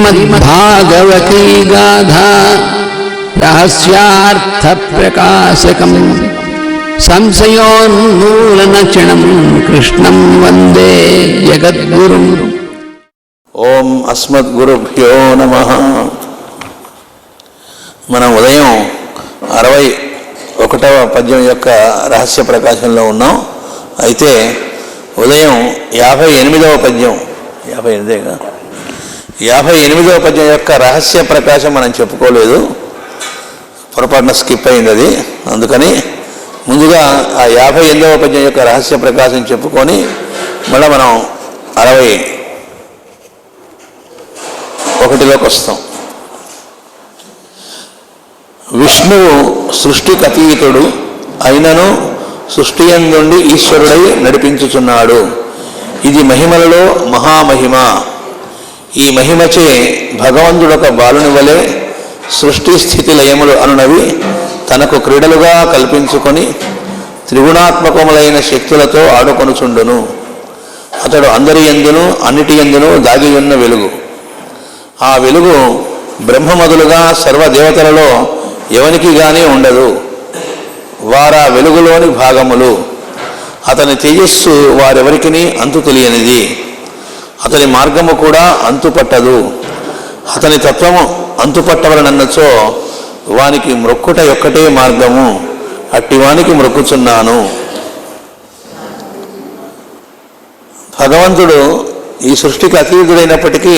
శ్రీమద్భాగవతీ గాథా రహస్యార్థ ప్రకాశకం సంశయోన్మూలనచనం కృష్ణం వందే జగద్గురుం. ఓం అస్మద్గురుభ్యో నమః. మనం ఉదయం 61వ పద్యం యొక్క రహస్య ప్రకాశంలో ఉన్నాం. అయితే ఉదయం 58వ పద్యం 58వ పద్యం యొక్క రహస్య ప్రకాశం మనం చెప్పుకోలేదు, పొరపాటున స్కిప్ అయింది అది. అందుకని ముందుగా ఆ 58వ పద్యం యొక్క రహస్య ప్రకాశం చెప్పుకొని మళ్ళీ మనం 61లోకి వస్తాం. విష్ణువు సృష్టికి అతీతుడు అయినను సృష్టి యందుండి ఈశ్వరుడై నడిపించుచున్నాడు. ఇది మహిమలలో మహామహిమ. ఈ మహిమచే భగవంతుడొక బాలుని వలె సృష్టి స్థితి లయములు అనునవి తనకు క్రీడలుగా కల్పించుకొని త్రిగుణాత్మకములైన శక్తులతో ఆడుకొనుచుండును. అతడు అందరి యందును అన్నిటి యందును దాగి ఉన్న వెలుగు. ఆ వెలుగు బ్రహ్మమదులుగా సర్వదేవతలలో ఎవనికి గానీ ఉండదు. వారా వెలుగులోని భాగములు. అతని తేజస్సు వారెవరికి అంతు తెలియనిది. అతని మార్గము కూడా అంతుపట్టదు. అతని తత్వము అంతుపట్టవలనన్నచో వానికి మ్రొక్కుట ఒక్కటే మార్గము. అట్టివానికి మ్రొక్కుచున్నాను. భగవంతుడు ఈ సృష్టికి అతీతుడైనప్పటికీ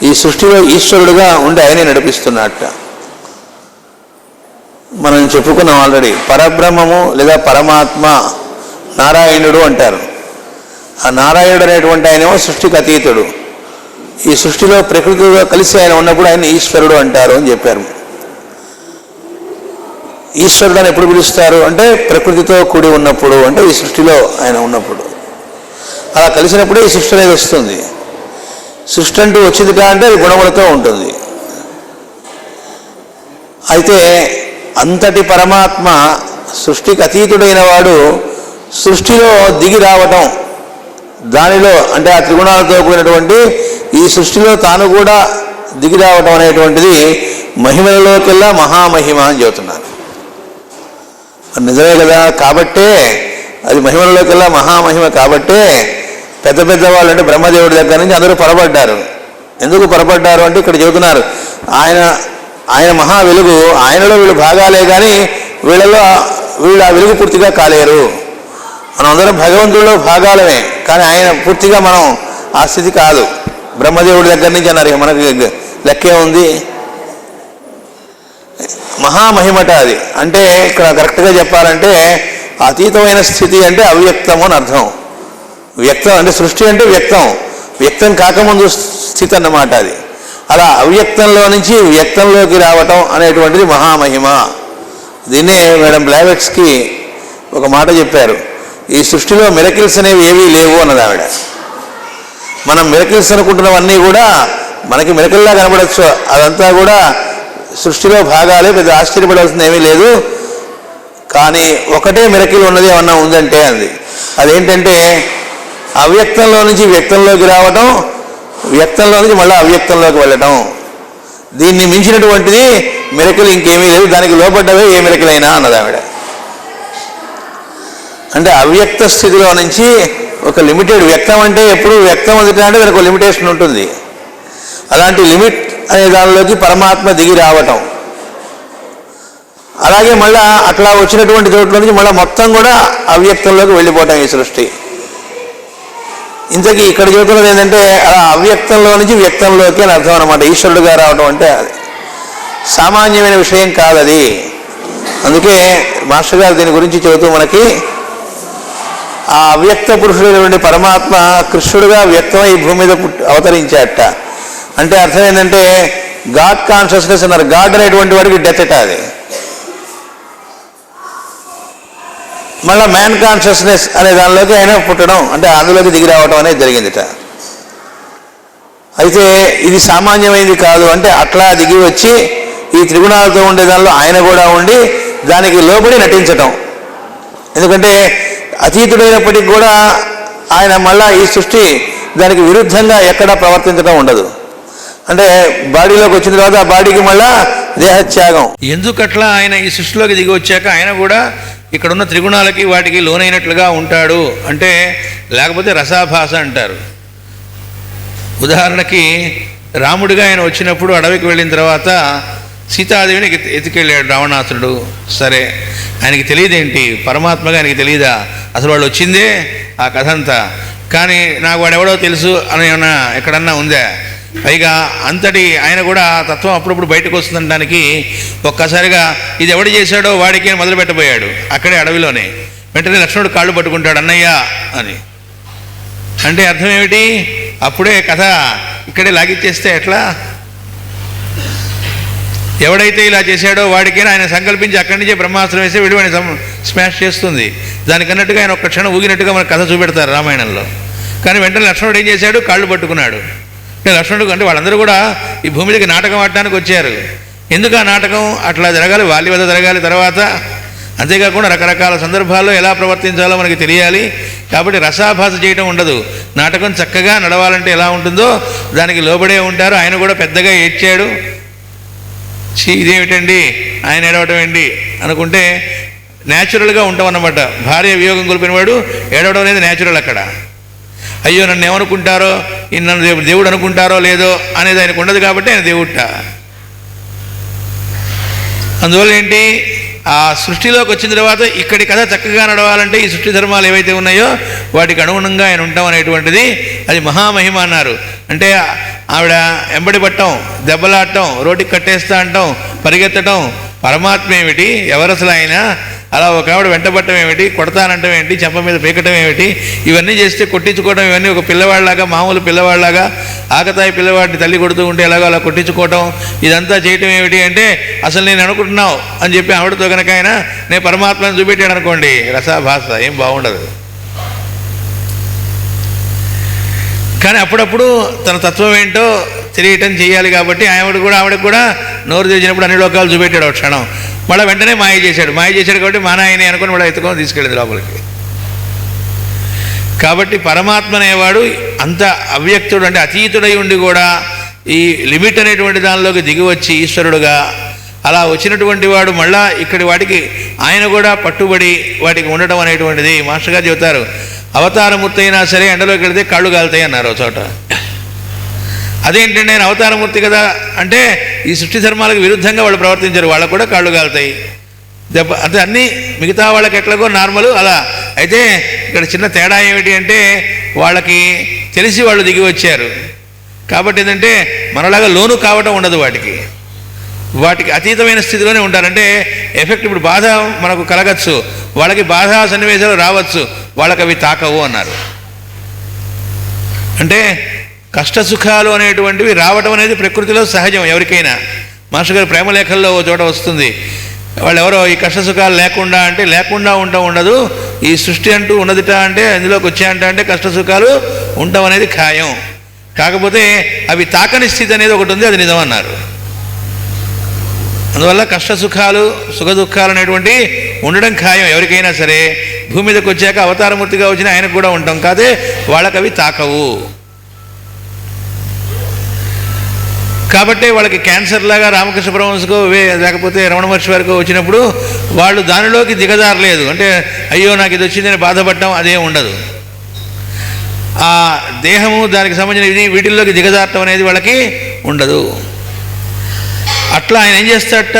ఈ సృష్టిలో ఈశ్వరుడుగా ఉండి ఆయనే నడిపిస్తున్నట్ట. మనం చెప్పుకున్నాం ఆల్రెడీ. పరబ్రహ్మము లేదా పరమాత్మ నారాయణుడు అంటారు. ఆ నారాయణుడు అనేటువంటి ఆయనేమో సృష్టికి అతీతుడు. ఈ సృష్టిలో ప్రకృతితో కలిసి ఆయన ఉన్నప్పుడు ఆయన ఈశ్వరుడు అంటారు అని చెప్పారు. ఈశ్వరుడు అని ఎప్పుడు పిలుస్తారు అంటే ప్రకృతితో కూడి ఉన్నప్పుడు, అంటే ఈ సృష్టిలో ఆయన ఉన్నప్పుడు. అలా కలిసినప్పుడే ఈ సృష్టి అనేది వస్తుంది. సృష్టి అంటూ వచ్చిందిట అంటే అది గుణములతో ఉంటుంది. అయితే అంతటి పరమాత్మ సృష్టికి అతీతుడైన వాడు సృష్టిలో దిగి రావటం, దానిలో అంటే ఆ త్రిగుణాలతో కూడినటువంటి ఈ సృష్టిలో తాను కూడా దిగి రావటం అనేటువంటిది మహిమలలోకెల్లా మహామహిమ అని చెబుతున్నారు. నిజమే కదా. కాబట్టే అది మహిమలలోకెల్లా మహామహిమ. కాబట్టే పెద్ద పెద్ద వాళ్ళు అంటే బ్రహ్మదేవుడి దగ్గర నుంచి అందరూ పొరపడ్డారు. ఎందుకు పొరపడ్డారు అంటే ఇక్కడ చెబుతున్నారు. ఆయన మహా వెలుగు. ఆయనలో వీళ్ళు భాగాలే కానీ వీళ్ళు ఆ వెలుగు పూర్తిగా కాలేరు. మనం అందరం భగవంతుడిలో భాగాలమే, కానీ ఆయన పూర్తిగా మనం ఆ స్థితి కాదు. బ్రహ్మదేవుడి దగ్గర నుంచి అన్నారు. మనకి లెక్కే ఉంది. మహామహిమట అది. అంటే ఇక్కడ కరెక్ట్గా చెప్పాలంటే అతీతమైన స్థితి అంటే అవ్యక్తము అని అర్థం. వ్యక్తం అంటే సృష్టి అంటే వ్యక్తం కాకముందు స్థితి అన్నమాట అది. అలా అవ్యక్తంలో నుంచి వ్యక్తంలోకి రావటం అనేటువంటిది మహామహిమ. దీన్నే మేడం బ్లావెట్స్కి ఒక మాట చెప్పారు. ఈ సృష్టిలో మిరకిల్స్ అనేవి ఏవీ లేవు అన్నది ఆవిడ. మనం మిరకిల్స్ అనుకుంటున్నవన్నీ కూడా మనకి మిరకిల్లా కనబడచ్చు. అదంతా కూడా సృష్టిలో భాగాలే, పెద్ద ఆశ్చర్యపడాల్సింది ఏమీ లేదు. కానీ ఒకటే మిరకిల్ ఉన్నది ఏమన్నా ఉందంటే అంది. అదేంటంటే అవ్యక్తంలో నుంచి వ్యక్తంలోకి రావటం, వ్యక్తంలో నుంచి మళ్ళీ అవ్యక్తంలోకి వెళ్ళటం. దీన్ని మించినటువంటిది మిరకిల్ ఇంకేమీ లేదు. దానికి లోపడ్డవే ఏ మిరకిల్ అయినా అన్నది ఆవిడ. అంటే అవ్యక్త స్థితిలో నుంచి ఒక లిమిటెడ్, వ్యక్తం అంటే ఎప్పుడు వ్యక్తం అంటే దానికి ఒక లిమిటేషన్ ఉంటుంది. అలాంటి లిమిట్ అనే దానిలోకి పరమాత్మ దిగి రావటం. అలాగే మళ్ళా అట్లా వచ్చినటువంటి చోట్ల నుంచి మళ్ళీ మొత్తం కూడా అవ్యక్తంలోకి వెళ్ళిపోవటం ఈ సృష్టి. ఇంతకీ ఇక్కడ చెబుతున్నది ఏంటంటే అలా అవ్యక్తంలో నుంచి వ్యక్తంలోకి అని అర్థం అన్నమాట. ఈశ్వరుడుగా రావడం అంటే అది సామాన్యమైన విషయం కాదు అది. అందుకే మాస్టర్ గారు దీని గురించి చెబుతూ మనకి ఆ అవ్యక్త పురుషుడైనటువంటి పరమాత్మ కృష్ణుడుగా వ్యక్తమై ఈ భూమి మీద అవతరించాట. అంటే అర్థం ఏంటంటే గాడ్ కాన్షియస్నెస్ అన్నారు. గాడ్ అనేటువంటి వాడికి డెత్ ఎట అది. మళ్ళీ మ్యాన్ కాన్షియస్నెస్ అనే దానిలోకి ఆయన పుట్టడం, అంటే అందులోకి దిగి రావటం అనేది జరిగిందిట. అయితే ఇది సామాన్యమైనది కాదు. అంటే అట్లా దిగి వచ్చి ఈ త్రిగుణాలతో ఉండే దానిలో ఆయన కూడా ఉండి దానికి లోబడి నటించటం. ఎందుకంటే అతీతుడైనప్పటికీ కూడా ఆయన మళ్ళా ఈ సృష్టి దానికి విరుద్ధంగా ఎక్కడా ప్రవర్తించడం ఉండదు. అంటే బాడీలోకి వచ్చిన తర్వాత ఆ బాడీకి మళ్ళా దేహత్యాగం. ఎందుకట్లా ఆయన ఈ సృష్టిలోకి దిగి వచ్చాక ఆయన కూడా ఇక్కడున్న త్రిగుణాలకి వాటికి లోనైనట్లుగా ఉంటాడు అంటే, లేకపోతే రసాభాస అంటారు. ఉదాహరణకి రాముడిగా ఆయన వచ్చినప్పుడు అడవికి వెళ్ళిన తర్వాత సీతాదేవిని ఎత్తుకెళ్ళాడు రావణాసురుడు. సరే, ఆయనకి తెలియదేంటి, పరమాత్మగా ఆయనకి తెలియదా అసలు వాళ్ళు వచ్చిందే ఆ కథ అంతా? కానీ నాకు వాడెవడో తెలుసు అని ఏమన్నా ఎక్కడన్నా ఉందా? పైగా అంతటి ఆయన కూడా తత్వం అప్పుడప్పుడు బయటకు వస్తుందనడానికి ఒక్కసారిగా ఇది ఎవడు చేశాడో వాడికి అని మొదలు పెట్టబోయాడు అక్కడే అడవిలోనే. వెంటనే లక్ష్మణుడు కాళ్ళు పట్టుకుంటాడు అన్నయ్య అని. అంటే అర్థం ఏమిటి? అప్పుడే కథ ఇక్కడే లాగిచ్చేస్తే ఎట్లా? ఎవడైతే ఇలా చేశాడో వాడికైనా ఆయన సంకల్పించి అక్కడి నుంచే బ్రహ్మాస్త్రం వేసి విడివాడిని స్మాష్ చేస్తుంది. దానికన్నట్టుగా ఆయన ఒక్క క్షణం ఊగినట్టుగా మనకు కథ చూపెడతారు రామాయణంలో. కానీ వెంటనే లక్ష్మణుడు ఏం చేశాడు? కాళ్ళు పట్టుకున్నాడు. అంటే లక్ష్మణుడు అంటే వాళ్ళందరూ కూడా ఈ భూమి దగ్గర నాటకం ఆడటానికి వచ్చారు. ఎందుకు ఆ నాటకం అట్లా జరగాలి, వాలి వద్ద జరగాలి తర్వాత. అంతేకాకుండా రకరకాల సందర్భాల్లో ఎలా ప్రవర్తించాలో మనకి తెలియాలి. కాబట్టి రసాభాస చేయటం ఉండదు. నాటకం చక్కగా నడవాలంటే ఎలా ఉంటుందో దానికి లోబడే ఉంటారు. ఆయన కూడా పెద్దగా ఏడ్చాడు. ఇదేమిటండి ఆయన ఏడవటం ఏంటి అనుకుంటే న్యాచురల్గా ఉంటాం అన్నమాట. భార్య వియోగం కోల్పోయినవాడు ఏడవడం అనేది న్యాచురల్. అక్కడ అయ్యో నన్ను ఏమనుకుంటారో, నన్ను దేవుడు అనుకుంటారో లేదో అనేది ఆయనకు ఉండదు. కాబట్టి ఆయన దేవుట. అందువల్ల ఏంటి, ఆ సృష్టిలోకి వచ్చిన తర్వాత ఇక్కడి కథ చక్కగా నడవాలంటే ఈ సృష్టి ధర్మాలు ఏవైతే ఉన్నాయో వాటికి అనుగుణంగా ఆయన ఉంటాం అనేటువంటిది అది మహామహిమ అన్నారు. అంటే ఆవిడ ఎంబడి పట్టం, దెబ్బలాడటం, రోడ్డుకి కట్టేస్తా అంటాం, పరిగెత్తడం పరమాత్మ ఏమిటి? ఎవరసలు ఆయన? అలా ఒక ఆవిడ వెంటబట్టం ఏమిటి? కొడతానంటం ఏంటి? చెంప మీద పీకటం ఏమిటి? ఇవన్నీ చేస్తే కొట్టించుకోవడం, ఇవన్నీ ఒక పిల్లవాళ్ళలాగా, మామూలు పిల్లవాళ్ళలాగా ఆకతాయి పిల్లవాడిని తల్లి కొడుతూ ఉంటే ఎలాగో అలా కొట్టించుకోవటం, ఇదంతా చేయటం ఏమిటి అంటే అసలు నేను అనుకుంటున్నావు అని చెప్పి ఆవిడతో కనుక ఆయన నేను పరమాత్మని చూపెట్టాడు అనుకోండి, రసాభాస ఏం బాగుండదు. కానీ అప్పుడప్పుడు తన తత్వం ఏంటో తెలియటం చేయాలి. కాబట్టి ఆవిడకు కూడా నోరు తెరిచినప్పుడు అన్ని లోకాలు చూపెట్టాడు ఒక క్షణం. మళ్ళీ వెంటనే మాయ చేశాడు కాబట్టి మా నాయనే అనుకుని మళ్ళీ ఎత్తుకొని తీసుకెళ్ళింది లోపలికి. కాబట్టి పరమాత్మ అనేవాడు అంత అవ్యక్తుడు, అంటే అతీతుడై ఉండి కూడా ఈ లిమిట్ అనేటువంటి దానిలోకి దిగివచ్చి ఈశ్వరుడుగా అలా వచ్చినటువంటి వాడు మళ్ళా ఇక్కడి వాటికి ఆయన కూడా పట్టుబడి వాటికి ఉండటం అనేటువంటిది మాస్టర్ గారు చెబుతారు. అవతారమూర్తి అయినా సరే ఎండలోకి వెళితే కాళ్ళు కాలుతాయి అన్నారు ఒక చోట. అదేంటంటే ఆయన అవతారమూర్తి కదా అంటే ఈ సృష్టి ధర్మాలకు విరుద్ధంగా వాళ్ళు ప్రవర్తించారు, వాళ్ళకు కూడా కాళ్ళు కాలుతాయి దెబ్బ. అంటే అన్నీ మిగతా వాళ్ళకి ఎట్లాగో నార్మల్ అలా. అయితే ఇక్కడ చిన్న తేడా ఏమిటి అంటే వాళ్ళకి తెలిసి వాళ్ళు దిగి వచ్చారు కాబట్టి ఏంటంటే మనలాగా లోను కావటం ఉండదు. వాటికి అతీతమైన స్థితిలోనే ఉంటారంటే ఎఫెక్ట్. ఇప్పుడు బాధ మనకు కలగచ్చు, వాళ్ళకి బాధా సన్నివేశాలు రావచ్చు, వాళ్ళకి అవి తాకవు అన్నారు. అంటే కష్టసుఖాలు అనేటువంటివి రావటం అనేది ప్రకృతిలో సహజం ఎవరికైనా. మాస్టర్ గారు ప్రేమలేఖల్లో ఓ చోట వస్తుంది, వాళ్ళు ఎవరో ఈ కష్టసుఖాలు లేకుండా అంటే లేకుండా ఉండదు, ఈ సృష్టి అంటూ ఉన్నదిట అంటే అందులోకి వచ్చాయంటే కష్టసుఖాలు ఉండటం అనేది ఖాయం. కాకపోతే అవి తాకని స్థితి అనేది ఒకటి ఉంది, అది నిజం అన్నారు. అందువల్ల కష్టసుఖాలు సుఖ దుఃఖాలు అనేటువంటి ఉండడం ఖాయం ఎవరికైనా సరే. భూమి మీదకి వచ్చాక అవతారమూర్తిగా వచ్చిన ఆయనకు కూడా ఉంటాం కాదే వాళ్ళకి అవి తాకవు. కాబట్టి వాళ్ళకి క్యాన్సర్ లాగా రామకృష్ణ పరమహంసకో లేకపోతే రమణ మహర్షి వారికో వచ్చినప్పుడు వాళ్ళు దానిలోకి దిగజారలేదు. అంటే అయ్యో నాకు ఇది వచ్చిందని బాధపడటం అదేం ఉండదు. ఆ దేహము దానికి సంబంధించిన వీటిల్లోకి దిగజారటం అనేది వాళ్ళకి ఉండదు. అట్లా ఆయన ఏం చేస్తాడట,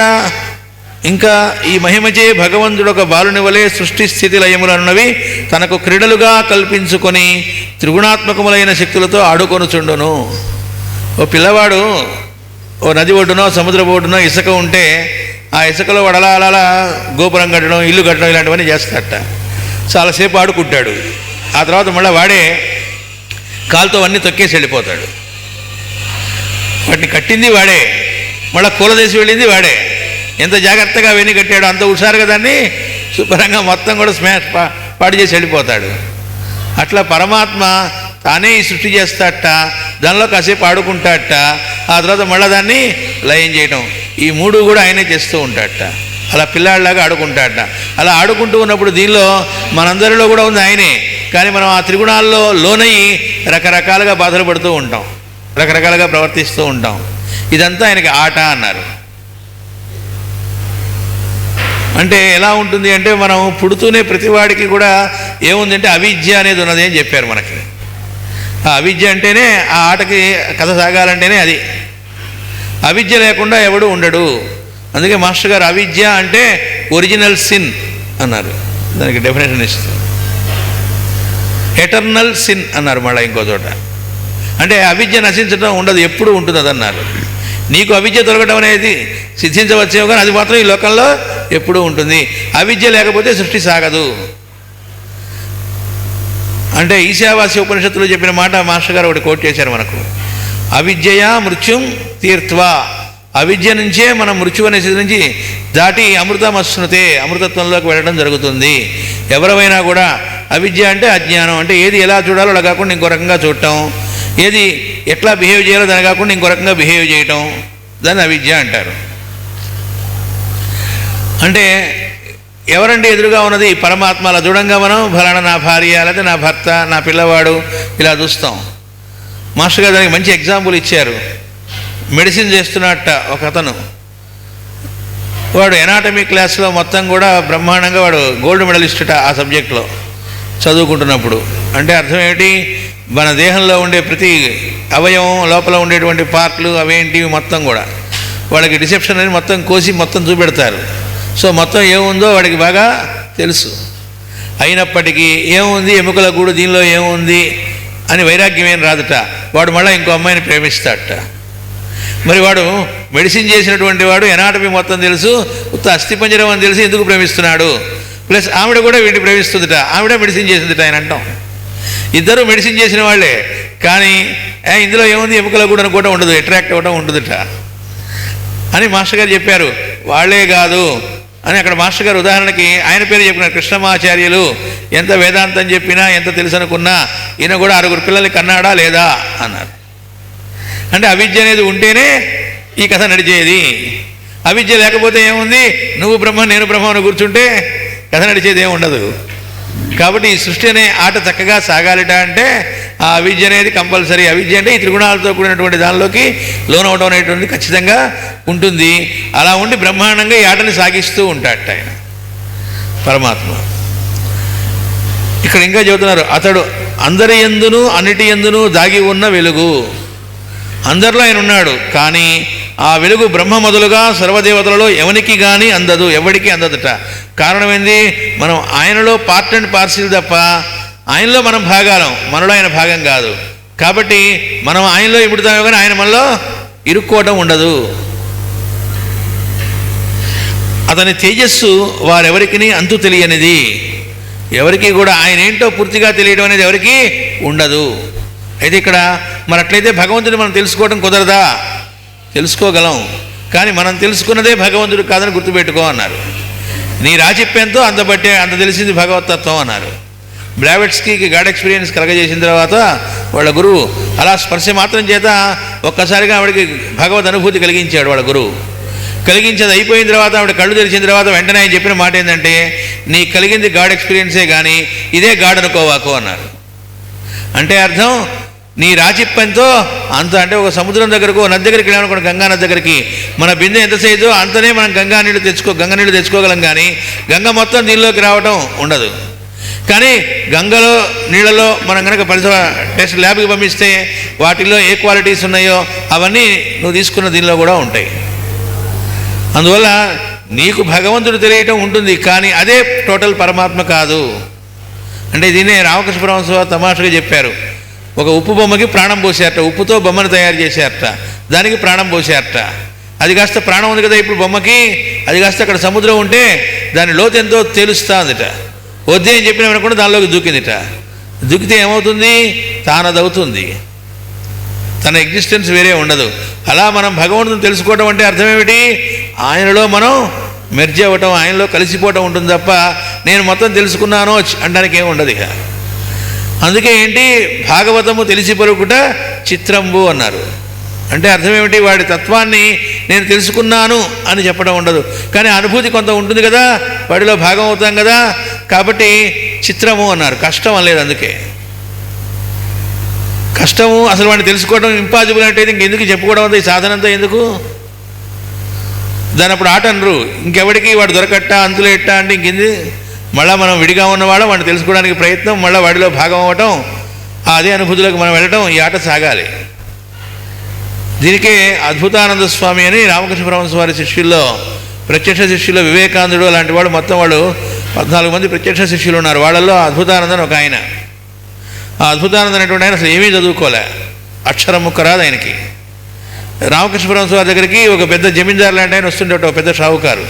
ఇంకా ఈ మహిమచే భగవంతుడు ఒక బాలుని వలె సృష్టి స్థితి లయములన్నవి తనకు క్రీడలుగా కల్పించుకొని త్రిగుణాత్మకములైన శక్తులతో ఆడుకొనుచుండును. ఓ పిల్లవాడు ఓ నది ఒడ్డునో సముద్రపు ఒడ్డునో ఇసుక ఉంటే ఆ ఇసుకలో వాడు అలా గోపురం కట్టడం, ఇల్లు కట్టడం ఇలాంటివన్నీ చేస్తాడట. చాలాసేపు ఆడుకుంటాడు. ఆ తర్వాత మళ్ళీ వాడే కాలుతో అన్నీ తొక్కేసి వెళ్ళిపోతాడు. వాటిని కట్టింది వాడే, మళ్ళీ కూలదేసి వెళ్ళింది వాడే. ఎంత జాగ్రత్తగా అవన్నీ కట్టాడు, అంత హుషారుగా దాన్ని శుభ్రంగా మొత్తం కూడా స్మాష్ పాడు చేసి వెళ్ళిపోతాడు. అట్లా పరమాత్మ తానే ఈ సృష్టి చేస్తాడట, దానిలో కాసేపు ఆడుకుంటాడట, ఆ తర్వాత మళ్ళీ దాన్ని లయం చేయటం, ఈ మూడు కూడా ఆయనే చేస్తూ ఉంటాడట. అలా పిల్లాడిలాగా ఆడుకుంటాడట. అలా ఆడుకుంటూ ఉన్నప్పుడు దీనిలో మనందరిలో కూడా ఉంది ఆయనే. కానీ మనం ఆ త్రిగుణాల్లో లోనయ్యి రకరకాలుగా బాధలు పడుతూ ఉంటాం. రకరకాలుగా ప్రవర్తిస్తూ ఉంటాం. ఇదంతా ఆయనకి ఆట అన్నారు. అంటే ఎలా ఉంటుంది అంటే మనం పుడుతూనే ప్రతివాడికి కూడా ఏముందంటే అవిద్య అనేది ఉన్నది అని చెప్పారు మనకి. ఆ అవిద్య అంటేనే ఆ ఆటకి కథ సాగాలంటేనే అది. అవిద్య లేకుండా ఎవడు ఉండడు. అందుకే మాస్టర్ గారు అవిద్య అంటే ఒరిజినల్ సిన్ అన్నారు. దానికి డెఫినేషన్ ఇస్తారు. ఎటర్నల్ సిన్ అన్నారు మళ్ళీ ఇంకో చోట. అంటే అవిద్య నశించడం ఉండదు, ఎప్పుడు ఉంటుంది అదన్నారు. నీకు అవిద్య తొలగడం అనేది సిద్ధించవచ్చేమో కానీ అది మాత్రం ఈ లోకంలో ఎప్పుడూ ఉంటుంది. అవిద్య లేకపోతే సృష్టి సాగదు. అంటే ఈశావాస్య ఉపనిషత్తులో చెప్పిన మాట మాస్టర్ గారు ఒకటి కోట్ చేశారు మనకు. అవిద్యయా మృత్యుం తీర్త్వా, అవిద్య నుంచే మనం మృత్యు అనే స్థితి నుంచి దాటి అమృతమశ్నుతే, అమృతత్వంలోకి వెళ్ళడం జరుగుతుంది. ఎవరైనా కూడా అవిద్య అంటే అజ్ఞానం, అంటే ఏది ఎలా చూడాలో అలా కాకుండా ఇంకో రకంగా చూడటం, ఏది ఎట్లా బిహేవ్ చేయాలో దాని కాకుండా ఇంకో రకంగా బిహేవ్ చేయటం, దాన్ని అవిద్య అంటారు. అంటే ఎవరండి ఎదురుగా ఉన్నది? పరమాత్మ. అలా చూడంగా మనం ఫలానా నా భార్య, లేకపోతే నా భర్త, నా పిల్లవాడు ఇలా చూస్తాం. మాస్టర్ గారు దానికి మంచి ఎగ్జాంపుల్ ఇచ్చారు. మెడిసిన్ చేస్తున్నట్ట ఒక అతను, వాడు ఎనాటమీ క్లాస్లో మొత్తం కూడా బ్రహ్మాండంగా వాడు గోల్డ్ మెడలిస్టుట ఆ సబ్జెక్ట్లో చదువుకుంటున్నప్పుడు. అంటే అర్థం ఏమిటి? మన దేహంలో ఉండే ప్రతి అవయవం లోపల ఉండేటువంటి పార్ట్లు అవేంటివి మొత్తం కూడా వాడికి డిసెప్షన్ అని మొత్తం కోసి మొత్తం చూపెడతారు. సో మొత్తం ఏముందో వాడికి బాగా తెలుసు. అయినప్పటికీ ఏముంది ఎముకల గూడు, దీనిలో ఏముంది అని వైరాగ్యం ఏం రాదుట. వాడు మళ్ళీ ఇంకో అమ్మాయిని ప్రేమిస్తాడట. మరి వాడు మెడిసిన్ చేసినటువంటి వాడు ఎనాటమీ మొత్తం తెలుసు, ఉత్త అస్థిపంజరం అని తెలిసి ఎందుకు ప్రేమిస్తున్నాడు? ప్లస్ ఆవిడ కూడా వీడిని ప్రేమిస్తుందిట, ఆవిడ మెడిసిన్ చేసిందిట ఆయన అంటాం. ఇద్దరు మెడిసిన్ చేసిన వాళ్ళే, కానీ ఇందులో ఏముంది ఎముకల గూడు అని కూడా ఉండదు, అట్రాక్ట్ అవ్వడం ఉంటుందిట అని మాస్టర్ గారు చెప్పారు. వాళ్ళే కాదు అని అక్కడ మాస్టర్ గారు ఉదాహరణకి ఆయన పేరు చెప్పినారు. కృష్ణమాచార్యులు ఎంత వేదాంతం చెప్పినా, ఎంత తెలుసు అనుకున్నా, ఈయన కూడా 6 పిల్లల్ని కన్నాడా లేదా అన్నారు. అంటే అవిద్య అనేది ఉంటేనే ఈ కథ నడిచేది. అవిద్య లేకపోతే ఏముంది? నువ్వు బ్రహ్మ నేను బ్రహ్మ అని కూర్చుంటే కథ నడిచేది ఏమి ఉండదు. కాబట్టి ఈ సృష్టి అనే ఆట చక్కగా సాగాలిట అంటే ఆ అవిద్య అనేది కంపల్సరీ. అవిద్య అంటే ఈ త్రిగుణాలతో కూడినటువంటి దానిలోకి లోనవడం అనేటువంటి ఖచ్చితంగా ఉంటుంది. అలా ఉండి బ్రహ్మాండంగా ఈ ఆటని సాగిస్తూ ఉంటాడట ఆయన పరమాత్మ. ఇక్కడ ఇంకా చెబుతున్నారు, అతడు అందరి యందును అన్నిటి యందును దాగి ఉన్న వెలుగు. అందరిలో ఆయన ఉన్నాడు, కానీ ఆ వెలుగు బ్రహ్మ మొదలుగా సర్వదేవతలలో ఎవరికి కానీ అందదు, ఎవరికి అందదుట. కారణం ఏంది? మనం ఆయనలో పార్ట్ అండ్ పార్సిల్ తప్ప ఆయనలో మనం భాగాలం, మనలో ఆయన భాగం కాదు. కాబట్టి మనం ఆయనలో ఇప్పుడుతామే కానీ ఆయన మనలో ఇరుక్కోవటం ఉండదు. అతని తేజస్సు వారెవరికి అంతు తెలియనిది. ఎవరికి కూడా ఆయన ఏంటో పూర్తిగా తెలియడం అనేది ఎవరికి ఉండదు. అయితే ఇక్కడ మరి అట్లయితే భగవంతుడిని మనం తెలుసుకోవడం కుదరదా? తెలుసుకోగలం, కానీ మనం తెలుసుకున్నదే భగవంతుడు కాదని గుర్తుపెట్టుకో అన్నారు. నీ రాచిప్యంతో అంత తెలిసింది భగవతత్వం అన్నారు. బ్లావెట్స్కీకి గాడ్ ఎక్స్పీరియన్స్ కలగజేసిన తర్వాత వాళ్ళ గురువు అలా స్పర్శ మాత్రం చేత ఒక్కసారిగా ఆవిడకి భగవద్ అనుభూతి కలిగించాడు వాళ్ళ గురువు. కలిగించేది అయిపోయిన తర్వాత ఆవిడ కళ్ళు తెరిచిన తర్వాత వెంటనే ఆయన చెప్పిన మాట ఏంటంటే, నీకు కలిగింది గాడ్ ఎక్స్పీరియన్సే కానీ ఇదే గాడ్ అనుకోవాకు అన్నారు. అంటే అర్థం నీ రాచిప్పంతో అంత, అంటే ఒక సముద్రం దగ్గరకు నది దగ్గరికి వెళ్ళామనుకోండి, గంగా నది దగ్గరికి, మన బిందె ఎంత సైజు అంతనే మనం గంగా నీళ్ళు తెచ్చుకోగలం, కానీ గంగ మొత్తం దీనిలోకి రావటం ఉండదు. కానీ గంగలో నీళ్ళలో మనం కనుక టెస్ట్ ల్యాబ్కి పంపిస్తే వాటిల్లో ఏ క్వాలిటీస్ ఉన్నాయో అవన్నీ నువ్వు తీసుకున్న దీనిలో కూడా ఉంటాయి. అందువల్ల నీకు భగవంతుడు తెలియటం ఉంటుంది, కానీ అదే టోటల్ పరమాత్మ కాదు. అంటే దీన్నే రామకృష్ణ పరమహంస తమాషగా చెప్పారు. ఒక ఉప్పు బొమ్మకి ప్రాణం పోసారట, ఉప్పుతో బొమ్మను తయారు చేశారట, దానికి ప్రాణం పోసారట. అది కాస్త ప్రాణం ఉంది కదా ఇప్పుడు బొమ్మకి, అది కాస్త అక్కడ సముద్రం ఉంటే దాని లోతు ఎంతో తెలుస్తా ఉందిట. వద్దే అని చెప్పినామనుకుంటే దానిలోకి దూకిందిట. దూకితే ఏమవుతుంది? తానదవుతుంది, తన ఎగ్జిస్టెన్స్ వేరే ఉండదు. అలా మనం భగవంతుని తెలుసుకోవడం అంటే అర్థం ఏమిటి? ఆయనలో మనం మెర్జ్ అవ్వటం, ఆయనలో కలిసిపోవటం ఉంటుంది తప్ప నేను మొత్తం తెలుసుకున్నాను అనడానికి ఏమి ఉండదు. ఇక అందుకే ఏంటి, భాగవతము తెలిసి పలుకుట చిత్రంబు అన్నారు. అంటే అర్థం ఏమిటి? వాడి తత్వాన్ని నేను తెలుసుకున్నాను అని చెప్పడం ఉండదు, కానీ అనుభూతి కొంత ఉంటుంది కదా, వాడిలో భాగం అవుతాం కదా, కాబట్టి చిత్రము అన్నారు, కష్టం అనలేదు. అందుకే కష్టము, అసలు వాడిని తెలుసుకోవడం ఇంపాసిబుల్ అంటే ఇంకెందుకు చెప్పుకోవడం అంతా, ఈ సాధన అంతా ఎందుకు? దాని అప్పుడు ఆట అనరు, ఇంకెవడికి వాడు దొరకట్టా అంతులు ఎట్టా అంటే ఇంకెంది, మళ్ళీ మనం విడిగా ఉన్నవాడు వాడిని తెలుసుకోవడానికి ప్రయత్నం, మళ్ళీ వాడిలో భాగం అవ్వటం, అదే అనుభూతులకు మనం వెళ్ళటం, ఈ ఆట సాగాలి. దీనికే అద్భుతానంద స్వామి అని రామకృష్ణ పరమహంస వారి శిష్యుల్లో, ప్రత్యక్ష శిష్యుల్లో వివేకానందుడు అలాంటి వాడు, మొత్తం వాళ్ళు 14 మంది ప్రత్యక్ష శిష్యులు ఉన్నారు. వాళ్ళల్లో అద్భుతానందని ఒక ఆయన. ఆ అద్భుతానంద అనేటువంటి ఆయన అసలు ఏమీ చదువుకోలే, అక్షరం ముక్క రాదు ఆయనకి. రామకృష్ణ పరమహంస వారి దగ్గరికి ఒక పెద్ద జమీందారు లాంటి ఆయన వస్తుండే, ఒక పెద్ద షావుకారు.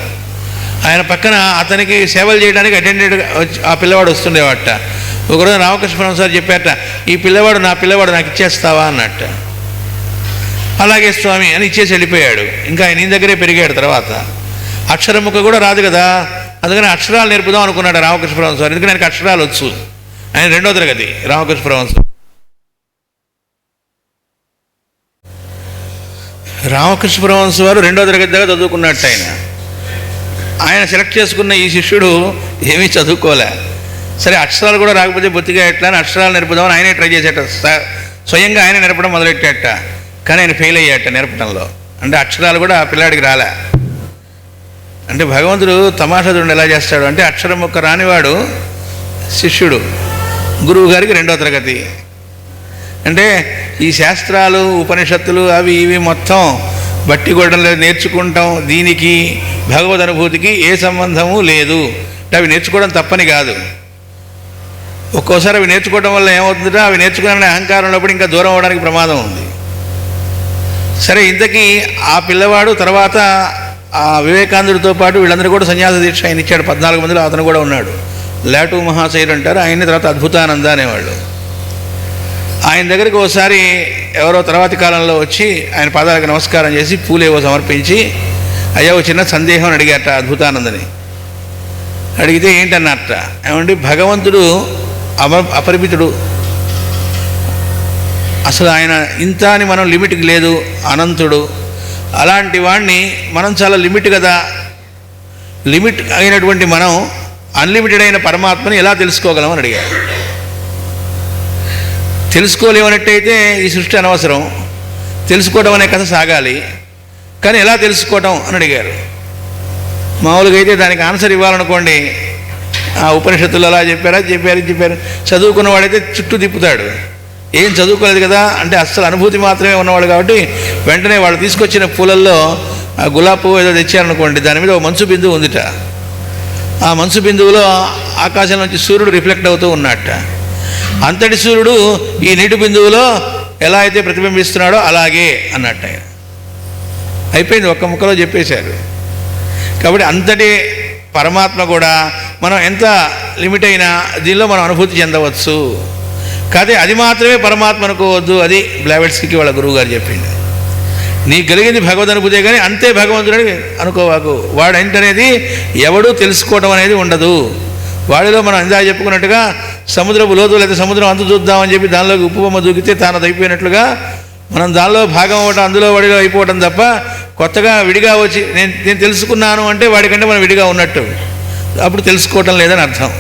ఆయన పక్కన అతనికి సేవలు చేయడానికి అటెండెంట్ ఆ పిల్లవాడు వస్తుండేవాట. ఒకరోజు రామకృష్ణ పరమహంస వారు చెప్పారట, ఈ పిల్లవాడు నా పిల్లవాడు నాకు ఇచ్చేస్తావా అన్నట్ట. అలాగే స్వామి అని ఇచ్చేసి వెళ్ళిపోయాడు. ఇంకా ఆయన ఈయన దగ్గరే పెరిగాడు. తర్వాత అక్షరం ముక్క కూడా రాదు కదా, అందుకని అక్షరాలు నేర్పుదాం అనుకున్నాడు రామకృష్ణ పరమహంస వారు. ఎందుకంటే ఆయనకు అక్షరాలు వచ్చు. ఆయన 2వ తరగతి రామకృష్ణ పరమహంస. రామకృష్ణ పరమహంస వారు 2వ తరగతి దాకా చదువుకున్నట్టు. ఆయన సెలెక్ట్ చేసుకున్న ఈ శిష్యుడు ఏమీ చదువుకోలే. సరే అక్షరాలు కూడా రాకపోతే బొత్తిగా ఎట్లా అని అక్షరాలు నేర్పుదామని ఆయనే ట్రై చేసేట, స్వయంగా ఆయన నేర్పడం మొదలెట్టేట. కానీ ఆయన ఫెయిల్ అయ్యాట నేర్పడంలో. అంటే అక్షరాలు కూడా ఆ పిల్లాడికి రాలే. అంటే భగవంతుడు తమాషా చూడండి ఎలా చేస్తాడు అంటే, అక్షరం ముక్క రానివాడు శిష్యుడు, గురువు గారికి 2వ తరగతి. అంటే ఈ శాస్త్రాలు ఉపనిషత్తులు అవి ఇవి మొత్తం బట్టి గొడ్డలు నేర్చుకుంటాం, దీనికి భగవద్ అనుభూతికి ఏ సంబంధము లేదు. అంటే అవి నేర్చుకోవడం తప్పని కాదు. ఒక్కోసారి అవి నేర్చుకోవడం వల్ల ఏమవుతుందంటే, అవి నేర్చుకునే అహంకారం ఉన్నప్పుడు ఇంకా దూరం అవడానికి ప్రమాదం ఉంది. సరే, ఇంతకీ ఆ పిల్లవాడు తర్వాత ఆ వివేకానందుడితో పాటు వీళ్ళందరూ కూడా సన్యాస దీక్ష ఆయన ఇచ్చాడు. 14 మందిలో అతను కూడా ఉన్నాడు. లాటు మహాశయుడు అంటారు ఆయన్ని. తర్వాత అద్భుతానంద అనేవాళ్ళు. ఆయన దగ్గరికి ఒకసారి ఎవరో తర్వాతి కాలంలో వచ్చి ఆయన పాదాలకు నమస్కారం చేసి పూలేవో సమర్పించి, అయ్యా ఒక చిన్న సందేహం అని అడిగారట అద్భుతానందని. అడిగితే ఏంటన్నట్ట, ఏమండి భగవంతుడు అపరిమితుడు, అసలు ఆయన ఇంత అని మనం లిమిట్కి లేదు, అనంతుడు. అలాంటి వాడిని మనం చాలా లిమిట్ కదా, లిమిట్ అయినటువంటి మనం అన్లిమిటెడ్ అయిన పరమాత్మని ఎలా తెలుసుకోగలమని అడిగారు. తెలుసుకోలేమన్నట్టయితే ఈ సృష్టి అనవసరం, తెలుసుకోవడం అనే కథ సాగాలి. కానీ ఎలా తెలుసుకోవటం అని అడిగారు. మామూలుగా అయితే దానికి ఆన్సర్ ఇవ్వాలనుకోండి, ఆ ఉపనిషత్తులు అలా చెప్పారా, చెప్పారు. చదువుకున్నవాడైతే చుట్టూ తిప్పుతాడు. ఏం చదువుకోలేదు కదా అంటే అస్సలు అనుభూతి మాత్రమే ఉన్నవాడు కాబట్టి వెంటనే వాళ్ళు తీసుకొచ్చిన పూలల్లో ఆ గులాబీ పువ్వు ఏదో తెచ్చారనుకోండి, దాని మీద ఒక మంచు బిందువు ఉందిట. ఆ మంచు బిందువులో ఆకాశం నుంచి సూర్యుడు రిఫ్లెక్ట్ అవుతూ ఉన్నట్ట. అంతటి సూర్యుడు ఈ నీటి బిందువులో ఎలా అయితే ప్రతిబింబిస్తున్నాడో అలాగే అన్నట్టు ఆయన. అయిపోయింది, ఒక్క ముక్కలో చెప్పేశారు. కాబట్టి అంతటి పరమాత్మ కూడా మనం ఎంత లిమిట్ అయినా దీనిలో మనం అనుభూతి చెందవచ్చు. కాదే అది మాత్రమే పరమాత్మ అనుకోవద్దు. అది బ్లావెట్స్కి వాళ్ళ గురువు గారు చెప్పింది. నీకు కలిగింది భగవద్ అనుభూతే కానీ అంతే భగవంతుడని అనుకోవాకు. వాడు ఏంటనేది ఎవడూ తెలుసుకోవడం అనేది ఉండదు. వాడిలో మనం ఇందాక చెప్పుకున్నట్టుగా సముద్రపు లోతు లేదా సముద్రం అంతు చూద్దామని చెప్పి దానిలోకి ఉప్పు బొమ్మ దూకితే తానది అయిపోయినట్లుగా మనం దానిలో భాగం అవ్వటం, అందులో వాడిలో అయిపోవటం తప్ప కొత్తగా విడిగా వచ్చి నేను తెలుసుకున్నాను అంటే వాడికంటే మనం విడిగా ఉన్నట్టు. అప్పుడు తెలుసుకోవటం లేదని అర్థం.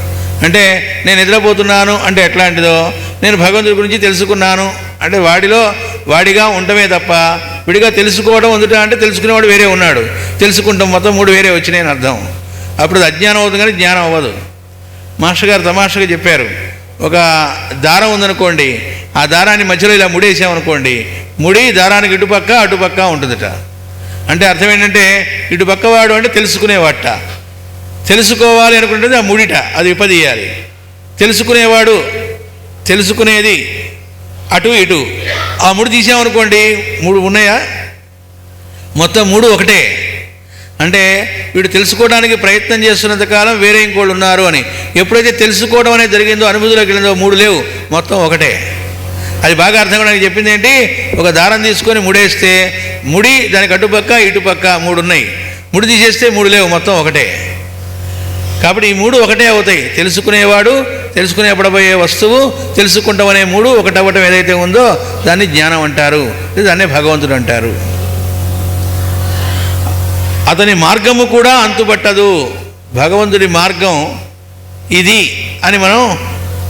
అంటే నేను నిద్రపోతున్నాను అంటే ఎట్లాంటిదో, నేను భగవంతుడి గురించి తెలుసుకున్నాను అంటే వాడిలో వాడిగా ఉండటమే తప్ప విడిగా తెలుసుకోవడం ఉందిట అంటే తెలుసుకునేవాడు వేరే ఉన్నాడు, తెలుసుకుంటాం మొత్తం 3 వేరే వచ్చినాయని అర్థం. అప్పుడు అది అజ్ఞానం అవుతుంది కానీ జ్ఞానం అవ్వదు. మాస్టర్ గారు తమాషగా చెప్పారు, ఒక దారం ఉందనుకోండి, ఆ దారాన్ని మధ్యలో ఇలా ముడేసామనుకోండి, ముడి దారానికి ఇటుపక్క అటుపక్క ఉంటుందట. అంటే అర్థం ఏంటంటే ఇటుపక్క వాడు అంటే తెలుసుకునేవాట, తెలుసుకోవాలి అనుకుంటుంది ఆ ముడిట, అది విపదీయాలి. తెలుసుకునేవాడు తెలుసుకునేది అటు ఇటు, ఆ ముడి తీసామనుకోండి 3 ఉన్నాయా, మొత్తం 3 ఒకటే. అంటే వీడు తెలుసుకోవడానికి ప్రయత్నం చేస్తున్నంతకాలం వేరే ఇంకోళ్ళు ఉన్నారు అని. ఎప్పుడైతే తెలుసుకోవడం అనేది జరిగిందో, అనుభూతిలోకి వెళ్ళిందో 3 లేవు, మొత్తం ఒకటే. అది బాగా అర్థం కావడానికి చెప్పింది ఏంటి, ఒక దారం తీసుకొని ముడేస్తే ముడి దానికి అటుపక్క ఇటుపక్క 3 ఉన్నాయి, ముడి తీసేస్తే 3 లేవు, మొత్తం ఒకటే. కాబట్టి ఈ 3 ఒకటే అవుతాయి. తెలుసుకునేవాడు, తెలుసుకునేపడబోయే వస్తువు, తెలుసుకుంటాం అనే 3 ఒకటవ్వటం ఏదైతే ఉందో దాన్ని జ్ఞానం అంటారు, దాన్నే భగవంతుడు అంటారు. అతని మార్గము కూడా అంతుపట్టదు. భగవంతుడి మార్గం ఇది అని మనం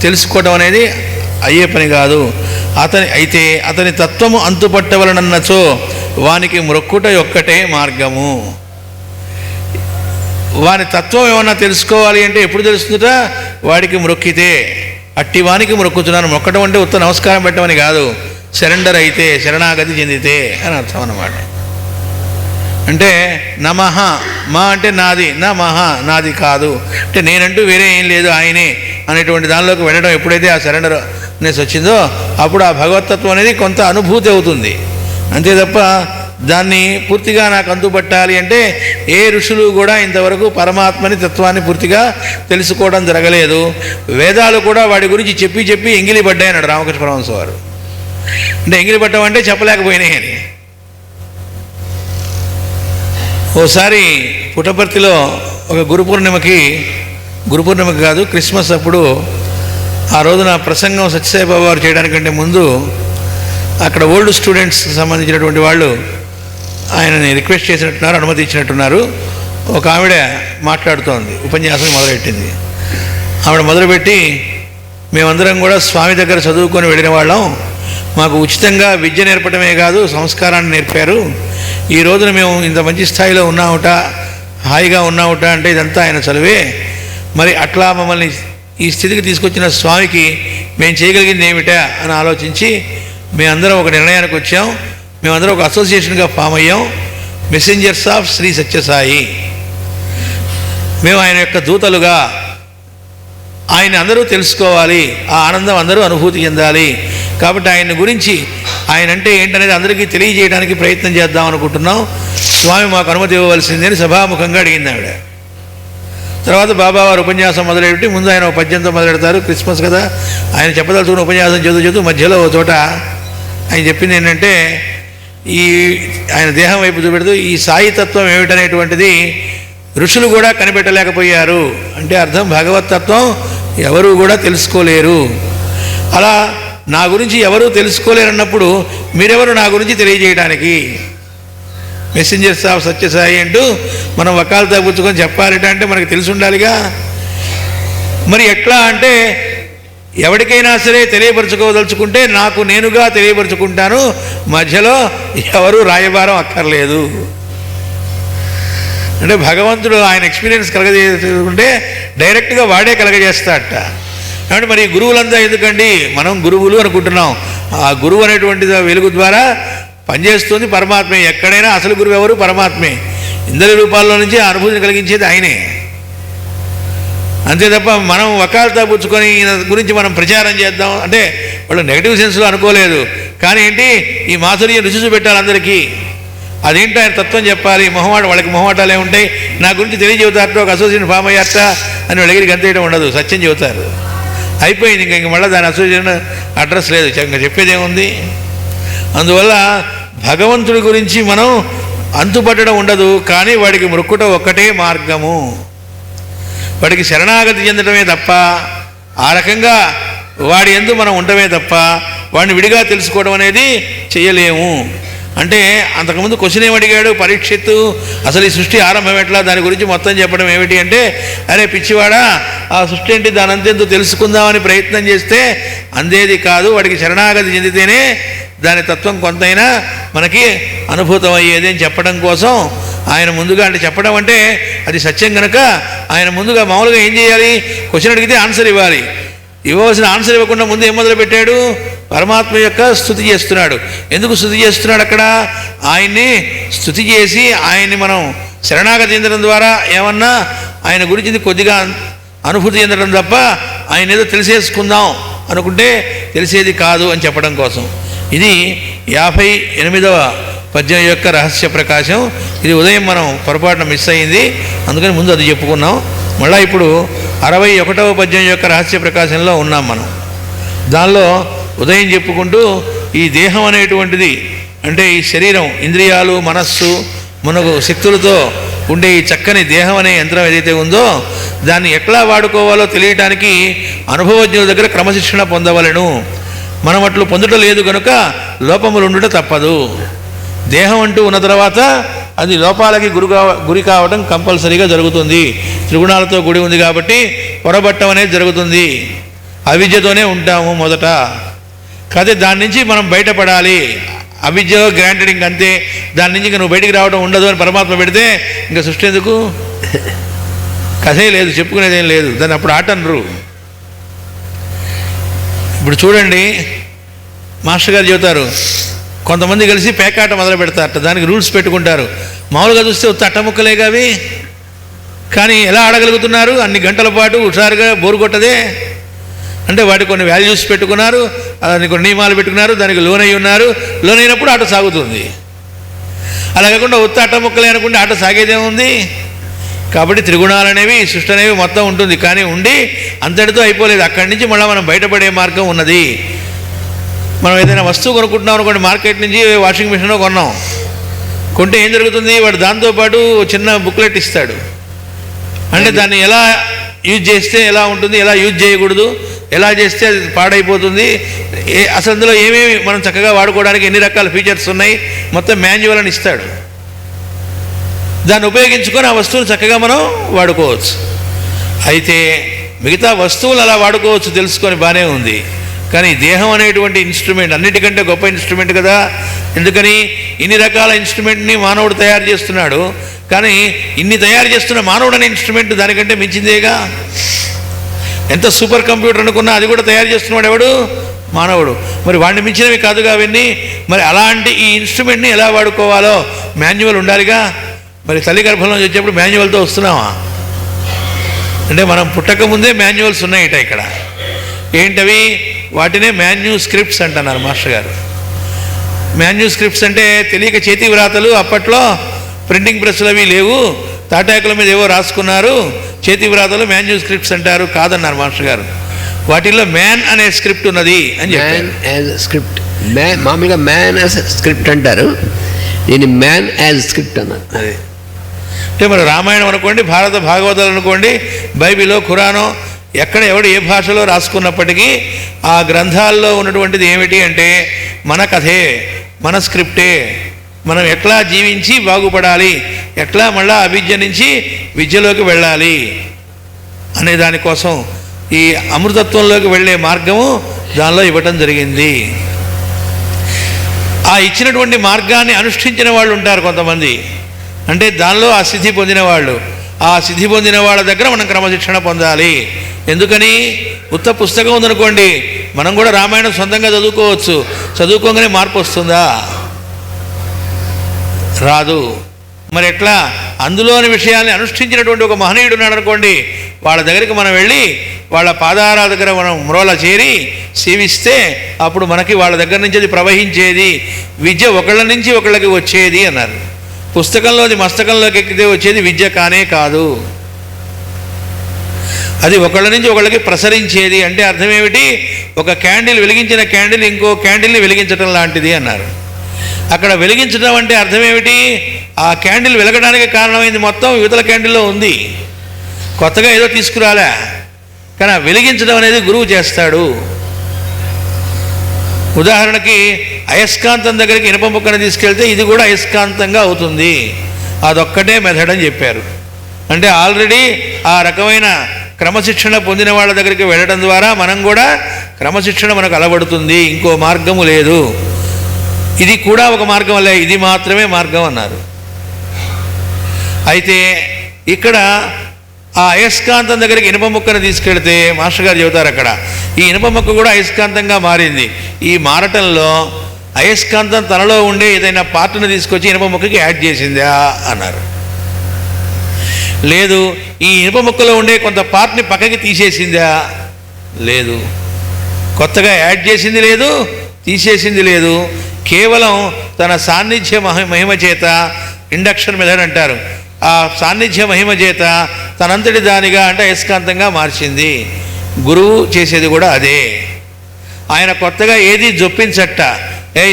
తెలుసుకోవడం అనేది అయ్యే పని కాదు. అతని తత్వము అంతుపట్టవలనన్నచో వానికి మ్రొక్కుట ఒక్కటే మార్గము. వాని తత్వం ఏమన్నా తెలుసుకోవాలి అంటే ఎప్పుడు తెలుస్తుందట? వాడికి మ్రొక్కితే. అట్టి వానికి మ్రొక్కుతున్నాను. మొక్కటం అంటే ఉత్త నమస్కారం పెట్టమని కాదు, సరెండర్ అయితే, శరణాగతి చెందితే అని అర్థం అన్నమాట. అంటే నమః, మా అంటే నాది, నా మహా నాది కాదు అంటే నేనంటూ వేరే ఏం లేదు ఆయనే అనేటువంటి దానిలోకి వెళ్ళడం ఎప్పుడైతే ఆ సరెండర్నెస్ వచ్చిందో అప్పుడు ఆ భగవతత్వం అనేది కొంత అనుభూతి అవుతుంది. అంతే తప్ప దాన్ని పూర్తిగా నాకు అంతుపట్టాలి అంటే ఏ ఋషులు కూడా ఇంతవరకు పరమాత్మని తత్వాన్ని పూర్తిగా తెలుసుకోవడం జరగలేదు. వేదాలు కూడా వాడి గురించి చెప్పి చెప్పి ఎంగిలి పడ్డాయి అన్నాడు రామకృష్ణ పరమహంస వారు. అంటే ఎంగిలి పట్టమంటే చెప్పలేకపోయినాయి అని. ఓసారి పుట్టపర్తిలో ఒక గురు పూర్ణిమకి కాదు, క్రిస్మస్ అప్పుడు ఆ రోజున ప్రసంగం సత్యసాయిబాబా వారు చేయడానికంటే ముందు అక్కడ ఓల్డ్ స్టూడెంట్స్కి సంబంధించినటువంటి వాళ్ళు ఆయనని రిక్వెస్ట్ చేసినట్టున్నారు, అనుమతి ఇచ్చినట్టున్నారు. ఒక ఆవిడ మాట్లాడుతోంది, ఉపన్యాసం మొదలెట్టింది. ఆవిడ మొదలుపెట్టి, మేమందరం కూడా స్వామి దగ్గర చదువుకొని వెళ్ళిన వాళ్ళం, మాకు ఉచితంగా విద్య నేర్పడమే కాదు సంస్కారాన్ని నేర్పారు. ఈ రోజున మేము ఇంత మంచి స్థాయిలో ఉన్నాముట, హాయిగా ఉన్నాముట అంటే ఇదంతా ఆయన చదివే. మరి అట్లా మమ్మల్ని ఈ స్థితికి తీసుకొచ్చిన స్వామికి మేము చేయగలిగింది ఏమిటా అని ఆలోచించి మేమందరం ఒక నిర్ణయానికి వచ్చాం. మేమందరం ఒక అసోసియేషన్గా ఫామ్ అయ్యాం, మెసెంజర్స్ ఆఫ్ శ్రీ సత్యసాయి. మేము ఆయన యొక్క దూతలుగా, ఆయన అందరూ తెలుసుకోవాలి, ఆ ఆనందం అందరూ అనుభూతి చెందాలి. కాబట్టి ఆయన గురించి, ఆయన అంటే ఏంటనేది అందరికీ తెలియజేయడానికి ప్రయత్నం చేద్దాం అనుకుంటున్నాం. స్వామి మాకు అనుమతి ఇవ్వవలసిందని సభాముఖంగా అడిగింది ఆవిడ. తర్వాత బాబావారు ఉపన్యాసం మొదలెట్టి ముందు ఆయన పద్యంతో మొదలెడతారు. క్రిస్మస్ కదా, ఆయన చెప్పదలుచుకున్న ఉపన్యాసం చదువుతూ మధ్యలో ఒక చోట ఆయన చెప్పింది ఏంటంటే, ఈ ఆయన దేహం వైపు చూపెడుతూ ఈ సాయితత్వం ఏమిటనేటువంటిది ఋషులు కూడా కనిపెట్టలేకపోయారు. అంటే అర్థం భగవతత్వం ఎవరు కూడా తెలుసుకోలేరు. అలా నా గురించి ఎవరూ తెలుసుకోలేరన్నప్పుడు మీరెవరు నా గురించి తెలియజేయడానికి? మెసెంజర్స్ ఆఫ్ సత్యసాయి అంటూ మనం వకాలతా పుచ్చుకొని చెప్పాలంటే మనకు తెలిసి ఉండాలిగా. మరి ఎట్లా అంటే ఎవరికైనా సరే తెలియపరచుకోదలుచుకుంటే నాకు నేనుగా తెలియపరుచుకుంటాను, మధ్యలో ఎవరు రాయబారం అక్కర్లేదు. అంటే భగవంతుడు ఆయన ఎక్స్పీరియన్స్ కలగజేసుకుంటే డైరెక్ట్గా వాడే కలగజేస్తాడట. కాబట్టి మరి గురువులంతా ఎందుకండి? మనం గురువులు అనుకుంటున్నాం. ఆ గురువు అనేటువంటి వెలుగు ద్వారా పనిచేస్తుంది పరమాత్మే. ఎక్కడైనా అసలు గురువు ఎవరు? పరమాత్మే. ఇందరి రూపాల్లో నుంచి ఆ అనుభూతిని కలిగించేది ఆయనే. అంతే తప్ప మనం వకాలతా పుచ్చుకొని ఈయన గురించి మనం ప్రచారం చేద్దాం అంటే వాళ్ళు నెగిటివ్ సెన్స్లో అనుకోలేదు. కానీ ఏంటి, ఈ మాధుర్యం రుచి చూపెట్టాలి అందరికీ. అదేంటో ఆయన తత్వం చెప్పాలి. వాళ్ళకి మొహమాటాలే ఉంటాయి. నా గురించి తెలియజెబుతారట, ఒక అసోసియేషన్ ఫామ్ అయ్యారట అని వాళ్ళ దగ్గరికి అంతేయడం ఉండదు, సత్యం చెబుతారు. అయిపోయింది. ఇంక మళ్ళీ దాని అసోసియేషన్ అడ్రస్ లేదు, ఇంకా చెప్పేదేముంది. అందువల్ల భగవంతుడి గురించి మనం అంతుపట్టడం ఉండదు. కానీ వాడికి మ్రొక్కుట ఒక్కటే మార్గము. వాడికి శరణాగతి చెందడమే తప్ప, ఆ రకంగా వాడి యందు మనం ఉండటమే తప్ప వాడిని విడిగా తెలుసుకోవడం అనేది చేయలేము. అంటే అంతకుముందు క్వశ్చన్ ఏమడిగాడు పరీక్షిత్తు, అసలు ఈ సృష్టి ఆరంభం ఎట్లా, దాని గురించి మొత్తం చెప్పడం ఏమిటి అంటే, అరే పిచ్చివాడా, ఆ సృష్టి ఏంటి దాని అంతెందుకు తెలుసుకుందామని ప్రయత్నం చేస్తే అందేది కాదు. వాడికి శరణాగతి చెందితేనే దాని తత్వం కొంతైనా మనకి అనుభూతం అయ్యేది అని చెప్పడం కోసం ఆయన ముందుగా, అంటే చెప్పడం అంటే అది సత్యం కనుక ఆయన ముందుగా మామూలుగా ఏం చేయాలి, క్వశ్చన్ అడిగితే ఆన్సర్ ఇవ్వాలి. ఇవ్వవలసిన ఆన్సర్ ఇవ్వకుండా ముందు ఏం మొదలుపెట్టాడు? పరమాత్మ యొక్క స్తుతి చేస్తున్నాడు. ఎందుకు స్తుతి చేస్తున్నాడు? అక్కడ ఆయన్ని స్తుతి చేసి ఆయన్ని మనం శరణాగతి చెందడం ద్వారా ఏమన్నా ఆయన గురించి కొద్దిగా అనుభూతి చెందడం తప్ప ఆయన ఏదో తెలిసేసుకుందాం అనుకుంటే తెలిసేది కాదు అని చెప్పడం కోసం. ఇది 58వ పద్యం యొక్క రహస్య ప్రకాశం. ఇది ఉదయం మనం పొరపాటున మిస్ అయింది, అందుకని ముందు అది చెప్పుకున్నాం. మళ్ళీ ఇప్పుడు 61వ పద్యం యొక్క రహస్య ప్రకాశంలో ఉన్నాం మనం. దానిలో ఉదయం చెప్పుకుంటూ ఈ దేహం అనేటువంటిది, అంటే ఈ శరీరం, ఇంద్రియాలు, మనస్సు, మునగు శక్తులతో ఉండే ఈ చక్కని దేహం అనే యంత్రం ఏదైతే ఉందో దాన్ని ఎట్లా వాడుకోవాలో తెలియటానికి అనుభవజ్ఞుల దగ్గర క్రమశిక్షణ పొందవలెను. మనం అట్లు పొందడం లేదు కనుక లోపములు ఉండుట తప్పదు. దేహం అంటూ ఉన్న తర్వాత అది లోపాలకి గురి కావడం కంపల్సరీగా జరుగుతుంది. త్రిగుణాలతో గుడి ఉంది కాబట్టి పొరబట్టం అనేది జరుగుతుంది. అవిద్యతోనే ఉంటాము మొదట. కాదే దాని నుంచి మనం బయటపడాలి. అవిద్యలో గ్రాంటెడ్ ఇంకంతే, దాని నుంచి ఇంక నువ్వు బయటికి రావడం ఉండదు అని పరమాత్మ పెడితే ఇంకా సృష్టి ఎందుకు? కథే లేదు, చెప్పుకునేది ఏం లేదు. దాన్ని అప్పుడు ఆట అనరు. ఇప్పుడు చూడండి, మాస్టర్ గారు చెబుతారు, కొంతమంది కలిసి పేకాట మొదలు పెడతారట, దానికి రూల్స్ పెట్టుకుంటారు. మామూలుగా చూస్తే ఉత్త అట్టముక్కలేగా అవి, కానీ ఎలా ఆడగలుగుతున్నారు అన్ని గంటల పాటు హుషారుగా? బోరు కొట్టదే. అంటే వాటికి కొన్ని వాల్యూస్ పెట్టుకున్నారు, దానికి కొన్ని నియమాలు పెట్టుకున్నారు, దానికి లోనై ఉన్నారు. లోనైనప్పుడు ఆట సాగుతుంది. అలా కాకుండా ఉత్త అట్టముక్కలే అనుకుంటే ఆట సాగేదేముంది? కాబట్టి త్రిగుణాలు అనేవి, సృష్టి అనేవి మొత్తం ఉంటుంది. కానీ ఉండి అంతటితో అయిపోలేదు. అక్కడి నుంచి మళ్ళీ మనం బయటపడే మార్గం ఉన్నది. మనం ఏదైనా వస్తువు కొనుక్కుంటున్నాం అనుకోండి, మార్కెట్ నుంచి వాషింగ్ మిషన్ కొన్నాం. కొంటే ఏం జరుగుతుంది? వాడు దాంతోపాటు చిన్న బుక్లెట్ ఇస్తాడు. అంటే దాన్ని ఎలా యూజ్ చేస్తే ఎలా ఉంటుంది, ఎలా యూజ్ చేయకూడదు, ఎలా చేస్తే అది పాడైపోతుంది, అసలు అందులో ఏమేమి మనం చక్కగా వాడుకోవడానికి ఎన్ని రకాల ఫీచర్స్ ఉన్నాయి, మొత్తం మాన్యువల్ అని ఇస్తాడు. దాన్ని ఉపయోగించుకొని ఆ వస్తువును చక్కగా మనం వాడుకోవచ్చు. అయితే మిగతా వస్తువులు అలా వాడుకోవచ్చు తెలుసుకొని బాగానే ఉంది. కానీ దేహం అనేటువంటి ఇన్స్ట్రుమెంట్ అన్నిటికంటే గొప్ప ఇన్స్ట్రుమెంట్ కదా. ఎందుకని? ఇన్ని రకాల ఇన్స్ట్రుమెంట్ని మానవుడు తయారు చేస్తున్నాడు. కానీ ఇన్ని తయారు చేస్తున్న మానవుడు అనే ఇన్స్ట్రుమెంట్ దానికంటే మించిందేగా. ఎంత సూపర్ కంప్యూటర్ అనుకున్నా అది కూడా తయారు చేస్తున్నాడు ఎవడు? మానవుడు. మరి వాడిని మించినవి కాదుగా అవన్నీ. మరి అలాంటి ఈ ఇన్స్ట్రుమెంట్ని ఎలా వాడుకోవాలో మాన్యువల్ ఉండాలిగా. మరి తల్లి గర్భంలో వచ్చేప్పుడు మాన్యువల్తో వస్తున్నావా? అంటే మనం పుట్టక ముందే మాన్యువల్స్ ఉన్నాయిట ఇక్కడ. ఏంటవి? వాటినే మాన్యూ స్క్రిప్ట్స్ అంటున్నారు మాస్టర్ గారు. మాన్యూ స్క్రిప్ట్స్ అంటే తెలియక చేతి వ్రాతలు. అప్పట్లో ప్రింటింగ్ ప్రెస్లు అవి లేవు, తాటాకుల మీద ఏవో రాసుకున్నారు, చేతి వ్రాతలు మాన్యూ స్క్రిప్ట్స్ అంటారు. కాదన్నారు మాస్టర్ గారు. వాటిల్లో మ్యాన్ అనే స్క్రిప్ట్ ఉన్నది అని చెప్పారు. స్క్రిప్ట్ మామూలుగా మ్యాన్ యాజ్ స్క్రిప్ట్ అంటారు, దీన్ని మ్యాన్ యాజ్ స్క్రిప్ట్ అన్నారు. అదే అంటే మరి రామాయణం అనుకోండి, భారత భాగవతాలు అనుకోండి, బైబిలో ఖురానో ఎక్కడ ఎవడు ఏ భాషలో రాసుకున్నప్పటికీ ఆ గ్రంథాల్లో ఉన్నటువంటిది ఏమిటి అంటే మన కథే, మన స్క్రిప్టే. మనం ఎట్లా జీవించి బాగుపడాలి, ఎట్లా మళ్ళా అవిద్య నుంచి విద్యలోకి వెళ్ళాలి అనే దానికోసం ఈ అమృతత్వంలోకి వెళ్ళే మార్గము దానిలో ఇవ్వటం జరిగింది. ఆ ఇచ్చినటువంటి మార్గాన్ని అనుష్ఠించిన వాళ్ళు ఉంటారు కొంతమంది. అంటే దానిలో ఆ సిద్ధి పొందిన వాళ్ళు. ఆ సిద్ధి పొందిన వాళ్ళ దగ్గర మనం క్రమశిక్షణ పొందాలి. ఎందుకని? ఉత్త పుస్తకం ఉందనుకోండి, మనం కూడా రామాయణం సొంతంగా చదువుకోవచ్చు. చదువుకోగానే మార్పు వస్తుందా? రాదు. మరి ఎట్లా? అందులోని విషయాల్ని అనుష్ఠించినటువంటి ఒక మహనీయుడు ఉన్నాడు అనుకోండి, వాళ్ళ దగ్గరికి మనం వెళ్ళి వాళ్ళ పాదాల దగ్గర మనం మ్రోల చేరి సేవిస్తే అప్పుడు మనకి వాళ్ళ దగ్గర నుంచి అది ప్రవహించేది. విద్య ఒకళ్ళ నుంచి ఒకళ్ళకి వచ్చేది అన్నారు. పుస్తకంలోది మస్తకంలోకి ఎక్కితే వచ్చేది విద్య కానే కాదు. అది ఒకళ్ళ నుంచి ఒకళ్ళకి ప్రసరించేది. అంటే అర్థం ఏమిటి? ఒక క్యాండిల్, వెలిగించిన క్యాండిల్ ఇంకో క్యాండిల్ని వెలిగించడం లాంటిది అన్నారు. అక్కడ వెలిగించడం అంటే అర్థం ఏమిటి? ఆ క్యాండిల్ వెలగడానికి కారణమైంది మొత్తం యువతల క్యాండిల్లో ఉంది, కొత్తగా ఏదో తీసుకురాలే. కానీ ఆ వెలిగించడం అనేది గురువు చేస్తాడు. ఉదాహరణకి అయస్కాంతం దగ్గరికి ఇనుప ముక్కను తీసుకెళ్తే ఇది కూడా అయస్కాంతంగా అవుతుంది. అదొక్కటే మెథడ్ అని చెప్పారు. అంటే ఆల్రెడీ ఆ రకమైన క్రమశిక్షణ పొందిన వాళ్ళ దగ్గరికి వెళ్ళడం ద్వారా మనం కూడా క్రమశిక్షణ మనకు అలవడుతుంది. ఇంకో మార్గము లేదు. ఇది కూడా ఒక మార్గం వల్ల, ఇది మాత్రమే మార్గం అన్నారు. అయితే ఇక్కడ ఆ అయస్కాంతం దగ్గరికి ఇనుప ముక్కను తీసుకెళ్తే మాస్టర్ గారు చెబుతారు అక్కడ ఈ ఇనుప ముక్క కూడా అయస్కాంతంగా మారింది. ఈ మారటంలో అయస్కాంతం తనలో ఉండే ఏదైనా పార్ట్ను తీసుకొచ్చి ఇనుప ముక్కకి యాడ్ చేసిందా అన్నారు. లేదు. ఈ ఇనుప ముక్కలో ఉండే కొంత పార్ట్ని పక్కకి తీసేసిందా? లేదు. కొత్తగా యాడ్ చేసింది లేదు, తీసేసింది లేదు. కేవలం తన సాన్నిధ్య మహిమ చేత, ఇండక్షన్ మెథడ్ అంటారు, ఆ సాన్నిధ్య మహిమ చేత తనంతటి దానిగా అంటే అయస్కాంతంగా మార్చింది. గురువు చేసేది కూడా అదే. ఆయన కొత్తగా ఏది జొప్పించట,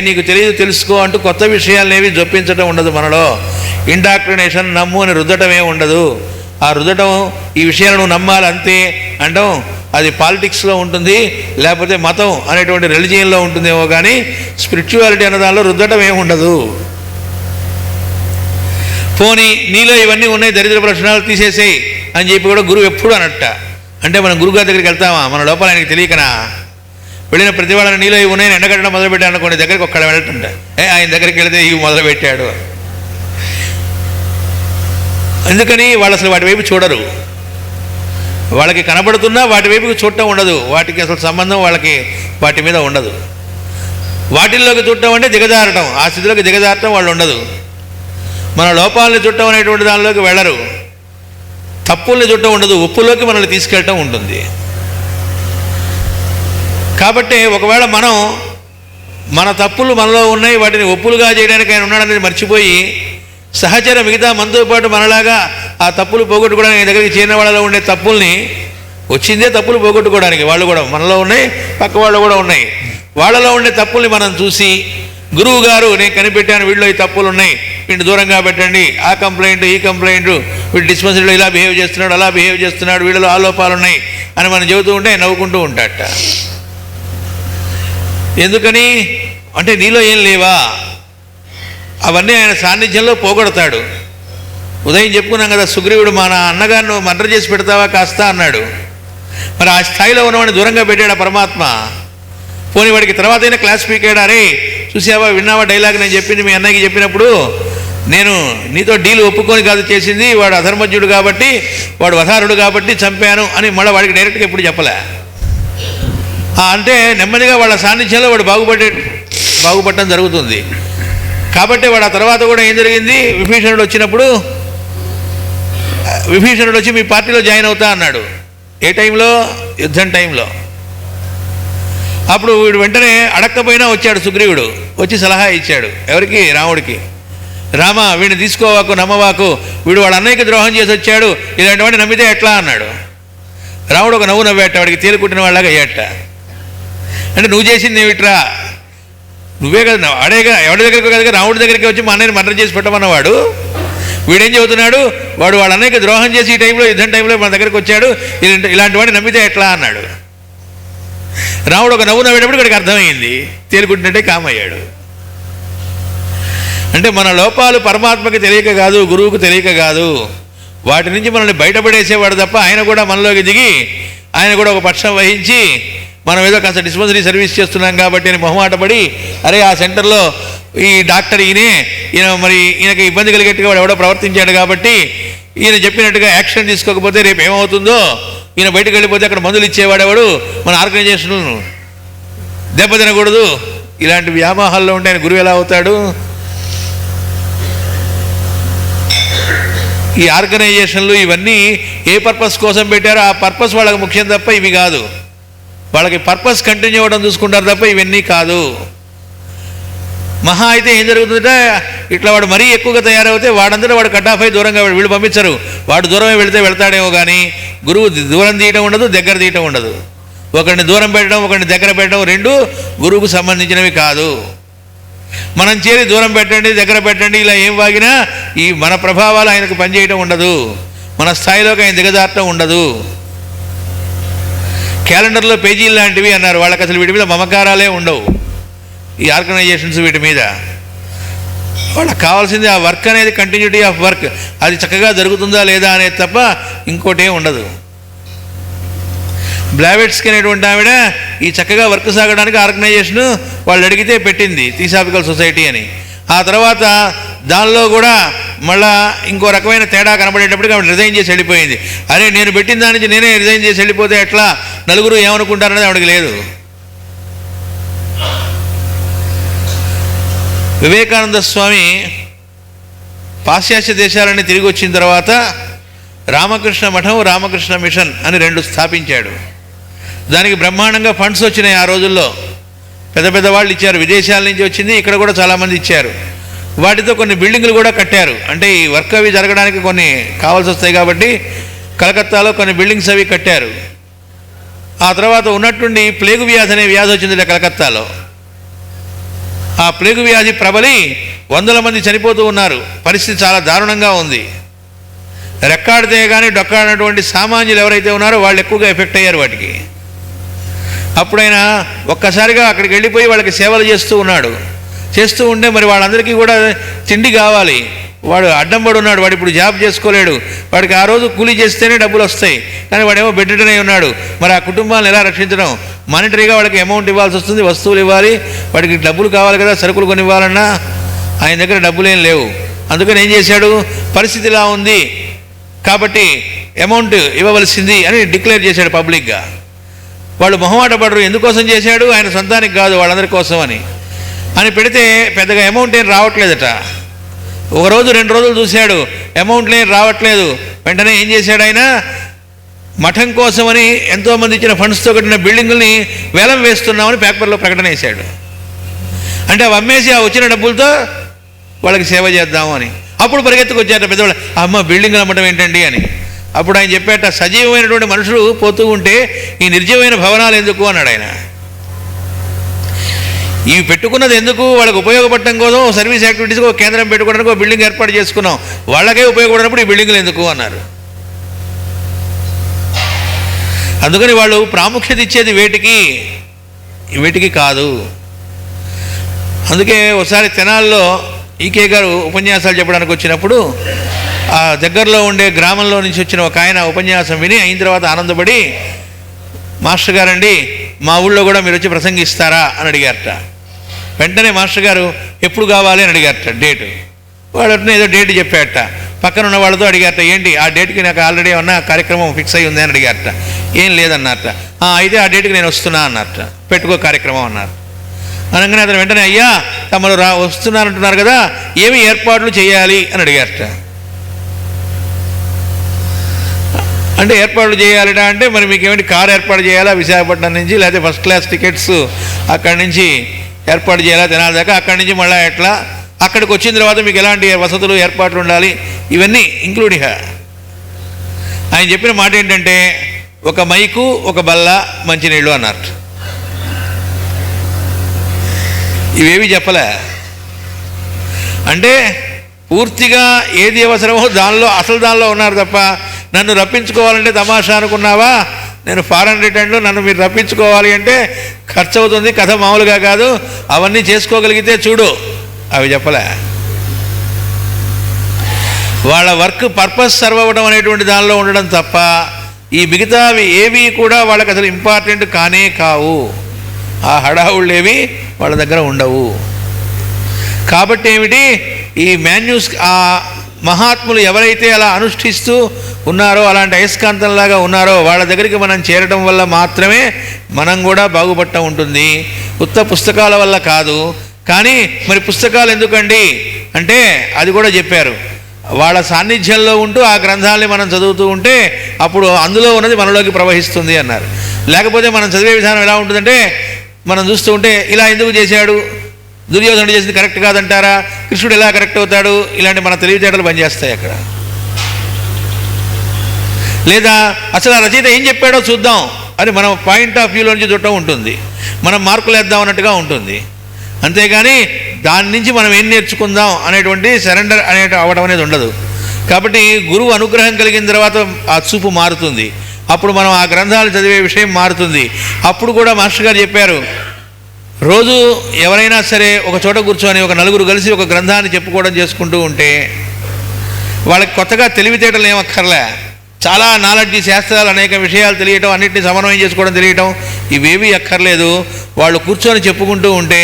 నీకు తెలియదు తెలుసుకో అంటూ కొత్త విషయాలనేవి జొప్పించటం ఉండదు మనలో. ఇండాక్ట్రినేషన్, నమ్ము అని రుద్దటమే ఉండదు. ఆ రుద్దటం ఈ విషయాలను నమ్మాలి అంతే అంటాం, అది పాలిటిక్స్లో ఉంటుంది, లేకపోతే మతం అనేటువంటి రిలిజియన్లో ఉంటుందేమో. కానీ స్పిరిచువాలిటీ అన్న దానిలో రుద్దటం ఏమి ఉండదు. పోనీ నీలో ఇవన్నీ ఉన్నాయి, దరిద్ర ప్రశ్నలు తీసేసేయి అని చెప్పి కూడా గురువు ఎప్పుడు అనట్ట. అంటే మనం గురుగారి దగ్గరికి వెళ్తామా? మన లోపల ఆయనకి తెలియకనా? వెళ్ళిన ప్రతి వాళ్ళని నీలో ఇవి ఉన్నాయని ఎండగట్టడం మొదలుపెట్టాను అనుకోండి, దగ్గరికి ఒక్కడ వెళ్ళటంట, ఆయన దగ్గరికి వెళితే ఇవి మొదలుపెట్టాడు. ఎందుకని వాళ్ళు అసలు వాటి వైపు చూడరు. వాళ్ళకి కనబడుతున్నా వాటి వైపుకి చూడటం ఉండదు, వాటికి అసలు సంబంధం వాళ్ళకి వాటి మీద ఉండదు. వాటిల్లోకి చూడటం అంటే దిగజారటం, ఆ స్థితిలోకి దిగజారటం వాళ్ళు ఉండదు. మన లోపాలని చుట్టం అనేటువంటి దానిలోకి వెళ్ళరు, తప్పుల్ని చుట్టం ఉండదు, ఉప్పులోకి మనల్ని తీసుకెళ్ళటం ఉంటుంది. కాబట్టి ఒకవేళ మనం మన తప్పులు మనలో ఉన్నాయి, వాటిని ఒప్పులుగా చేయడానికి ఆయన ఉన్నాడనేది మర్చిపోయి సహచర మిగతా మనతో పాటు మనలాగా ఆ తప్పులు పోగొట్టుకోవడానికి ఆయన దగ్గరికి చేరిన వాళ్ళలో ఉండే తప్పుల్ని, వచ్చిందే తప్పులు పోగొట్టుకోవడానికి, వాళ్ళు కూడా మనలో ఉన్నాయి, పక్క వాళ్ళు కూడా ఉన్నాయి, వాళ్ళలో ఉండే తప్పుల్ని మనం చూసి గురువు గారు నేను కనిపెట్టాను వీళ్ళు ఈ తప్పులు ఉన్నాయి, వీటిని దూరంగా పెట్టండి, ఆ కంప్లైంట్ ఈ కంప్లైంట్, వీడు డిస్పెన్సరీలో ఇలా బిహేవ్ చేస్తున్నాడు అలా బిహేవ్ చేస్తున్నాడు, వీళ్ళలో ఆలోపాలు ఉన్నాయి అని మనం చెబుతూ ఉంటే నవ్వుకుంటూ ఉంటాడట. ఎందుకని అంటే నీలో ఏం లేవా, అవన్నీ ఆయన సాన్నిధ్యంలో పోగొడతాడు. ఉదయం చెప్పుకున్నాం కదా, సుగ్రీవుడు మన అన్నగారు నువ్వు మర్డర్ చేసి పెడతావా కాస్త అన్నాడు. మరి ఆ స్థాయిలో ఉన్నవాడిని దూరంగా పెట్టాడు పరమాత్మ. పోనీ వాడికి తర్వాత అయినా క్లాస్ పీకాడు, అరే చూసావా విన్నావా డైలాగ్ నేను చెప్పింది మీ అన్నయ్యకి చెప్పినప్పుడు, నేను నీతో డీల్ ఒప్పుకొని కాదు చేసింది, వాడు అధర్మజ్ఞుడు కాబట్టి, వాడు వధారుడు కాబట్టి చంపాను అని మళ్ళీ వాడికి డైరెక్ట్గా ఎప్పుడు చెప్పలే. అంటే నెమ్మదిగా వాళ్ళ సాన్నిధ్యంలో వాడు బాగుపడటం జరుగుతుంది. కాబట్టి వాడు ఆ తర్వాత కూడా ఏం జరిగింది, విభీషణుడు వచ్చినప్పుడు విభీషణుడు వచ్చి మీ పార్టీలో జాయిన్ అవుతా అన్నాడు. ఏ టైంలో? యుద్ధం టైంలో. అప్పుడు వీడు వెంటనే అడక్కపోయినా వచ్చాడు సుగ్రీవుడు, వచ్చి సలహా ఇచ్చాడు. ఎవరికి? రాముడికి. రామ వీడిని తీసుకోవాకు నమ్మవాకు, వీడు వాళ్ళ అన్నయ్యకి ద్రోహం చేసి వచ్చాడు, ఇలాంటి వాడిని నమ్మితే ఎట్లా అన్నాడు. రాముడు ఒక నవ్వు నవ్వేట, వాడికి తేలికుట్టిన వాళ్ళగా అయ్యాట. అంటే నువ్వు చేసింది ఏమిట్రా, నువ్వే కదా అడేగా, ఎవరి దగ్గరికి కదా రాముడి దగ్గరికి వచ్చి మా అన్నయ్యని మర్డర్ చేసి పెట్టమన్నవాడు. వీడేం చెబుతున్నాడు, వాడు వాళ్ళ అన్నయ్యకి ద్రోహం చేసి ఈ టైంలో యుద్ధం టైంలో మన దగ్గరికి వచ్చాడు, ఇలాంటి వాడిని నమ్మితే ఎట్లా అన్నాడు. రాముడు ఒక నవ్వు నవ్వేటప్పుడు ఇక్కడికి అర్థమైంది, తేలికుంటున్నట్టే కామయ్యాడు. అంటే మన లోపాలు పరమాత్మకి తెలియక కాదు, గురువుకు తెలియక కాదు, వాటి నుంచి మనల్ని బయటపడేసేవాడు తప్ప ఆయన కూడా మనలోకి దిగి ఆయన కూడా ఒక పక్షం వహించి మనం ఏదో కాస్త డిస్పెన్సరీ సర్వీస్ చేస్తున్నాం కాబట్టి అని మొహమాట పడి, అరే ఆ సెంటర్లో ఈ డాక్టర్ ఈయన మరి ఈయనకి ఇబ్బంది కలిగేట్టుగా వాడు ఎవడో ప్రవర్తించాడు కాబట్టి ఈయన చెప్పినట్టుగా యాక్షన్ తీసుకోకపోతే రేపు ఏమవుతుందో, ఈయన బయటకు వెళ్ళిపోతే అక్కడ మందులు ఇచ్చేవాడేవాడు, మన ఆర్గనైజేషన్ దెబ్బతినకూడదు, ఇలాంటి వ్యామోహాల్లో ఉంటే ఆయన గురువు ఎలా అవుతాడు? ఈ ఆర్గనైజేషన్లు ఇవన్నీ ఏ పర్పస్ కోసం పెట్టారో ఆ పర్పస్ వాళ్ళకి ముఖ్యం తప్ప ఇవి కాదు. వాళ్ళకి పర్పస్ కంటిన్యూ అవ్వడం చూసుకుంటారు తప్ప ఇవన్నీ కాదు. మహా అయితే ఏం జరుగుతుందంటే ఇట్లా వాడు మరీ ఎక్కువగా తయారవుతే వాడందరూ వాడు కట్ ఆఫ్ అయి దూరంగా వీళ్ళు పంపించరు, వాడు దూరమే వెళితే వెళ్తాడేమో కానీ గురువు దూరం తీయటం ఉండదు, దగ్గర తీయటం ఉండదు. ఒకరిని దూరం పెట్టడం ఒకరిని దగ్గర పెట్టడం రెండు గురువుకు సంబంధించినవి కాదు. మనం చేరి దూరం పెట్టండి దగ్గర పెట్టండి ఇలా ఏం వాగినా ఈ మన ప్రభావాలు ఆయనకు పనిచేయటం ఉండదు, మన స్థాయిలోకి ఆయన దిగజారటం ఉండదు. క్యాలెండర్లో పేజీలు లాంటివి అన్నారు, వాళ్ళకి అసలు వీటి మీద మమకారాలే ఉండవు. ఈ ఆర్గనైజేషన్స్ వీటి మీద వాళ్ళకి కావాల్సింది ఆ వర్క్ అనేది, కంటిన్యూటీ ఆఫ్ వర్క్, అది చక్కగా జరుగుతుందా లేదా అనేది తప్ప ఇంకోటి ఉండదు. బ్లావెట్స్కి అనేటువంటి ఆవిడ ఈ చక్కగా వర్క్ సాగడానికి ఆర్గనైజేషన్ వాళ్ళు అడిగితే పెట్టింది, థియోసాఫికల్ సొసైటీ అని. ఆ తర్వాత దానిలో కూడా మళ్ళా ఇంకో రకమైన తేడా కనబడేటప్పటికి ఆవిడ రిజైన్ చేసి వెళ్ళిపోయింది. అరే నేను పెట్టిన దాని నుంచి నేనే రిజైన్ చేసి వెళ్ళిపోతే ఎట్లా, నలుగురు ఏమనుకుంటారనేది ఆవిడకి లేదు. వివేకానంద స్వామి పాశ్చాత్య దేశాలన్నీ తిరిగి వచ్చిన తర్వాత రామకృష్ణ మఠం రామకృష్ణ మిషన్ అని రెండు స్థాపించాడు. దానికి బ్రహ్మాండంగా ఫండ్స్ వచ్చినాయి. ఆ రోజుల్లో పెద్ద పెద్ద వాళ్ళు ఇచ్చారు, విదేశాల నుంచి వచ్చింది, ఇక్కడ కూడా చాలామంది ఇచ్చారు. వాటితో కొన్ని బిల్డింగులు కూడా కట్టారు. అంటే ఈ వర్క్ అవి జరగడానికి కొన్ని కావాల్సి వస్తాయి కాబట్టి కలకత్తాలో కొన్ని బిల్డింగ్స్ అవి కట్టారు. ఆ తర్వాత ఉన్నట్టుండి ప్లేగు వ్యాధి అనే వ్యాధి వచ్చింది కలకత్తాలో. ఆ ప్లేగు వ్యాధి ప్రబలి 100 మంది చనిపోతూ ఉన్నారు. పరిస్థితి చాలా దారుణంగా ఉంది. రెక్కాడితే కానీ డొక్కాడినటువంటి సామాన్యులు ఎవరైతే ఉన్నారో వాళ్ళు ఎక్కువగా ఎఫెక్ట్ అయ్యారు వాటికి. అప్పుడైనా ఒక్కసారిగా అక్కడికి వెళ్ళిపోయి వాళ్ళకి సేవలు చేస్తూ ఉన్నాడు. చేస్తూ ఉంటే మరి వాళ్ళందరికీ కూడా తిండి కావాలి, వాడు అడ్డం పడి ఉన్నాడు, వాడు ఇప్పుడు జాబ్ చేసుకోలేడు, వాడికి ఆ రోజు కూలీ చేస్తేనే డబ్బులు వస్తాయి, కానీ వాడేమో బెడ్డనే ఉన్నాడు. మరి ఆ కుటుంబాలను ఎలా రక్షించడం? మానిటరీగా వాడికి అమౌంట్ ఇవ్వాల్సి వస్తుంది, వస్తువులు ఇవ్వాలి, వాడికి డబ్బులు కావాలి కదా, సరుకులు కొని ఇవ్వాలన్నా ఆయన దగ్గర డబ్బులేం లేవు. అందుకని ఏం చేశాడు, పరిస్థితి ఇలా ఉంది కాబట్టి అమౌంట్ ఇవ్వవలసింది అని డిక్లేర్ చేశాడు పబ్లిక్గా. వాళ్ళు మొహమాట పడరు, ఎందుకోసం చేశాడు, ఆయన సొంతానికి కాదు వాళ్ళందరి కోసం అని పెడితే పెద్దగా అమౌంట్ ఏం రావట్లేదట. ఒక రోజు 2 రోజులు చూశాడు, అమౌంట్లు ఏం రావట్లేదు. వెంటనే ఏం చేశాడు ఆయన, మఠం కోసమని ఎంతోమంది ఇచ్చిన ఫండ్స్తో కట్టిన బిల్డింగుల్ని వేలం వేస్తున్నామని పేపర్లో ప్రకటన వేశాడు. అంటే అవి అమ్మేసి ఆ వచ్చిన డబ్బులతో వాళ్ళకి సేవ చేద్దాము అని. అప్పుడు పరిగెత్తుకొచ్చారట పెద్దవాళ్ళు, అమ్మ బిల్డింగ్లు అమ్మటం ఏంటండి అని. అప్పుడు ఆయన చెప్పాట, సజీవమైనటువంటి మనుషులు పోతూ ఉంటే ఈ నిర్జీవమైన భవనాలు ఎందుకు అన్నాడు ఆయన. ఇవి పెట్టుకున్నది ఎందుకు, వాళ్ళకి ఉపయోగపడటం కోసం సర్వీస్ యాక్టివిటీస్కి ఒక కేంద్రం పెట్టుకోవడానికి ఒక బిల్డింగ్ ఏర్పాటు చేసుకున్నాం, వాళ్ళకే ఉపయోగపడినప్పుడు ఈ బిల్డింగ్లు ఎందుకు అన్నారు. అందుకని వాళ్ళు ప్రాముఖ్యత ఇచ్చేది వేటికి కాదు. అందుకే ఒకసారి తెనాల్లో ఈకే గారు ఉపన్యాసాలు చెప్పడానికి వచ్చినప్పుడు ఆ దగ్గరలో ఉండే గ్రామంలో నుంచి వచ్చిన ఒక ఆయన ఉపన్యాసం విని అయిన తర్వాత ఆనందపడి, మాస్టర్ గారండి మా ఊళ్ళో కూడా మీరు వచ్చి ప్రసంగిస్తారా అని అడిగారట. వెంటనే మాస్టర్ గారు ఎప్పుడు కావాలి అని అడిగారట డేటు. వాడు ఏదో డేట్ చెప్పారట. పక్కన ఉన్న వాళ్ళతో అడిగారట, ఏంటి ఆ డేట్కి నాకు ఆల్రెడీ ఏమన్నా కార్యక్రమం ఫిక్స్ అయ్యి ఉంది అని అడిగారట. ఏం లేదన్నారట. అయితే ఆ డేట్కి నేను వస్తున్నా అన్నారట. పెట్టుకో కార్యక్రమం అన్నారు. అనగానే అతను వెంటనే, అయ్యా తమరు వస్తున్నారంటున్నారు కదా, ఏమి ఏర్పాట్లు చేయాలి అని అడిగారట. అంటే ఏర్పాట్లు చేయాలిట అంటే మరి మీకు ఏమిటి కారు ఏర్పాటు చేయాలా విశాఖపట్నం నుంచి, లేకపోతే ఫస్ట్ క్లాస్ టికెట్స్ అక్కడి నుంచి ఏర్పాటు చేయాలా తెనాలి దాకా, అక్కడి నుంచి మళ్ళీ ఎట్లా, అక్కడికి వచ్చిన తర్వాత మీకు ఎలాంటి వసతులు ఏర్పాట్లు ఉండాలి, ఇవన్నీ ఇంక్లూడింగ్. ఆయన చెప్పిన మాట ఏంటంటే, ఒక మైకు, ఒక బల్ల, మంచినీళ్ళు అన్నారు. ఇవేవి చెప్పలే. అంటే పూర్తిగా ఏది అవసరమో దానిలో ఉన్నారు తప్ప, నన్ను రప్పించుకోవాలంటే తమాషా అనుకున్నావా, నేను ఫారెన్ రిటర్న్లో నన్ను మీరు రప్పించుకోవాలి అంటే ఖర్చు అవుతుంది, కథ మామూలుగా కాదు, అవన్నీ చేసుకోగలిగితే చూడు, అవి చెప్పలే. వాళ్ళ వర్క్ పర్పస్ సర్వ్ అవ్వడం అనేటువంటి దానిలో ఉండడం తప్ప ఈ మిగతావి ఏవి కూడా వాళ్ళకి అసలు ఇంపార్టెంట్ కానే కావు. ఆ హడావుళ్ళు ఏవి వాళ్ళ దగ్గర ఉండవు. కాబట్టి ఏమిటి, ఈ ఆ మహాత్ములు ఎవరైతే అలా అనుష్ఠిస్తూ ఉన్నారో, అలాంటి అయస్కాంతంలాగా ఉన్నారో వాళ్ళ దగ్గరికి మనం చేరడం వల్ల మాత్రమే మనం కూడా బాగుపడటం ఉంటుంది, ఉత్త పుస్తకాల వల్ల కాదు. కానీ మరి పుస్తకాలు ఎందుకండి అంటే అది కూడా చెప్పారు, వాళ్ళ సాన్నిధ్యంలో ఉంటూ ఆ గ్రంథాలని మనం చదువుతూ ఉంటే అప్పుడు అందులో ఉన్నది మనలోకి ప్రవహిస్తుంది అన్నారు. లేకపోతే మనం చదివే విధానం ఎలా ఉంటుందంటే, మనం చూస్తూ ఉంటే ఇలా ఎందుకు చేశాడు, దుర్యోధనుడు చేసింది కరెక్ట్ కాదంటారా, కృష్ణుడు ఎలా కరెక్ట్ అవుతాడు, ఇలాంటి మన తెలివితేటలు పనిచేస్తాయి అక్కడ. లేదా అసలు ఆ రచయిత ఏం చెప్పాడో చూద్దాం అని మనం పాయింట్ ఆఫ్ వ్యూలో నుంచి చూడటం ఉంటుంది, మనం మార్కులు వేద్దాం అన్నట్టుగా ఉంటుంది. అంతేగాని దాని నుంచి మనం ఏం నేర్చుకుందాం అనేటువంటి సరెండర్ అవ్వడం అనేది ఉండదు. కాబట్టి గురువు అనుగ్రహం కలిగిన తర్వాత ఆ చూపు మారుతుంది, అప్పుడు మనం ఆ గ్రంథాలు చదివే విషయం మారుతుంది. అప్పుడు కూడా మాస్టర్ గారు చెప్పారు, రోజు ఎవరైనా సరే ఒక చోట కూర్చొని ఒక నలుగురు కలిసి ఒక గ్రంథాన్ని చెప్పుకోవడం చేసుకుంటూ ఉంటే వాళ్ళకి కొత్తగా తెలివితేటలు ఏమక్కర్లే, చాలా నాలెడ్జి, శాస్త్రాలు, అనేక విషయాలు తెలియటం, అన్నింటినీ సమన్వయం చేసుకోవడం తెలియటం, ఇవేవి అక్కర్లేదు. వాళ్ళు కూర్చొని చెప్పుకుంటూ ఉంటే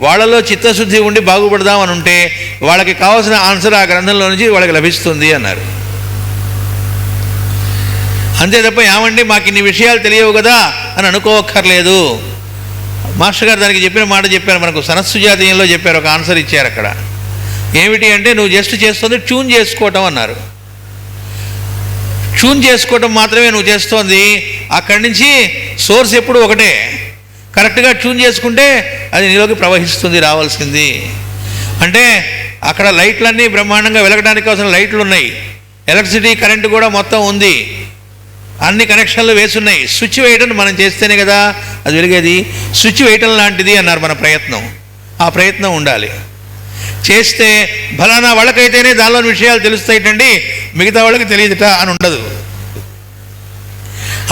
వాళ్ళలో చిత్తశుద్ధి ఉండి బాగుపడదాం అని ఉంటే వాళ్ళకి కావాల్సిన ఆన్సర్ ఆ గ్రంథంలో నుంచి వాళ్ళకి లభిస్తుంది అన్నారు. అంతే తప్ప ఏమండి మాకు ఇన్ని విషయాలు తెలియవు కదా అని అనుకోవక్కర్లేదు. మాస్టర్ గారు దానికి చెప్పిన మాట చెప్పారు, మనకు సనత్సుజాతీయంలో చెప్పారు, ఒక ఆన్సర్ ఇచ్చారు అక్కడ. ఏమిటి అంటే, నువ్వు జస్ట్ చేస్తుంది ట్యూన్ చేసుకోవటం అన్నారు. ట్యూన్ చేసుకోవటం మాత్రమే నువ్వు చేస్తోంది, అక్కడి నుంచి సోర్స్ ఎప్పుడు ఒకటే. కరెక్ట్గా ట్యూన్ చేసుకుంటే అది నీలోకి ప్రవహిస్తుంది రావాల్సింది. అంటే అక్కడ లైట్లన్నీ బ్రహ్మాండంగా వెలగడానికి అవసరం లైట్లు ఉన్నాయి, ఎలక్ట్రిసిటీ కరెంటు కూడా మొత్తం ఉంది, అన్ని కనెక్షన్లు వేసున్నాయి. స్విచ్ వేయటం మనం చేస్తేనే కదా అది వెలిగేది. స్విచ్ వేయటం లాంటిది అన్నారు మన ప్రయత్నం. ఆ ప్రయత్నం ఉండాలి. చేస్తే ఫలానా వాళ్ళకైతేనే దానిలోని విషయాలు తెలుస్తాయిటండి, మిగతా వాళ్ళకి తెలియదుట అని ఉండదు.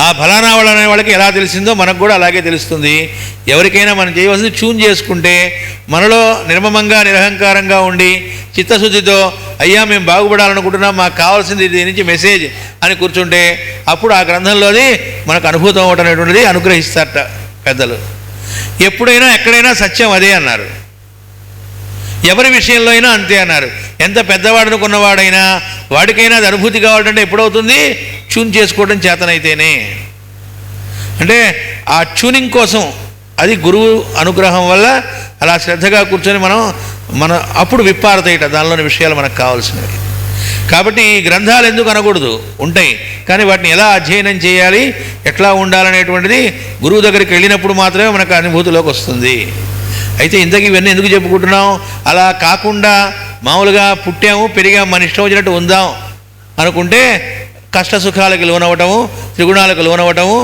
ఆ ఫలానా వాళ్ళు అనే వాళ్ళకి ఎలా తెలిసిందో మనకు కూడా అలాగే తెలుస్తుంది. ఎవరికైనా మనం చేయవలసింది ట్యూన్ చేసుకుంటే, మనలో నిర్మమంగా నిరహంకారంగా ఉండి చిత్తశుద్ధితో అయ్యా మేము బాగుపడాలనుకుంటున్నాం, మాకు కావాల్సింది దీని నుంచి మెసేజ్ అని కూర్చుంటే అప్పుడు ఆ గ్రంథంలోది మనకు అనుభూతం అవ్వటం అనేటువంటిది అనుగ్రహిస్తారట పెద్దలు. ఎప్పుడైనా ఎక్కడైనా సత్యం అదే అన్నారు, ఎవరి విషయంలో అయినా అంతే అన్నారు. ఎంత పెద్దవాడనుకున్నవాడైనా వాడికైనా అది అనుభూతి కావాలంటే ఎప్పుడవుతుంది? ట్యూన్ చేసుకోవడం చేతనైతేనే. అంటే ఆ ట్యూనింగ్ కోసం అది గురువు అనుగ్రహం వల్ల అలా శ్రద్ధగా కూర్చొని మన అప్పుడు విప్పారతాయిట దానిలోని విషయాలు మనకు కావాల్సినవి. కాబట్టి ఈ గ్రంథాలు ఎందుకు అనకూడదు, ఉంటాయి, కానీ వాటిని ఎలా అధ్యయనం చేయాలి, ఎట్లా ఉండాలనేటువంటిది గురువు దగ్గరికి వెళ్ళినప్పుడు మాత్రమే మనకు అనుభూతిలోకి వస్తుంది. అయితే ఇంతకీ ఇవన్నీ ఎందుకు చెప్పుకుంటున్నాం? అలా కాకుండా మామూలుగా పుట్టాము పెరిగాము మన ఇష్టం వచ్చినట్టు ఉందాం అనుకుంటే కష్ట సుఖాలకు లోనవటము, త్రిగుణాలకు లోనవటము,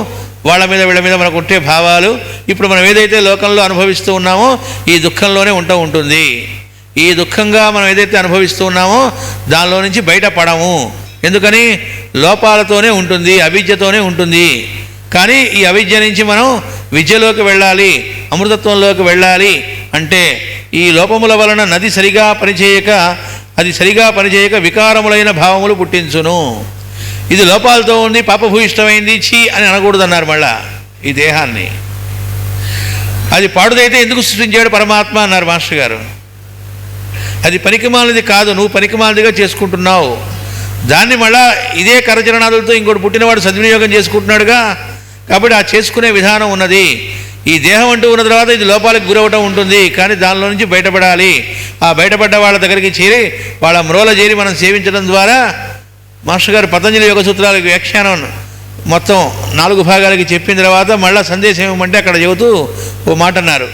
వాళ్ళ మీద వీళ్ళ మీద మనకు ఉంటే భావాలు, ఇప్పుడు మనం ఏదైతే లోకంలో అనుభవిస్తూ ఉన్నామో ఈ దుఃఖంలోనే ఉంటుంది. ఈ దుఃఖంగా మనం ఏదైతే అనుభవిస్తూ ఉన్నామో దానిలో నుంచి బయటపడము. ఎందుకని? లోపాలతోనే ఉంటుంది, అవిద్యతోనే ఉంటుంది. కానీ ఈ అవిద్య నుంచి మనం విద్యలోకి వెళ్ళాలి, అమృతత్వంలోకి వెళ్ళాలి అంటే ఈ లోపముల వలన నది సరిగా పనిచేయక వికారములైన భావములు పుట్టించును. ఇది లోపాలతో ఉంది, పాపభూయిష్టమైంది, ఛీ అని అనకూడదన్నారు. మళ్ళా ఈ దేహాన్ని అది పాడుదైతే ఎందుకు సృష్టించాడు పరమాత్మ అన్నారు మాస్టర్ గారు. అది పనికిమాలినది కాదు, నువ్వు పనికిమాలినదిగా చేసుకుంటున్నావు. దాన్ని మళ్ళా ఇదే కరచరణాదులతో ఇంకోటి పుట్టినవాడు సద్వినియోగం చేసుకుంటున్నాడుగా. కాబట్టి ఆ చేసుకునే విధానం ఉన్నది. ఈ దేహం అంటూ ఉన్న తర్వాత ఇది లోపాలకు గురవటం ఉంటుంది, కానీ దానిలో నుంచి బయటపడాలి. ఆ బయటపడ్డ వాళ్ళ దగ్గరికి చేరి వాళ్ళ మ్రోల చేరి మనం సేవించడం ద్వారా మాస్టర్ గారు పతంజలి యోగ సూత్రాలకు వ్యాఖ్యానం మొత్తం 4 భాగాలకి చెప్పిన తర్వాత మళ్ళీ సందేశం ఏమంటే అక్కడ చెబుతూ ఓ మాట అన్నారు.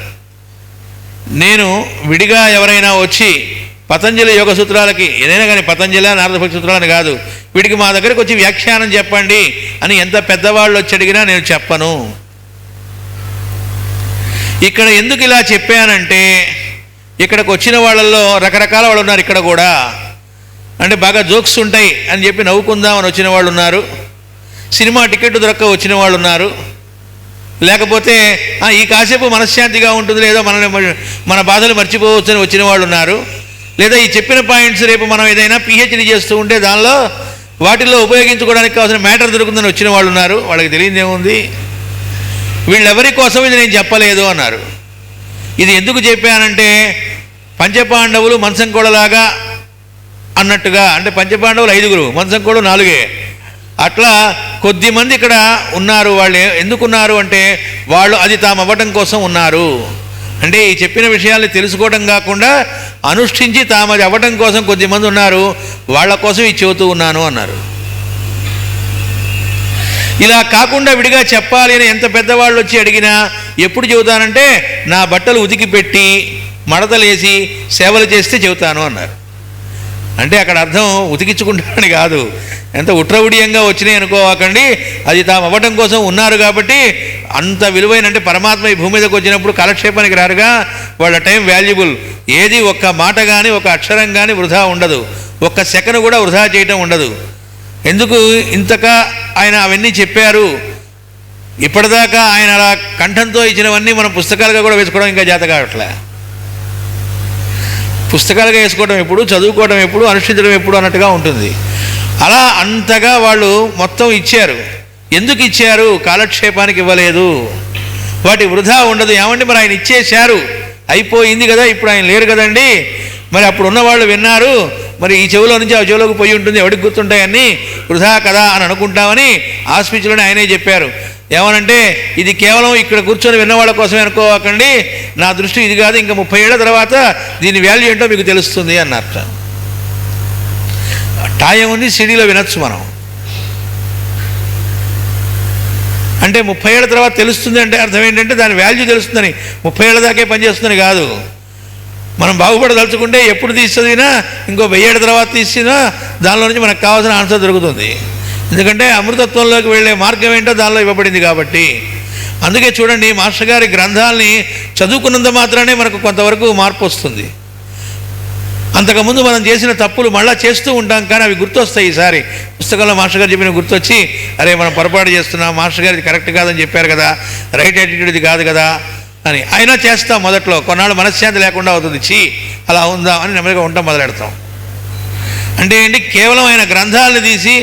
నేను విడిగా ఎవరైనా వచ్చి పతంజలి యోగ సూత్రాలకి ఏదైనా కానీ పతంజలి నారదభక్తి సూత్రాలని కాదు, వీడికి మా దగ్గరికి వచ్చి వ్యాఖ్యానం చెప్పండి అని ఎంత పెద్దవాళ్ళు వచ్చి అడిగినా నేను చెప్పను. ఇక్కడ ఎందుకు ఇలా చెప్పానంటే ఇక్కడికి వచ్చిన వాళ్ళల్లో రకరకాల వాళ్ళు ఉన్నారు. ఇక్కడ కూడా అంటే బాగా జోక్స్ ఉంటాయి అని చెప్పి నవ్వుకుందామని వచ్చిన వాళ్ళు ఉన్నారు, సినిమా టికెట్ దొరక్క వచ్చిన వాళ్ళు ఉన్నారు, లేకపోతే ఈ కాసేపు మనశ్శాంతిగా ఉంటుంది లేదా మన బాధలు మర్చిపోవచ్చని వచ్చిన వాళ్ళు ఉన్నారు, లేదా ఈ చెప్పిన పాయింట్స్ రేపు మనం ఏదైనా పిహెచ్డీ చేస్తూ ఉంటే దానిలో వాటిల్లో ఉపయోగించుకోవడానికి కావాల్సిన మ్యాటర్ దొరుకుతుందని వచ్చిన వాళ్ళు ఉన్నారు. వాళ్ళకి తెలియదు ఏముంది, వీళ్ళెవరి కోసం ఇది నేను చెప్పలేదు అన్నారు. ఇది ఎందుకు చెప్పానంటే పంచపాండవులు మంచంకోళలాగా అన్నట్టుగా, అంటే పంచపాండవులు 5, మంచంకోళ 4. అట్లా కొద్దిమంది ఇక్కడ ఉన్నారు. వాళ్ళు ఎందుకున్నారు అంటే వాళ్ళు అది తాము అవ్వటం కోసం ఉన్నారు. అంటే ఈ చెప్పిన విషయాల్ని తెలుసుకోవడం కాకుండా అనుష్ఠించి తాము అది అవ్వటం కోసం కొద్దిమంది ఉన్నారు, వాళ్ళ కోసం ఇది చెబుతూ ఉన్నాను అన్నారు. ఇలా కాకుండా విడిగా చెప్పాలి అని ఎంత పెద్దవాళ్ళు వచ్చి అడిగినా ఎప్పుడు చెబుతానంటే నా బట్టలు ఉతికి పెట్టి మడతలేసి సేవలు చేస్తే చెబుతాను అన్నారు. అంటే అక్కడ అర్థం ఉతికించుకుంటానని కాదు, ఎంత ఉట్రవుడియంగా వచ్చినాయి అనుకోవాకండి, అది తాము అవ్వటం కోసం ఉన్నారు. కాబట్టి అంత విలువైన, అంటే పరమాత్మ ఈ భూమి మీదకి వచ్చినప్పుడు కాలక్షేపానికి రారుగా, వాళ్ళ టైం వాల్యుబుల్. ఏది ఒక్క మాట కానీ ఒక అక్షరం కానీ వృధా ఉండదు, ఒక్క సెకండ్ కూడా వృధా చేయటం ఉండదు. ఎందుకు ఇంతగా ఆయన అవన్నీ చెప్పారు. ఇప్పటిదాకా ఆయన అలా కంఠంతో ఇచ్చినవన్నీ మనం పుస్తకాలుగా కూడా వేసుకోవడం ఇంకా చేత కావట్లే. పుస్తకాలుగా వేసుకోవడం ఎప్పుడు, చదువుకోవడం ఎప్పుడు, అనుష్ఠించడం ఎప్పుడు అన్నట్టుగా ఉంటుంది. అలా అంతగా వాళ్ళు మొత్తం ఇచ్చారు. ఎందుకు ఇచ్చారు? కాలక్షేపానికి ఇవ్వలేదు, వాటి వృధా ఉండదు. ఏమంటే మరి ఆయన ఇచ్చేశారు, అయిపోయింది కదా, ఇప్పుడు ఆయన లేరు కదండి, మరి అప్పుడు ఉన్నవాళ్ళు విన్నారు, మరి ఈ చెవిలో నుంచి ఆ చెవిలోకి పోయి ఉంటుంది, ఎవడికి గుర్తుంటాయని, వృధా కదా అని అనుకుంటామని ఆ స్పీచ్లోనే ఆయనే చెప్పారు. ఏమనంటే ఇది కేవలం ఇక్కడ కూర్చొని విన్నవాళ్ళ కోసమే అనుకోకండి, నా దృష్టి ఇది కాదు, ఇంకా 30 ఏళ్ల తర్వాత దీని వాల్యూ ఏంటో మీకు తెలుస్తుంది అన్నట్టు. టాయం ఉంది, సిడీలో వినొచ్చు మనం. అంటే 30 ఏళ్ల తర్వాత తెలుస్తుంది అంటే అర్థం ఏంటంటే దాని వాల్యూ తెలుస్తుందని, 30 ఏళ్ల దాకే పనిచేస్తుందని కాదు. మనం బాగుపడదలుచుకుంటే ఎప్పుడు తీసినా ఇంకో 1000 ఏళ్ల తర్వాత తీసినా దానిలో నుంచి మనకు కావాల్సిన ఆన్సర్ దొరుకుతుంది. ఎందుకంటే అమృతత్వంలోకి వెళ్ళే మార్గం ఏంటో దానిలో ఇవ్వబడింది కాబట్టి. అందుకే చూడండి, మాస్టర్ గారి గ్రంథాలని చదువుకున్నంత మాత్రానే మనకు కొంతవరకు మార్పు వస్తుంది. అంతకుముందు మనం చేసిన తప్పులు మళ్ళీ చేస్తూ ఉంటాం, కానీ అవి గుర్తొస్తాయి. ఈసారి పుస్తకంలో మాస్టర్ గారు చెప్పిన గుర్తొచ్చి, అరే మనం పొరపాటు చేస్తున్నాం, మాస్టర్ గారు ఇది కరెక్ట్ కాదని చెప్పారు కదా, రైట్ యాటిట్యూడ్ ఇది కాదు కదా అని. అయినా చేస్తాం మొదట్లో, కొన్నాళ్ళు మనశ్శాంతి లేకుండా అవుతుంది, చీ అలా ఉందా అని నెమ్మదిగా ఉంటాం మొదలెడతాం. అంటే ఏంటి, కేవలం ఆయన గ్రంథాలను తీసి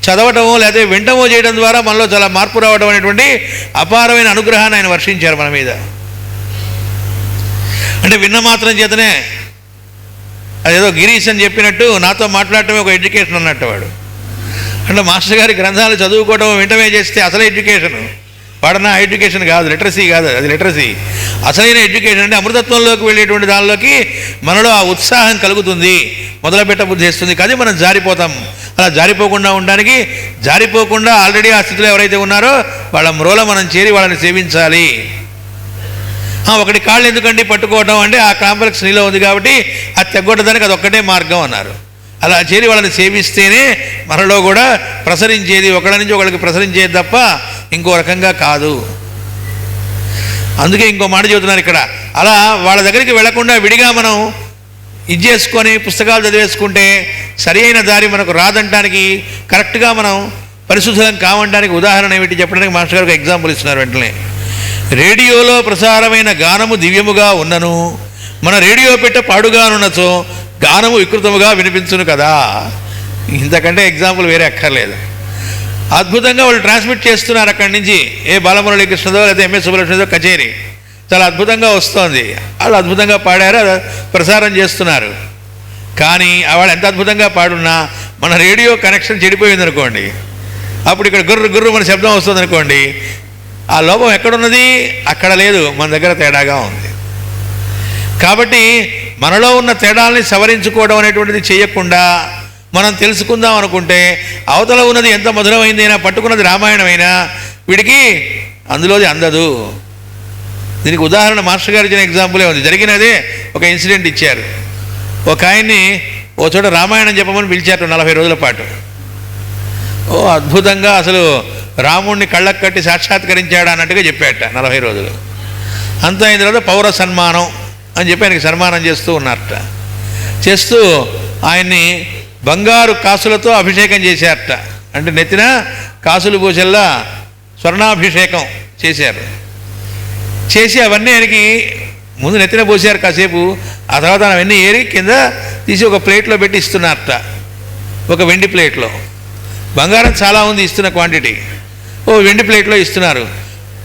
చదవటమో లేదా వింటమో చేయడం ద్వారా మనలో చాలా మార్పు రావడం అనేటువంటి అపారమైన అనుగ్రహాన్ని ఆయన వర్షించారు మన మీద. అంటే విన్న మాత్రం చేతనే, అదేదో గిరీష్ అని చెప్పినట్టు నాతో మాట్లాడటమే ఒక ఎడ్యుకేషన్ అన్నట్టు వాడు. అంటే మాస్టర్ గారి గ్రంథాలు చదువుకోవడం వింటమే చేస్తే అసలు ఎడ్యుకేషన్ వాడన ఎడ్యుకేషన్ కాదు, లిటరసీ కాదు, అది లిటరసీ. అసలైన ఎడ్యుకేషన్ అంటే అమృతత్వంలోకి వెళ్ళేటువంటి దానిలోకి మనలో ఆ ఉత్సాహం కలుగుతుంది, మొదలుపెట్ట బుద్ధి వేస్తుంది. కానీ మనం జారిపోతాం. అలా జారిపోకుండా ఉండడానికి, జారిపోకుండా ఆల్రెడీ ఆ స్థితిలో ఎవరైతే ఉన్నారో వాళ్ళ మ్రోల మనం చేరి వాళ్ళని సేవించాలి. ఒకటి కాళ్ళు ఎందుకండి పట్టుకోవడం అంటే ఆ కాంప్లెక్స్ నీలో ఉంది కాబట్టి అది తెగ్గొట్టడానికి అది ఒక్కటే మార్గం అన్నారు. అలా చేరి వాళ్ళని సేవిస్తేనే మనలో కూడా ప్రసరించేది, ఒకళ్ళ నుంచి ఒకళ్ళకి ప్రసరించేది తప్ప ఇంకో రకంగా కాదు. అందుకే ఇంకో మాట చెబుతున్నారు ఇక్కడ, అలా వాళ్ళ దగ్గరికి వెళ్లకుండా విడిగా మనం ఇది చేసుకొని పుస్తకాలు చదివేసుకుంటే సరి అయిన దారి మనకు రాదంటానికి, కరెక్ట్గా మనం పరిశుద్ధం కావడానికి ఉదాహరణ ఏమిటి చెప్పడానికి మాస్టర్ గారు ఒక ఎగ్జాంపుల్ ఇస్తున్నారు. వెంటనే, రేడియోలో ప్రసారమైన గానము దివ్యముగా ఉన్నను, మన రేడియో పెట్ట పాడుగానున్నచో గానము వికృతముగా వినిపించును కదా. ఇంతకంటే ఎగ్జాంపుల్ వేరే అక్కర్లేదు. అద్భుతంగా వాళ్ళు ట్రాన్స్మిట్ చేస్తున్నారు అక్కడి నుంచి, ఏ బాలమురళీ కృష్ణదో లేదా ఎంఎస్ సుబ్బలక్ష్మిదో కచేరీ చాలా అద్భుతంగా వస్తోంది, వాళ్ళు అద్భుతంగా పాడారు, ప్రసారం చేస్తున్నారు. కానీ వాళ్ళు ఎంత అద్భుతంగా పాడున్నా మన రేడియో కనెక్షన్ చెడిపోయింది అనుకోండి, అప్పుడు ఇక్కడ గుర్రు గుర్రు మన శబ్దం వస్తుంది అనుకోండి, ఆ లోపం ఎక్కడున్నది? అక్కడ లేదు, మన దగ్గర తేడాగా ఉంది. కాబట్టి మనలో ఉన్న తేడాల్ని సవరించుకోవడం అనేటువంటిది చేయకుండా మనం తెలుసుకుందాం అనుకుంటే, అవతల ఉన్నది ఎంత మధురమైందైనా, పట్టుకున్నది రామాయణమైనా వీడికి అందులోది అందదు. దీనికి ఉదాహరణ మాస్టర్ గారు ఇచ్చిన ఎగ్జాంపులే ఉంది. జరిగినదే ఒక ఇన్సిడెంట్ ఇచ్చారు. ఒక ఆయన్ని ఓ చోట రామాయణం చెప్పమని పిలిచారు 40 రోజుల పాటు. అద్భుతంగా అసలు రాముణ్ణి కళ్ళకు కట్టి సాక్షాత్కరించాడు అన్నట్టుగా చెప్పాట 40 రోజులు. అంతా అయిన తర్వాత పౌర సన్మానం అని చెప్పి ఆయనకి సన్మానం చేస్తూ ఉన్నారట. చేస్తూ ఆయన్ని బంగారు కాసులతో అభిషేకం చేశారట. అంటే నెత్తిన కాసులు పోసల్లా స్వర్ణాభిషేకం చేశారు. చేసి అవన్నీ ఆయనకి ముందు నెత్తిన పోసారు కాసేపు, ఆ తర్వాత అవన్నీ ఏరి కింద తీసి ఒక ప్లేట్లో పెట్టి ఇస్తున్నారట. ఒక వెండి ప్లేట్లో, బంగారం చాలా ఉంది ఇస్తున్న క్వాంటిటీ, వెండి ప్లేట్లో ఇస్తున్నారు.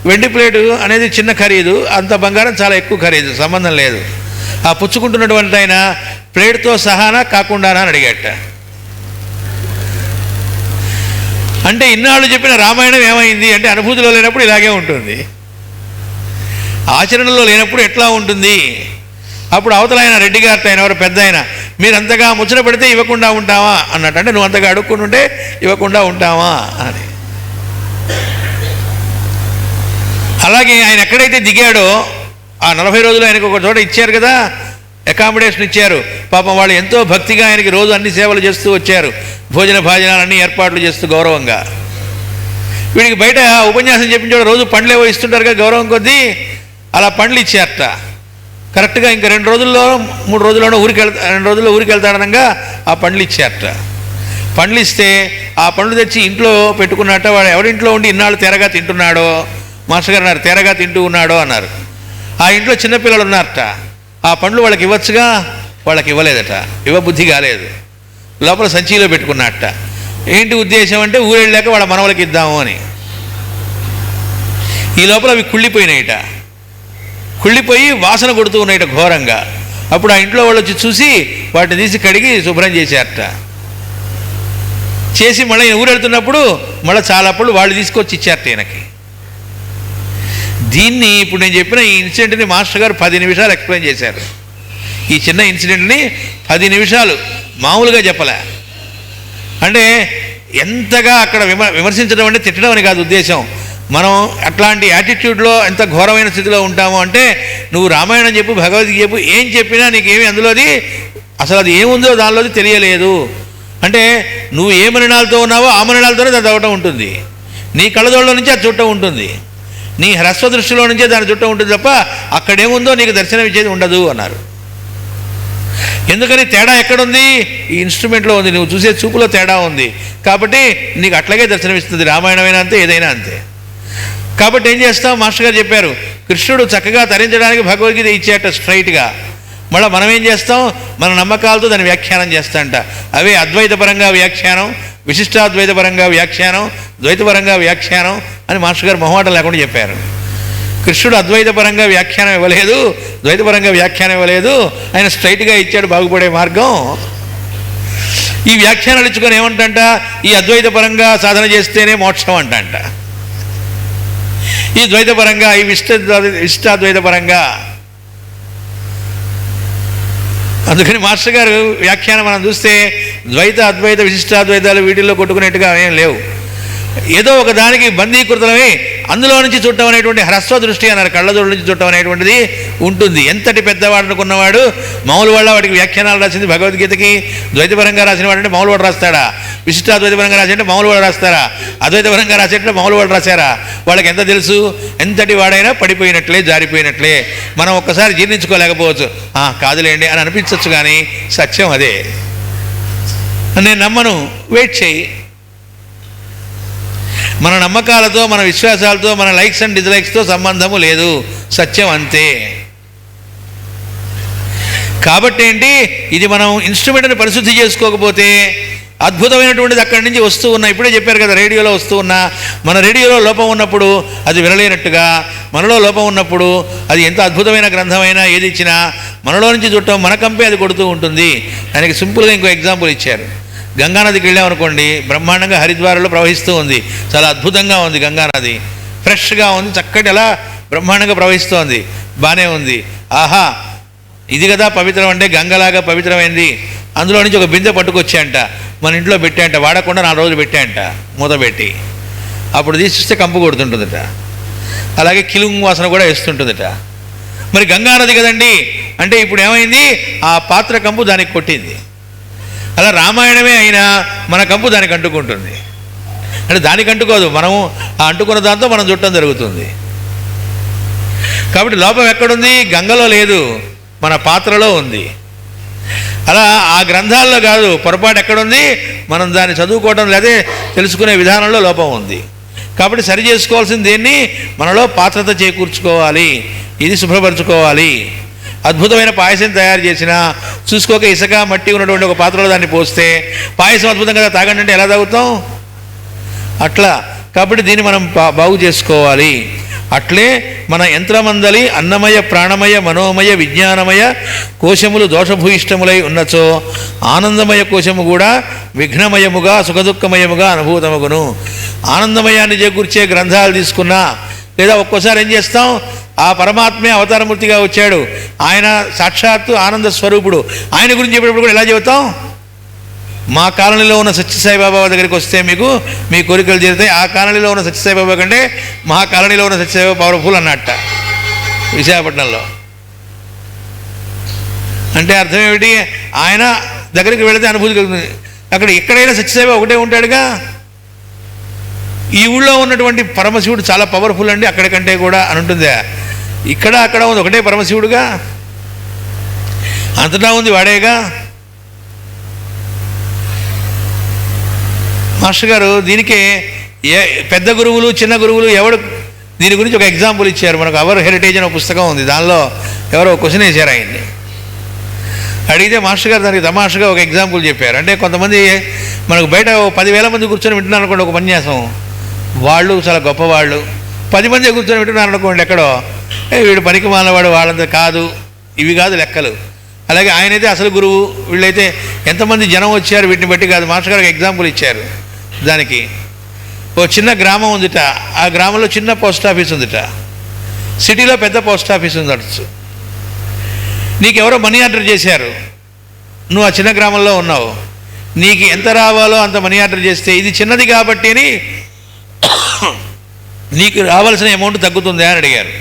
వెండి ప్లేటు అనేది చిన్న ఖరీదు, అంత బంగారం చాలా ఎక్కువ ఖరీదు, సంబంధం లేదు. ఆ పుచ్చుకుంటున్నటువంటి ఆయన ప్లేట్తో సహానా కాకుండానా అని అడిగాట. అంటే ఇన్నాళ్ళు చెప్పిన రామాయణం ఏమైంది అంటే, అనుభూతిలో లేనప్పుడు ఇలాగే ఉంటుంది, ఆచరణలో లేనప్పుడు ఎట్లా ఉంటుంది. అప్పుడు అవతల ఆయన రెడ్డి గారితో, ఆయన ఎవరు పెద్ద ఆయన, మీరు అంతగా ముచ్చట పెడితే ఇవ్వకుండా ఉంటావా అన్నట్టు. అంటే నువ్వు అంతగా అడుక్కుని ఉంటే ఇవ్వకుండా ఉంటావా అని. అలాగే ఆయన ఎక్కడైతే దిగాడో ఆ 40 రోజులు ఆయనకు ఒక చోట ఇచ్చారు కదా, అకామిడేషన్ ఇచ్చారు. పాపం వాళ్ళు ఎంతో భక్తిగా ఆయనకి రోజు అన్ని సేవలు చేస్తూ వచ్చారు, భోజన భాజనాలు అన్ని ఏర్పాట్లు చేస్తూ గౌరవంగా. వీడికి బయట ఉపన్యాసం చెప్పించాడు, రోజు పండ్లు ఏవో ఇస్తుంటారు కదా గౌరవం కొద్దీ, అలా పండ్లు ఇచ్చారట. కరెక్ట్గా ఇంకా 2 రోజుల్లో 3 రోజుల్లోనూ 2 రోజుల్లో ఊరికి వెళ్తాడనగా ఆ పండ్లు ఇచ్చారట. పండ్లు ఇస్తే ఆ పండ్లు తెచ్చి ఇంట్లో పెట్టుకున్నట్ట. వాడు ఎవరింట్లో ఉండి ఇన్నాళ్ళు తెరగా తింటున్నాడో, మాస్టర్ గారు అన్నారు తెరగా తింటూ ఉన్నాడో అన్నారు. ఆ ఇంట్లో చిన్నపిల్లలు ఉన్నారట. ఆ పండ్లు వాళ్ళకి ఇవ్వచ్చుగా, వాళ్ళకి ఇవ్వలేదట, ఇవ్వబుద్ధి కాలేదు. లోపల సంచిలో పెట్టుకున్నట్ట. ఏంటి ఉద్దేశం అంటే, ఊరెళ్ళాక వాళ్ళ మనవలకి ఇద్దాము అని. ఈ లోపల అవి కుళ్ళిపోయినాయిట, కుళ్ళిపోయి వాసన కొడుతూ ఉన్నాయిట ఘోరంగా. అప్పుడు ఆ ఇంట్లో వాళ్ళు వచ్చి చూసి వాటిని తీసి కడిగి శుభ్రం చేశారట. చేసి మళ్ళీ ఊరెళ్తున్నప్పుడు మళ్ళీ చాలా పళ్ళు వాళ్ళు తీసుకొచ్చి ఇచ్చారట ఈయనకి. దీన్ని ఇప్పుడు నేను చెప్పిన ఈ ఇన్సిడెంట్ని మాస్టర్ గారు 10 నిమిషాలు ఎక్స్ప్లెయిన్ చేశారు. ఈ చిన్న ఇన్సిడెంట్ని 10 నిమిషాలు మామూలుగా చెప్పలే. అంటే ఎంతగా అక్కడ విమర్శించడం అంటే తిట్టడం అని కాదు ఉద్దేశం. మనం అట్లాంటి యాటిట్యూడ్లో ఎంత ఘోరమైన స్థితిలో ఉంటామో అంటే, నువ్వు రామాయణం చెప్పు, భగవద్గీత చెప్పు, ఏం చెప్పినా నీకేమి అందులోది అసలు అది ఏముందో దానిలోది తెలియలేదు. అంటే నువ్వు ఏ మరణాలతో ఉన్నావో ఆ మరణాలతోనే దాని చదవటం ఉంటుంది, నీ కళ్ళజోళ్ళ నుంచి అది చుట్టం ఉంటుంది, నీ హ్రస్వ దృష్టిలో నుంచే దాని చుట్టం ఉంటుంది తప్ప అక్కడేముందో నీకు దర్శనం ఇచ్చేది ఉండదు అన్నారు. ఎందుకని తేడా ఎక్కడుంది? ఈ ఇన్స్ట్రుమెంట్లో ఉంది, నువ్వు చూసే చూపులో తేడా ఉంది. కాబట్టి నీకు అట్లాగే దర్శనమిస్తుంది. రామాయణమైనా అంతే, ఏదైనా అంతే. కాబట్టి ఏం చేస్తాం? మాస్టర్ గారు చెప్పారు, కృష్ణుడు చక్కగా తరించడానికి భగవద్గీత ఇచ్చేట స్ట్రైట్గా. మళ్ళీ మనం ఏం చేస్తాం? మన నమ్మకాలతో దాన్ని వ్యాఖ్యానం చేస్తాంట. అవే అద్వైతపరంగా వ్యాఖ్యానం, విశిష్టాద్వైతపరంగా వ్యాఖ్యానం, ద్వైతపరంగా వ్యాఖ్యానం అని మాస్టర్ గారు మొహమాటం లేకుండా చెప్పారు. కృష్ణుడు అద్వైతపరంగా వ్యాఖ్యానం ఇవ్వలేదు, ద్వైతపరంగా వ్యాఖ్యానం ఇవ్వలేదు, ఆయన స్ట్రైట్గా ఇచ్చాడు బాగుపడే మార్గం. ఈ వ్యాఖ్యానాలు ఇచ్చుకొని ఏమంటంట? ఈ అద్వైతపరంగా సాధన చేస్తేనే మోక్షం అంటంట, ఈ ద్వైతపరంగా, ఈ విశిష్టాద్వైతపరంగా. అందుకని మాస్టర్ గారు వ్యాఖ్యానం మనం చూస్తే ద్వైత అద్వైత విశిష్టాద్వైతాలు వీటిల్లో కొట్టుకునేట్టుగా ఏం లేవు. ఏదో ఒక దానికి బందీకృతమై అందులో నుంచి చుట్టం అనేటువంటి హ్రస్వ దృష్టి అన్నారు, కళ్ళజోడు నుంచి చుట్టం అనేటువంటిది ఉంటుంది. ఎంతటి పెద్దవాడు అనుకున్నవాడు మామూలు వాళ్ళ వాడికి వ్యాఖ్యానాలు రాసింది భగవద్గీతకి ద్వైతపరంగా రాసిన వాడంటే మామూలు వాడు రాస్తాడా? విశిష్టాద్వైతపరంగా రాసేంటే మామూలు వాడు రాస్తారా? అద్వైతపరంగా రాసేంటే మామూలు వాడు రాశారా? వాళ్ళకి ఎంత తెలుసు? ఎంతటి వాడైనా పడిపోయినట్లే, జారిపోయినట్లే. మనం ఒక్కసారి జీర్ణించుకోలేకపోవచ్చు, కాదులేండి అని అనిపించవచ్చు, కానీ సత్యం అదే. నేను నమ్మను, వెయిట్ చేయి. మన నమ్మకాలతో, మన విశ్వాసాలతో, మన లైక్స్ అండ్ డిస్లైక్స్తో సంబంధము లేదు, సత్యం అంతే. కాబట్టి ఏంటి, ఇది మనం ఇన్స్ట్రుమెంట్ని పరిశుద్ధి చేసుకోకపోతే అద్భుతమైనటువంటిది అక్కడి నుంచి వస్తూ ఉన్నా. ఇప్పుడే చెప్పారు కదా, రేడియోలో వస్తూ ఉన్నా. మన రేడియోలో లోపం ఉన్నప్పుడు అది వినలేనట్టుగా, మనలో లోపం ఉన్నప్పుడు అది ఎంత అద్భుతమైన గ్రంథమైనా ఏది ఇచ్చినా మనలో నుంచి చుట్టం మన కంపే అది కొడుతూ ఉంటుంది. దానికి సింపుల్గా ఇంకో ఎగ్జాంపుల్ ఇచ్చారు. గంగానదికి వెళ్ళామనుకోండి, బ్రహ్మాండంగా హరిద్వారంలో ప్రవహిస్తూ ఉంది, చాలా అద్భుతంగా ఉంది గంగానది, ఫ్రెష్గా ఉంది, చక్కటి అలా బ్రహ్మాండంగా ప్రవహిస్తోంది, బాగానే ఉంది. ఆహా, ఇది కదా పవిత్రం అంటే, గంగలాగా పవిత్రమైంది. అందులో నుంచి ఒక బిందె పట్టుకొచ్చాయంట, మన ఇంట్లో పెట్టాయంట, వాడకుండా 4 రోజులు పెట్టాయంట మూత పెట్టి. అప్పుడు తీసిస్తే కంపు కొడుతుంటుందట, అలాగే కిలుంగు వాసన కూడా వేస్తుంటుందట. మరి గంగానది కదండి అంటే ఇప్పుడు ఏమైంది? ఆ పాత్ర కంపు దానికి కొట్టింది. అలా రామాయణమే అయినా మన కంపు దానికి అంటుకుంటుంది. అంటే దానికి అంటుకోదు, మనము ఆ అంటుకున్న దాంతో మనం చుట్టం జరుగుతుంది. కాబట్టి లోపం ఎక్కడుంది? గంగలో లేదు, మన పాత్రలో ఉంది. అలా ఆ గ్రంథాల్లో కాదు, పొరపాటు ఎక్కడుంది? మనం దాన్ని చదువుకోవడం లేదా తెలుసుకునే విధానంలో లోపం ఉంది. కాబట్టి సరి చేసుకోవాల్సింది దేన్ని? మనలో పాత్రత చేకూర్చుకోవాలి, ఇది శుభ్రపరచుకోవాలి. అద్భుతమైన పాయసం తయారు చేసినా చూసుకోక ఇసుక మట్టి ఉన్నటువంటి ఒక పాత్రలో దాన్ని పోస్తే పాయసం అద్భుతం కదా, తాగండి అంటే ఎలా తాగుతాం? అట్లా. కాబట్టి దీన్ని మనం బాగు చేసుకోవాలి. అట్లే మన యంత్రమందలి అన్నమయ ప్రాణమయ మనోమయ విజ్ఞానమయ కోశములు దోషభూయిష్టములై ఉన్నచో ఆనందమయ కోశము కూడా విఘ్నమయముగా సుఖదుఖమయముగా అనుభూతమగును. ఆనందమయాన్ని చేకూర్చే గ్రంథాలు తీసుకున్నా, లేదా ఒక్కోసారి ఏం చేస్తాం, ఆ పరమాత్మే అవతారమూర్తిగా వచ్చాడు, ఆయన సాక్షాత్తు ఆనంద స్వరూపుడు, ఆయన గురించి చెప్పేటప్పుడు కూడా ఎలా చెబుతాం? మా కాలనీలో ఉన్న సత్యసాయిబాబా దగ్గరికి వస్తే మీకు మీ కోరికలు తీరుతాయి, ఆ కాలనీలో ఉన్న సత్యసాయిబాబా కంటే మా కాలనీలో ఉన్న సత్యసాయిబాబా పవర్ఫుల్ అన్నట్ట విశాఖపట్నంలో. అంటే అర్థం ఏమిటి? ఆయన దగ్గరికి వెళితే అనుభూతి కలుగుతుంది. అక్కడ ఎక్కడైనా సత్యసాయిబాబా ఒకటే ఉంటాడుగా. ఈ ఊళ్ళో ఉన్నటువంటి పరమశివుడు చాలా పవర్ఫుల్ అండి అక్కడికంటే కూడా అని ఉంటుందా? ఇక్కడ అక్కడ ఉంది ఒకటే పరమశివుడుగా, అంతటా ఉంది వాడేగా. మాస్టర్ గారు దీనికే పెద్ద గురువులు చిన్న గురువులు ఎవడు దీని గురించి ఒక ఎగ్జాంపుల్ ఇచ్చారు. మనకు అవర్ హెరిటేజ్ అనే పుస్తకం ఉంది, దానిలో ఎవరో క్వశ్చన్ వేశారు ఆయన్ని. అడిగితే మాస్టర్ గారు దానికి తమాషగా ఒక ఎగ్జాంపుల్ చెప్పారు. అంటే కొంతమంది మనకు బయట 10,000 మంది కూర్చొని వింటున్నారు అనుకోండి ఒక ఉపన్యాసం, వాళ్ళు చాలా గొప్పవాళ్ళు. 10 మంది కూర్చొని వింటున్నారు అనుకోండి ఎక్కడో, వీడు పనికి మాలవాడు, వాళ్ళంతా కాదు, ఇవి కాదు లెక్కలు. అలాగే ఆయనైతే అసలు గురువు, వీళ్ళైతే ఎంతమంది జనం వచ్చారు వీటిని బట్టి కాదు. మాస్టర్ గారు ఒక ఎగ్జాంపుల్ ఇచ్చారు. దానికి ఓ చిన్న గ్రామం ఉందిట, ఆ గ్రామంలో చిన్న పోస్ట్ ఆఫీస్ ఉందిట, సిటీలో పెద్ద పోస్ట్ ఆఫీస్ ఉండొచ్చు. నీకెవరో మనీ ఆర్డర్ చేశారు, నువ్వు ఆ చిన్న గ్రామంలో ఉన్నావు, నీకు ఎంత రావాలో అంత మనీ ఆర్డర్ చేస్తే ఇది చిన్నది కాబట్టి నీకు రావాల్సిన అమౌంట్ తగ్గుతుందా అని అడిగారు.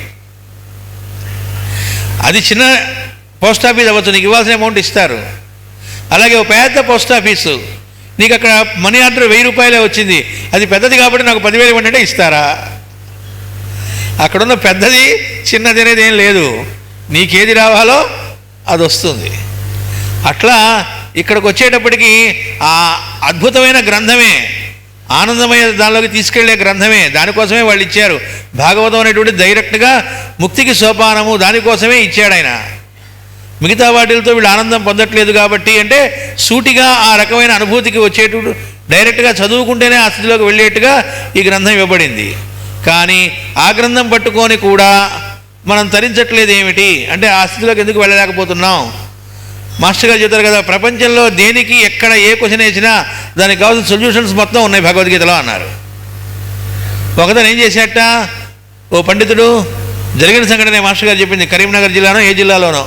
అది చిన్న పోస్ట్ ఆఫీస్ అవ్వచ్చు, నీకు ఇవ్వాల్సిన అమౌంట్ ఇస్తారు. అలాగే ఒక పెద్ద పోస్ట్ ఆఫీసు, నీకు అక్కడ మనీ ఆర్డర్ 1000 రూపాయలే వచ్చింది, అది పెద్దది కాబట్టి నాకు 10,000 ఇవ్వండి ఇస్తారా? అక్కడున్న పెద్దది చిన్నది అనేది ఏం లేదు, నీకేది రావాలో అది వస్తుంది. అట్లా ఇక్కడికి వచ్చేటప్పటికి ఆ అద్భుతమైన గ్రంథమే, ఆనందమయ దానిలోకి తీసుకెళ్లే గ్రంథమే, దానికోసమే వాళ్ళు ఇచ్చారు. భాగవతం అనేటువంటి డైరెక్ట్గా ముక్తికి సోపానము, దానికోసమే ఇచ్చాడు ఆయన. మిగతా వాటిలతో వీళ్ళు ఆనందం పొందట్లేదు కాబట్టి, అంటే సూటిగా ఆ రకమైన అనుభూతికి వచ్చేటప్పుడు డైరెక్ట్గా చదువుకుంటేనే ఆ స్థితిలోకి వెళ్ళేట్టుగా ఈ గ్రంథం ఇవ్వబడింది. కానీ ఆ గ్రంథం పట్టుకొని కూడా మనం తరించట్లేదు ఏమిటి అంటే, ఆ స్థితిలోకి ఎందుకు వెళ్ళలేకపోతున్నాం? మాస్టర్ గారు చెప్తారు కదా, ప్రపంచంలో దేనికి ఎక్కడ ఏ క్వశ్చన్ వేసినా దానికి కావాల్సిన సొల్యూషన్స్ మొత్తం ఉన్నాయి భగవద్గీతలో అన్నారు. ఒకతను ఏం చేశాట, ఓ పండితుడు జరిగిన సంఘటన మాస్టర్ గారు చెప్పింది, కరీంనగర్ జిల్లానో ఏ జిల్లాలోనో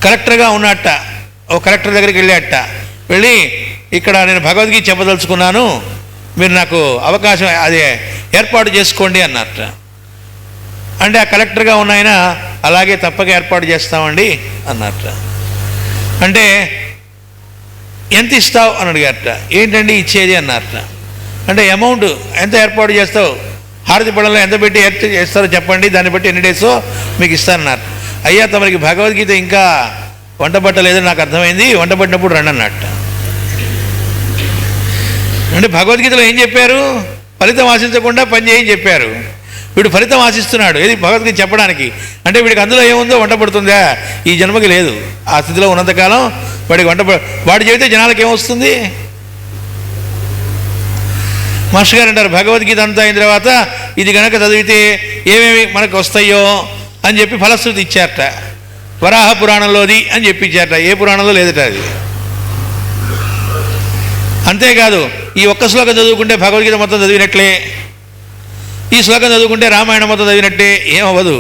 కలెక్టర్గా ఉన్నట్ట. ఓ కలెక్టర్ దగ్గరికి వెళ్ళాట, వెళ్ళి ఇక్కడ నేను భగవద్గీత చెప్పదలుచుకున్నాను, మీరు నాకు అవకాశం అదే ఏర్పాటు చేసుకోండి అన్నట్ట. అంటే ఆ కలెక్టర్గా ఉన్న ఆయన అలాగే తప్పక ఏర్పాటు చేస్తామండి అన్నట్ట. అంటే ఎంత ఇస్తావు అని అడిగారట. ఏంటండి ఇచ్చేది అన్నారట. అంటే అమౌంట్ ఎంత ఏర్పాటు చేస్తావు, హారతి పడంలో ఎంత పెట్టి చేస్తారో చెప్పండి, దాన్ని బట్టి ఎన్ని డేసో మీకు ఇస్తానన్నారు. అయ్యా తమరికి భగవద్గీత ఇంకా వంట పట్టలేదని నాకు అర్థమైంది, వంట పట్టినప్పుడు రండి అన్నట్ట. అంటే భగవద్గీతలో ఏం చెప్పారు, ఫలితం ఆశించకుండా పని చేయని చెప్పారు. వీడు ఫలితం ఆశిస్తున్నాడు ఏది భగవద్గీత చెప్పడానికి, అంటే వీడికి అందులో ఏముందో వంట పడుతుందా, ఈ జన్మకి లేదు. ఆ స్థితిలో ఉన్నంతకాలం వాడికి వాడు చెబితే జనాలకు ఏమొస్తుంది? మాస్టర్ గారు అంటారు, భగవద్గీత అంతా అయిన తర్వాత ఇది కనుక చదివితే ఏమేమి మనకు వస్తాయో అని చెప్పి ఫలశ్రుతి ఇచ్చారట. వరాహ పురాణంలోది అని చెప్పి ఇచ్చారట. ఏ పురాణంలో లేదట అది. అంతేకాదు ఈ ఒక్క శ్లోకం చదువుకుంటే భగవద్గీత మొత్తం చదివినట్లే, ఈ శ్లోకం చదువుకుంటే రామాయణం మొత్తం చదివినట్టే, ఏమవ్వదు.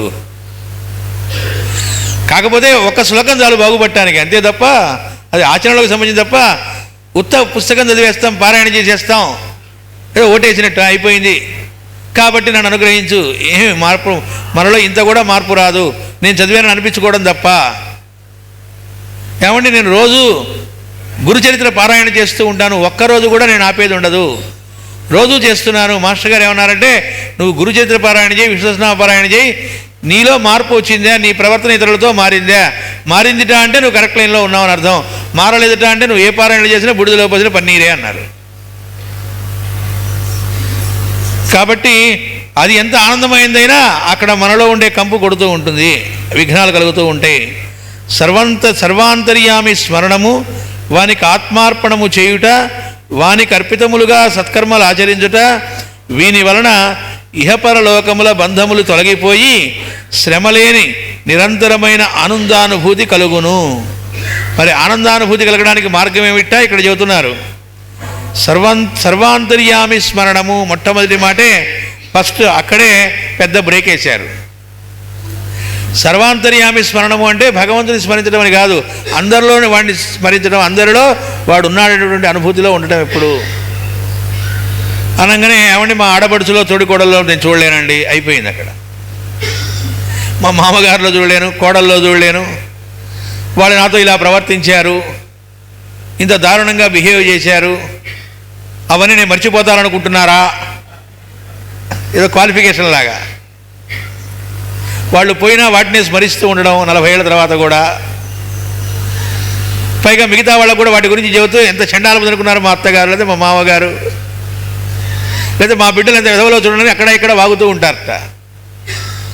కాకపోతే ఒక్క శ్లోకం చాలు బాగుపడటానికి, అంతే తప్ప అది ఆచరణలోకి సంబంధించి తప్ప ఉత్త పుస్తకం చదివేస్తాం, పారాయణ చేసేస్తాం, ఏదో ఓటేసినట్టు అయిపోయింది కాబట్టి నన్ను అనుగ్రహించు, ఏమి మార్పు మనలో ఇంత కూడా మార్పు రాదు, నేను చదివానని అనిపించుకోవడం తప్ప. ఏమండి నేను రోజు గురుచరిత్ర పారాయణ చేస్తూ ఉంటాను, ఒక్కరోజు కూడా నేను ఆపేది ఉండదు, రోజు చేస్తున్నాను. మాస్టర్ గారు ఏమన్నారంటే, నువ్వు గురుచరిత్ర పారాయణ చేయి, విశ్వసనామ పారాయణ చేయి, నీలో మార్పు వచ్చిందా, నీ ప్రవర్తన ఇతరులతో మారిందా, మారిందిట అంటే నువ్వు కరెక్ట్ లైన్లో ఉన్నావని అర్థం, మారలేదుట అంటే నువ్వు ఏ పారాయణ చేసినా బుడిదలో పోసిన పన్నీరే అన్నారు. కాబట్టి అది ఎంత ఆనందమైందైనా అక్కడ మనలో ఉండే కంపు కొడుతూ ఉంటుంది, విఘ్నాలు కలుగుతూ ఉంటాయి. సర్వాంతర్యామి స్మరణము, వానికి ఆత్మార్పణము చేయుట, వానికి అర్పితములుగా సత్కర్మలు ఆచరించుట, వీని వలన ఇహపరలోకముల బంధములు తొలగిపోయి శ్రమలేని నిరంతరమైన ఆనందానుభూతి కలుగును. మరి ఆనందానుభూతి కలగడానికి మార్గం ఏమిటా ఇక్కడ చెబుతున్నారు. సర్వాంతర్యామి స్మరణము, మొట్టమొదటి మాటే ఫస్ట్, అక్కడే పెద్ద బ్రేక్ వేశారు. సర్వాంతర్యామి స్మరణము అంటే భగవంతుని స్మరించడం అని కాదు, అందరిలోని వాడిని స్మరించడం, అందరిలో వాడు ఉన్నాడేటువంటి అనుభూతిలో ఉండటం. ఎప్పుడు అనగానే ఏమండి మా ఆడపడుచులో తోడికోడల్లో నేను చూడలేనండి, అయిపోయింది అక్కడ. మా మామగారిలో చూడలేను, కోడల్లో చూడలేను, వాళ్ళు నాతో ఇలా ప్రవర్తించారు, ఇంత దారుణంగా బిహేవ్ చేశారు, అవన్నీ నేను మర్చిపోతాననుకుంటున్నారా, ఏదో క్వాలిఫికేషన్ లాగా వాళ్ళు పోయినా వాటిని స్మరిస్తూ ఉండడం 40 ఏళ్ళ తర్వాత కూడా. పైగా మిగతా వాళ్ళకు కూడా వాటి గురించి చెబుతూ ఎంత చండాలం అనుకున్నారు మా అత్తగారు, లేదా మా మామగారు, లేదా మా బిడ్డలు ఎంత విధవలో చూడని అక్కడ ఇక్కడ వాగుతూ ఉంటారట.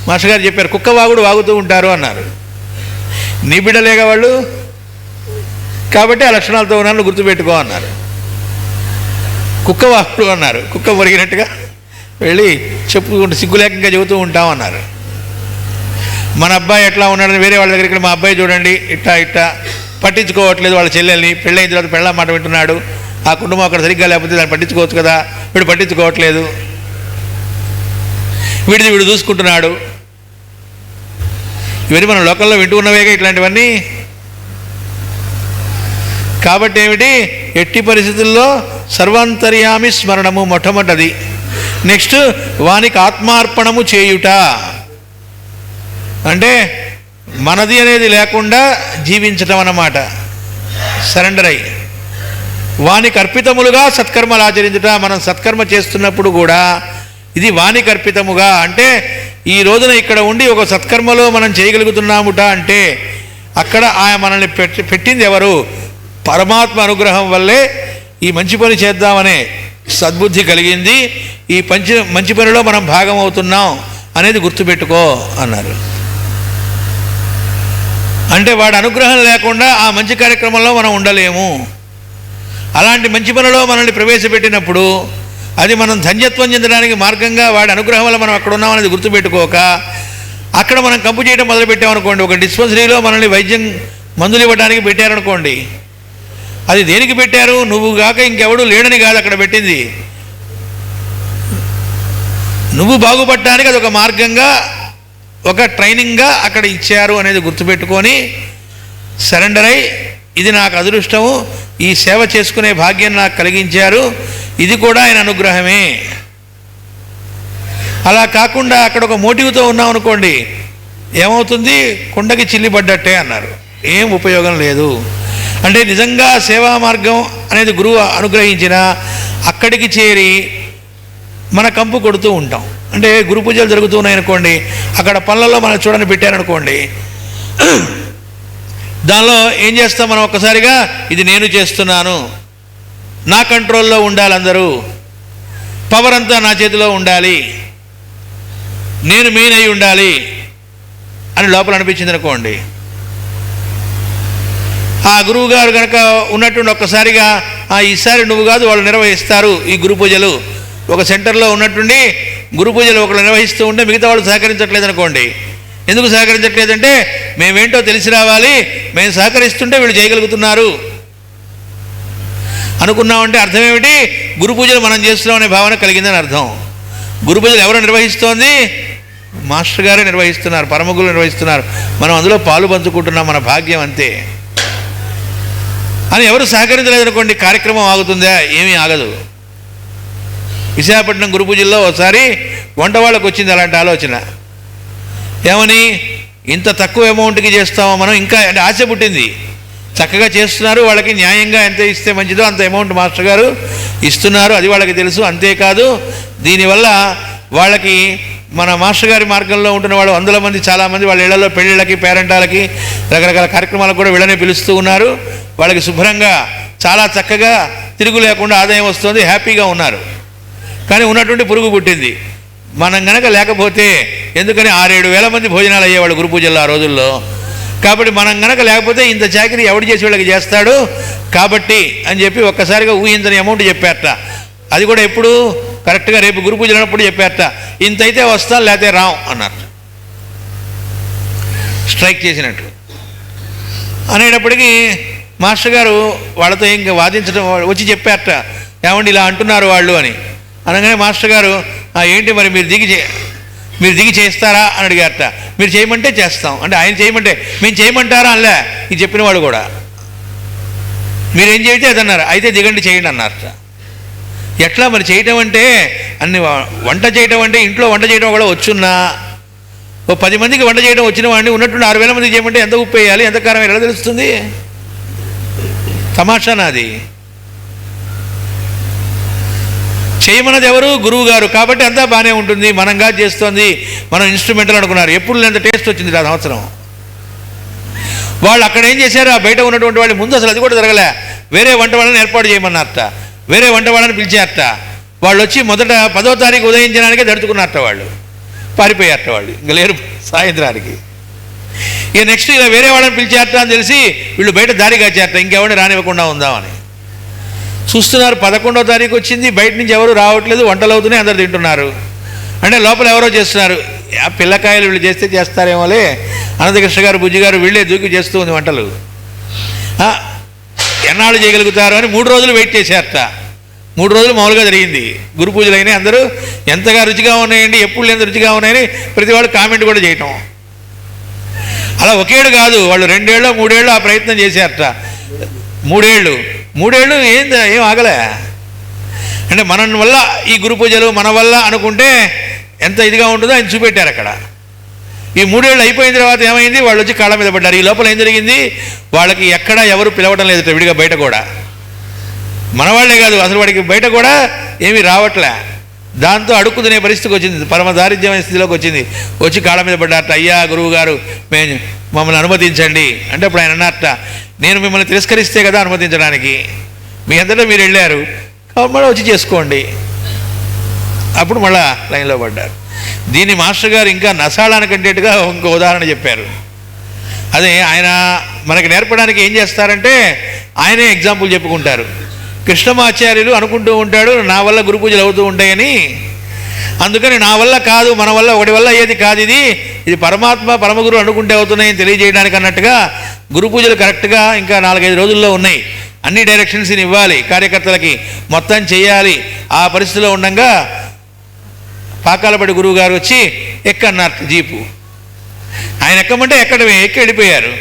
మాస్టర్ గారు చెప్పారు, కుక్క వాగుడు వాగుతూ ఉంటారు అన్నారు. నీ బిడ్డలేగా వాళ్ళు, కాబట్టి ఆ లక్షణాలతో ఉన్నాను గుర్తుపెట్టుకో అన్నారు. కుక్క వాగుడు అన్నారు, కుక్క మురిగినట్టుగా వెళ్ళి చెప్పుకుంటూ సిగ్గులేకంగా చెబుతూ ఉంటాం అన్నారు. మన అబ్బాయి ఎట్లా ఉన్నాడని వేరే వాళ్ళ దగ్గరికి మా అబ్బాయి చూడండి ఇట్టా పట్టించుకోవట్లేదు, వాళ్ళ చెల్లెల్ని, పెళ్ళైన తర్వాత పెళ్ళ మాట వింటున్నాడు, ఆ కుటుంబం అక్కడ సరిగ్గా లేకపోతే దాన్ని పట్టించుకోవచ్చు కదా, వీడు పట్టించుకోవట్లేదు, వీడిది వీడు చూసుకుంటున్నాడు. ఇవన్నీ మనం లోకల్లో వింటూ ఉన్నవేగా ఇట్లాంటివన్నీ. కాబట్టి ఏమిటి, ఎట్టి పరిస్థితుల్లో సర్వాంతర్యామి స్మరణము మొట్టమొదటిది. నెక్స్ట్ వానికి ఆత్మార్పణము చేయుట, అంటే మనది అనేది లేకుండా జీవించటం అన్నమాట. సరెండర్ అయ్యి వానికి అర్పితములుగా సత్కర్మలు ఆచరించుట. మనం సత్కర్మ చేస్తున్నప్పుడు కూడా ఇది వానికి అర్పితముగా, అంటే ఈ రోజున ఇక్కడ ఉండి ఒక సత్కర్మలో మనం చేయగలుగుతున్నాముట అంటే అక్కడ ఆయన మనల్ని పెట్టింది ఎవరు, పరమాత్మ అనుగ్రహం వల్లే ఈ మంచి పని చేద్దామనే సద్బుద్ధి కలిగింది. ఈ మంచి పనిలో మనం భాగం అవుతున్నాం అనేది గుర్తుపెట్టుకో అన్నారు. అంటే వాడి అనుగ్రహం లేకుండా ఆ మంచి కార్యక్రమంలో మనం ఉండలేము. అలాంటి మంచి పనిలో మనల్ని ప్రవేశపెట్టినప్పుడు అది మనం ధన్యత్వం చెందడానికి మార్గంగా వాడి అనుగ్రహం వల్ల మనం అక్కడ ఉన్నామనేది గుర్తుపెట్టుకోక అక్కడ మనం కంపు చేయడం మొదలుపెట్టామనుకోండి, ఒక డిస్పెన్సరీలో మనల్ని మందులు ఇవ్వడానికి పెట్టారనుకోండి, అది దేనికి పెట్టారు? నువ్వు కాక ఇంకెవడు లేడని కాదు అక్కడ పెట్టింది, నువ్వు బాగుపడటానికి అది ఒక మార్గంగా, ఒక ట్రైనింగ్గా అక్కడ ఇచ్చారు అనేది గుర్తుపెట్టుకొని సరెండర్ అయి, ఇది నాకు అదృష్టము, ఈ సేవ చేసుకునే భాగ్యం నాకు కలిగించారు, ఇది కూడా ఆయన అనుగ్రహమే. అలా కాకుండా అక్కడ ఒక మోటివ్తో ఉన్నాం అనుకోండి, ఏమవుతుంది? కుండకి చిల్లిపడ్డట్టే అన్నారు. ఏం ఉపయోగం లేదు. అంటే నిజంగా సేవా మార్గం అనేది గురువు అనుగ్రహించిన అక్కడికి చేరి మన కంపు కొడుతూ ఉంటాం. అంటే గురు పూజలు జరుగుతున్నాయి అనుకోండి, అక్కడ పనులలో మనం చూడని పెట్టారనుకోండి, దానిలో ఏం చేస్తాం మనం? ఒక్కసారిగా ఇది నేను చేస్తున్నాను, నా కంట్రోల్లో ఉండాలి, అందరూ పవర్ అంతా నా చేతిలో ఉండాలి, నేను మెయిన్ అయి ఉండాలి అని లోపల అనిపించింది అనుకోండి, ఆ గురువు గారు కనుక ఉన్నట్టుండి ఒక్కసారిగా ఈసారి నువ్వు కాదు వాళ్ళు నిర్వహిస్తారు ఈ గురు పూజలు, ఒక సెంటర్లో ఉన్నట్టుండి గురు పూజలు ఒకళ్ళు నిర్వహిస్తూ ఉంటే మిగతా వాళ్ళు సహకరించట్లేదు అనుకోండి. ఎందుకు సహకరించట్లేదంటే మేమేంటో తెలిసి రావాలి, మేము సహకరిస్తుంటే వీళ్ళు చేయగలుగుతున్నారు అనుకున్నామంటే అర్థం ఏమిటి? గురు పూజలు మనం చేస్తున్నాం అనే భావన కలిగిందని అర్థం. గురు పూజలు ఎవరు నిర్వహిస్తోంది? మాస్టర్ గారే నిర్వహిస్తున్నారు, పరమగురులు నిర్వహిస్తున్నారు, మనం అందులో పాలు పంచుకుంటున్నాం, మన భాగ్యం అంతే అని ఎవరు సహకరించలేదనుకోండి, కార్యక్రమం ఆగుతుందా? ఏమీ ఆగదు. విశాఖపట్నం గురు పూజల్లో ఒకసారి వంట వాళ్ళకు వచ్చింది అలాంటి ఆలోచన. ఏమని? ఇంత తక్కువ అమౌంట్కి చేస్తామో మనం, ఇంకా అంటే ఆశ పుట్టింది. చక్కగా చేస్తున్నారు, వాళ్ళకి న్యాయంగా ఎంత ఇస్తే మంచిదో అంత అమౌంట్ మాస్టర్ గారు ఇస్తున్నారు, అది వాళ్ళకి తెలుసు. అంతేకాదు దీనివల్ల వాళ్ళకి మన మాస్టర్ గారి మార్గంలో ఉంటున్న వాళ్ళు 100 మంది, చాలామంది వాళ్ళ ఇళ్లలో పెళ్ళిళ్ళకి, పేరెంటాలకి, రకరకాల కార్యక్రమాలకు కూడా వీళ్ళనే పిలుస్తూ ఉన్నారు. వాళ్ళకి శుభ్రంగా చాలా చక్కగా తిరుగు లేకుండా ఆదాయం వస్తుంది, హ్యాపీగా ఉన్నారు. కానీ ఉన్నటువంటి పురుగు పుట్టింది. మనం గనక లేకపోతే, ఎందుకని 6-7 వేల మంది భోజనాలు అయ్యేవాళ్ళు గురు పూజల్లో ఆ రోజుల్లో. కాబట్టి మనం గనక లేకపోతే ఇంత చాకరీ ఎవడు చేసి వీళ్ళకి చేస్తాడు కాబట్టి అని చెప్పి ఒక్కసారిగా ఊహించని అమౌంట్ చెప్పారట. అది కూడా ఎప్పుడు? కరెక్ట్గా రేపు గురు పూజలు అన్నప్పుడు చెప్పారట. ఇంతైతే వస్తాం లేకపోతే రాం అన్నారు, స్ట్రైక్ చేసినట్టు. అనేటప్పటికీ మాస్టర్ గారు వాళ్ళతో ఇంకా వాదించడం వచ్చి చెప్పారట, ఏమండి ఇలా అంటున్నారు వాళ్ళు అని. అనగానే మాస్టర్ గారు ఏంటి మరి మీరు దిగి చేస్తారా అని అడిగారట. మీరు చేయమంటే చేస్తాం అంటే, ఆయన చేయమంటే మేము చేయమంటారా అనలే, ఇది చెప్పిన వాడు కూడా. మీరేం చేయితే అది అన్నారు, అయితే దిగండి చేయండి అన్నారట. ఎట్లా మరి చేయటం అంటే? అన్ని వంట చేయటం అంటే ఇంట్లో వంట చేయడం కూడా వచ్చున్నా, ఓ 10 మందికి వంట చేయడం వచ్చిన వాడిని ఉన్నట్టుండి 6 వేల మందికి చేయమంటే ఎంత ఉప్పు వేయాలి, ఎంత కారం ఎలా తెలుస్తుంది? తమాషా నాది. చేయమన్నది ఎవరు? గురువు గారు. కాబట్టి అంతా బాగానే ఉంటుంది, మనంగా చేస్తోంది, మనం ఇన్స్ట్రుమెంటల్ అనుకున్నారు. ఎప్పుడు ఎంత టేస్ట్ వచ్చింది ఆ సంవత్సరం. వాళ్ళు అక్కడ ఏం చేశారు? ఆ బయట ఉన్నటువంటి వాళ్ళు ముందు అసలు అది కూడా జరగలే, వేరే వంట వాళ్ళని ఏర్పాటు చేయమన్నారట, వేరే వంట వాళ్ళని పిలిచారట. వాళ్ళు వచ్చి మొదట 10వ తారీఖు ఉదయించడానికే దడుచుకున్నారట, వాళ్ళు పారిపోయారట, వాళ్ళు ఇంకా లేరు సాయంత్రానికి. ఇక నెక్స్ట్ ఇలా వేరే వాళ్ళని పిలిచారట అని తెలిసి వీళ్ళు బయట దారి కాచారట, ఇంకెవరిని రానివ్వకుండా ఉందామని. చూస్తున్నారు 11వ తారీఖు వచ్చింది, బయట నుంచి ఎవరు రావట్లేదు, వంటలు అవుతున్నాయి, అందరు తింటున్నారు. అంటే లోపల ఎవరో చేస్తున్నారు, పిల్లకాయలు వీళ్ళు చేస్తే చేస్తారేమోలే, అనంతకృష్ణ గారు, బుజ్జి గారు వీళ్ళే దూకి చేస్తూ ఉంది వంటలు. ఎన్నాళ్ళు చేయగలుగుతారు అని 3 రోజులు వెయిట్ చేశారట. 3 రోజులు మామూలుగా జరిగింది. గురు పూజలు అయినాయి, అందరూ ఎంతగా రుచిగా ఉన్నాయండి, ఎప్పుడు ఎంత రుచిగా ఉన్నాయని ప్రతి వాళ్ళు కామెంట్ కూడా చేయటం. అలా ఒకేడు కాదు, వాళ్ళు 2 ఏళ్ళు 3 ఏళ్ళు ఆ ప్రయత్నం చేశారట. 3 ఏళ్ళు ఏం ఆగలే. అంటే మన వల్ల ఈ గురు పూజలు మన వల్ల అనుకుంటే ఎంత ఇదిగా ఉంటుందో ఆయన చూపెట్టారు అక్కడ. ఈ 3 ఏళ్ళు అయిపోయిన తర్వాత ఏమైంది? వాళ్ళు వచ్చి కాళ్ళ మీద పడ్డారు. ఈ లోపల ఏం జరిగింది? వాళ్ళకి ఎక్కడ ఎవరు పిలవటం లేదు విడిగా, బయట కూడా. మనవాళ్లే కాదు, అసలు వాడికి బయట కూడా ఏమీ రావట్లే. దాంతో అడుక్కు తినే పరిస్థితికి వచ్చింది, పరమ దారిద్ర్యమైన స్థితిలోకి వచ్చింది. వచ్చి కాళ్ళ మీద పడ్డారట, అయ్యా గురువు గారు మమ్మల్ని అనుమతించండి అంటే అప్పుడు ఆయన అన్నట్ట, నేను మిమ్మల్ని తిరస్కరిస్తే కదా అనుమతించడానికి, మీ అంతటా మీరు వెళ్ళారు కాబట్టి మళ్ళీ వచ్చి చేసుకోండి. అప్పుడు మళ్ళా లైన్లో పడ్డారు. దీన్ని మాస్టర్ గారు ఇంకా నసాళానికంటేట్టుగా ఇంకో ఉదాహరణ చెప్పారు. అదే ఆయన మనకి నేర్పడానికి ఏం చేస్తారంటే ఆయనే ఎగ్జాంపుల్ చెప్పుకుంటారు. కృష్ణమాచార్యులు అనుకుంటూ ఉంటాడు నా వల్ల గురు పూజలు అవుతూ ఉంటాయని, అందుకని నా వల్ల కాదు, మన వల్ల ఒకటి వల్ల అయ్యేది కాదు, ఇది పరమాత్మ పరమగురు అనుకుంటే అవుతున్నాయని తెలియజేయడానికి అన్నట్టుగా గురు పూజలు కరెక్ట్గా ఇంకా 4-5 రోజుల్లో ఉన్నాయి. అన్ని డైరెక్షన్స్ ఇవ్వాలి కార్యకర్తలకి, మొత్తం చేయాలి. ఆ పరిస్థితిలో ఉండగా పాకాలపడి గురువు గారు వచ్చి ఎక్కన్నారు జీపు. ఆయన ఎక్కమంటే ఎక్కడమే, ఎక్కి వెళ్ళిపోయారు.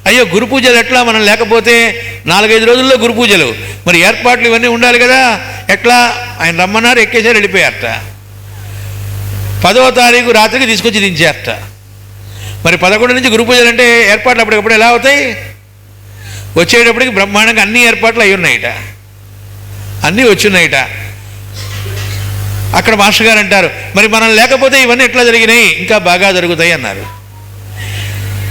అయ్యో గురు పూజలు ఎట్లా, మనం లేకపోతే 4-5 రోజుల్లో గురు పూజలు, మరి ఏర్పాట్లు ఇవన్నీ ఉండాలి కదా, ఎట్లా? ఆయన రమ్మన్నారు, ఎక్కేసారు, వెళ్ళిపోయారట. 10వ తారీఖు రాత్రికి తీసుకొచ్చి దించారట. మరి 11 నుంచి గురు పూజలు అంటే ఏర్పాట్లు అప్పటికప్పుడు ఎలా అవుతాయి? వచ్చేటప్పటికి బ్రహ్మాండంగా అన్ని ఏర్పాట్లు అయి ఉన్నాయిట, అన్నీ వచ్చున్నాయిట. అక్కడ మాస్టర్ గారు అంటారు, మరి మనం లేకపోతే ఇవన్నీ ఎట్లా జరిగినాయి, ఇంకా బాగా జరుగుతాయి అన్నారు.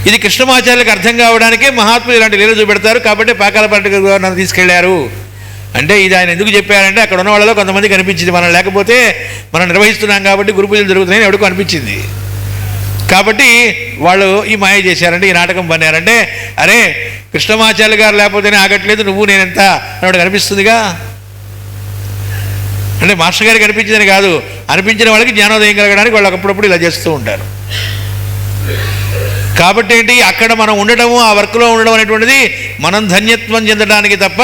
ఇది కృష్ణమాచార్యులకు అర్థం కావడానికే మహాత్ములు ఇలాంటి లీల చూపెడతారు. కాబట్టి పాకాలపట్టి నన్ను తీసుకెళ్లారు అంటే ఇది ఆయన ఎందుకు చెప్పారంటే అక్కడ ఉన్న వాళ్ళలో కొంతమంది కనిపించింది, మనం లేకపోతే మనం నిర్వహిస్తున్నాం కాబట్టి గురు పూజలు జరుగుతున్నాయని ఎవరికో అనిపించింది. కాబట్టి వాళ్ళు ఈ మాయ చేశారంటే, ఈ నాటకం పన్నారంటే, అరే కృష్ణమాచార్యులు గారు లేకపోతేనే ఆగట్లేదు, నువ్వు నేనెంత అన్నవాడు కనిపిస్తుందిగా. అంటే మాస్టర్ గారికి అనిపించిందని కాదు, అనిపించిన వాళ్ళకి జ్ఞానోదయం కలగడానికి వాళ్ళు అప్పుడప్పుడు ఇలా చేస్తూ ఉంటారు. కాబట్టి ఏంటి, అక్కడ మనం ఉండటము, ఆ వర్క్లో ఉండడం అనేటువంటిది మనం ధన్యత్వం చెందడానికి తప్ప,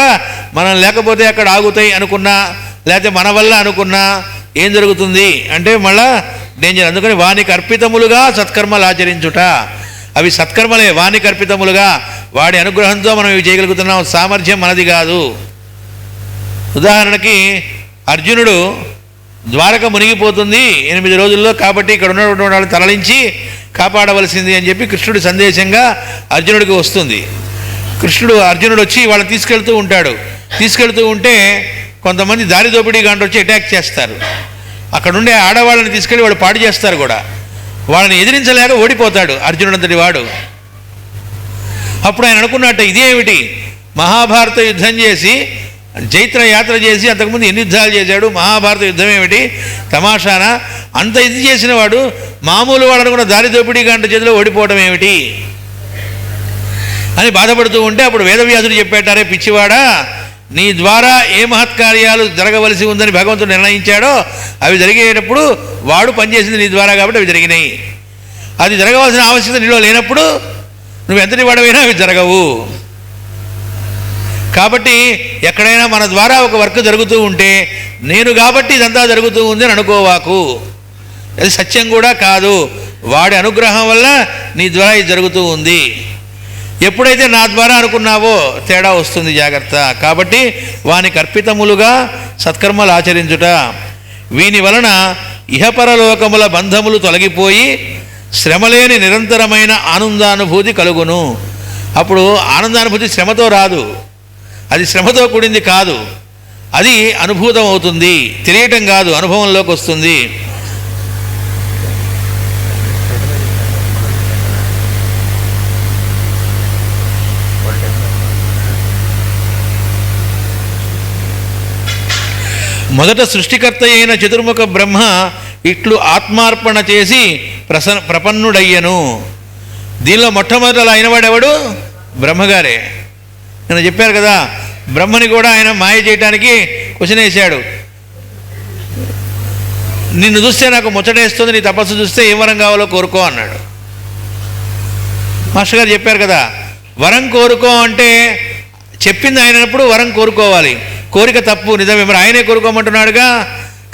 మనం లేకపోతే అక్కడ ఆగుతాయి అనుకున్నా, లేకపోతే మన వల్ల అనుకున్నా ఏం జరుగుతుంది అంటే మళ్ళా డేంజర్. అందుకని వానికి అర్పితములుగా సత్కర్మలు ఆచరించుట, అవి సత్కర్మలే వానికి అర్పితములుగా, వాడి అనుగ్రహంతో మనం ఇవి చేయగలుగుతున్నాం, సామర్థ్యం మనది కాదు. ఉదాహరణకి అర్జునుడు ద్వారక మునిగిపోతుంది 8 రోజుల్లో, కాబట్టి ఇక్కడ ఉన్నటువంటి వాళ్ళని తరలించి కాపాడవలసింది అని చెప్పి కృష్ణుడి సందేశంగా అర్జునుడికి వస్తుంది. అర్జునుడు వచ్చి వాళ్ళని తీసుకెళ్తూ ఉంటాడు. తీసుకెళ్తూ ఉంటే కొంతమంది దారి దోపిడీ గంట వచ్చి అటాక్ చేస్తారు. అక్కడ ఉండే ఆడవాళ్ళని తీసుకెళ్ళి వాళ్ళు పాడు చేస్తారు కూడా. వాళ్ళని ఎదిరించలేక ఓడిపోతాడు అర్జునుడంతటి వాడు. అప్పుడు ఆయన అనుకున్నట్టు, ఇదేమిటి, మహాభారత యుద్ధం చేసి జైత్ర యాత్ర చేసి అంతకుముందు ఎన్ని యుద్ధాలు చేశాడు, మహాభారత యుద్ధం ఏమిటి తమాషాన, అంత ఇది చేసిన వాడు మామూలు వాడు అనుకున్న దారి దోపిడీ గంట చేతిలో ఓడిపోవడం ఏమిటి అని బాధపడుతూ ఉంటే అప్పుడు వేదవ్యాసుడు చెప్పేటారే, పిచ్చివాడా, నీ ద్వారా ఏ మహత్కార్యాలు జరగవలసి ఉందని భగవంతుడు నిర్ణయించాడో అవి జరిగేటప్పుడు వాడు పనిచేసింది నీ ద్వారా కాబట్టి అవి జరిగినాయి. అది జరగవలసిన ఆవశ్యకత నీలో లేనప్పుడు నువ్వు ఎంతటి వాడవైనా అవి జరగవు. కాబట్టి ఎక్కడైనా మన ద్వారా ఒక వర్క్ జరుగుతూ ఉంటే నేను కాబట్టి ఇదంతా జరుగుతూ ఉంది అని అనుకోవాకు, అది సత్యం కూడా కాదు, వాడి అనుగ్రహం వల్ల నీ ద్వారా ఇది జరుగుతూ ఉంది. ఎప్పుడైతే నా ద్వారా అనుకున్నావో తేడా వస్తుంది, జాగ్రత్త. కాబట్టి వానికి అర్పితములుగా సత్కర్మలు ఆచరించుట, వీని వలన ఇహపరలోకముల బంధములు తొలగిపోయి శ్రమలేని నిరంతరమైన ఆనందానుభూతి కలుగును. అప్పుడు ఆనందానుభూతి శ్రమతో రాదు, అది శ్రమతో కూడింది కాదు, అది అనుభూతం అవుతుంది, తెలియటం కాదు, అనుభవంలోకి వస్తుంది. మొదట సృష్టికర్త అయిన చతుర్ముఖ బ్రహ్మ ఇట్లు ఆత్మార్పణ చేసి ప్రపన్నుడయ్యను. దీనిలో మొట్టమొదట అయినవాడెవడు? బ్రహ్మగారే. నేను చెప్పారు కదా, బ్రహ్మని కూడా ఆయన మాయ చేయడానికి క్వశ్చన్ వేశాడు. నిన్ను చూస్తే నాకు ముచ్చటేస్తుంది, నీ తపస్సు చూస్తే ఏ వరం కావాలో కోరుకో అన్నాడు. మాస్టర్ గారు చెప్పారు కదా, వరం కోరుకో అంటే చెప్పింది ఆయనప్పుడు వరం కోరుకోవాలి, కోరిక తప్పు నిజమే, మరి ఆయనే కోరుకోమంటున్నాడుగా.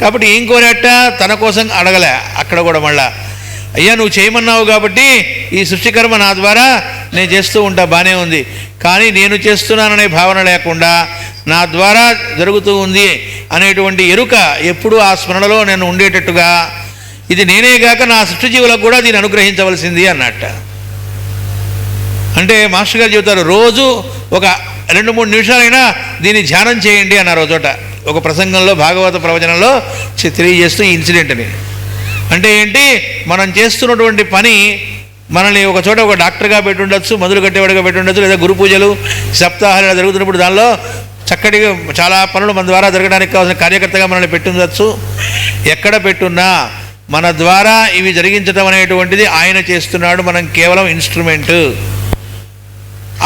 కాబట్టి ఏం కోరాట, తన కోసం అడగలే. అక్కడ కూడా మళ్ళా అయ్యా నువ్వు చేయమన్నావు కాబట్టి ఈ సృష్టికర్మ నా ద్వారా నేను చేస్తూ ఉంటా, బాగానే ఉంది, కానీ నేను చేస్తున్నాననే భావన లేకుండా నా ద్వారా జరుగుతూ ఉంది అనేటువంటి ఎరుక ఎప్పుడూ ఆ స్మరణలో నేను ఉండేటట్టుగా, ఇది నేనేగాక నా సృష్టి జీవులకు కూడా దీన్ని అనుగ్రహించవలసింది అన్నట్ట. అంటే మాస్టర్ గారు చెబుతారు, రోజు ఒక 2-3 నిమిషాలైనా దీన్ని ధ్యానం చేయండి అన్నారు చోట ఒక ప్రసంగంలో, భాగవత ప్రవచనంలో తెలియజేస్తూ ఈ ఇన్సిడెంట్ని. అంటే ఏంటి, మనం చేస్తున్నటువంటి పని మనల్ని ఒక చోట ఒక డాక్టర్గా పెట్టి ఉండొచ్చు, మందులు కట్టేవాడిగా పెట్టి ఉండొచ్చు, లేదా గురు పూజలు సప్తాహాలు జరుగుతున్నప్పుడు దానిలో చక్కటిగా చాలా పనులు మన ద్వారా జరగడానికి కావాల్సిన కార్యకర్తగా మనల్ని పెట్టి ఉండొచ్చు. ఎక్కడ పెట్టున్నా మన ద్వారా ఇవి జరిగించడం అనేటువంటిది ఆయన చేస్తున్నాడు, మనం కేవలం ఇన్స్ట్రుమెంటు.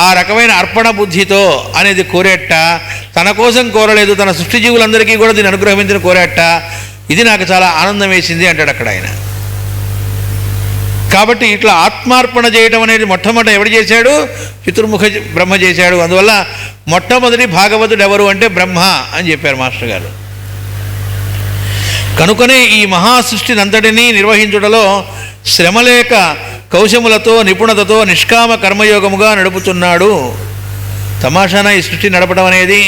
ఆ రకమైన అర్పణ బుద్ధితో అనేది కోరేట, తన కోసం కోరలేదు, తన సృష్టి జీవులందరికీ కూడా దీన్ని అనుగ్రహించిన కోరేట. ఇది నాకు చాలా ఆనందం వేసింది అంటాడు అక్కడ ఆయన. కాబట్టి ఇట్లా ఆత్మార్పణ చేయటం అనేది మొట్టమొదట ఎవడు చేశాడు? చతుర్ముఖ బ్రహ్మ చేశాడు. అందువల్ల మొట్టమొదటి భాగవతుడు ఎవరు అంటే బ్రహ్మ అని చెప్పారు మాస్టర్ గారు. కనుకనే ఈ మహాసృష్టిని అంతటినీ నిర్వహించుటలో శ్రమలేక కౌశములతో నిపుణతతో నిష్కామ కర్మయోగముగా నడుపుతున్నాడు. తమాషాన ఈ సృష్టి నడపడం అనేది,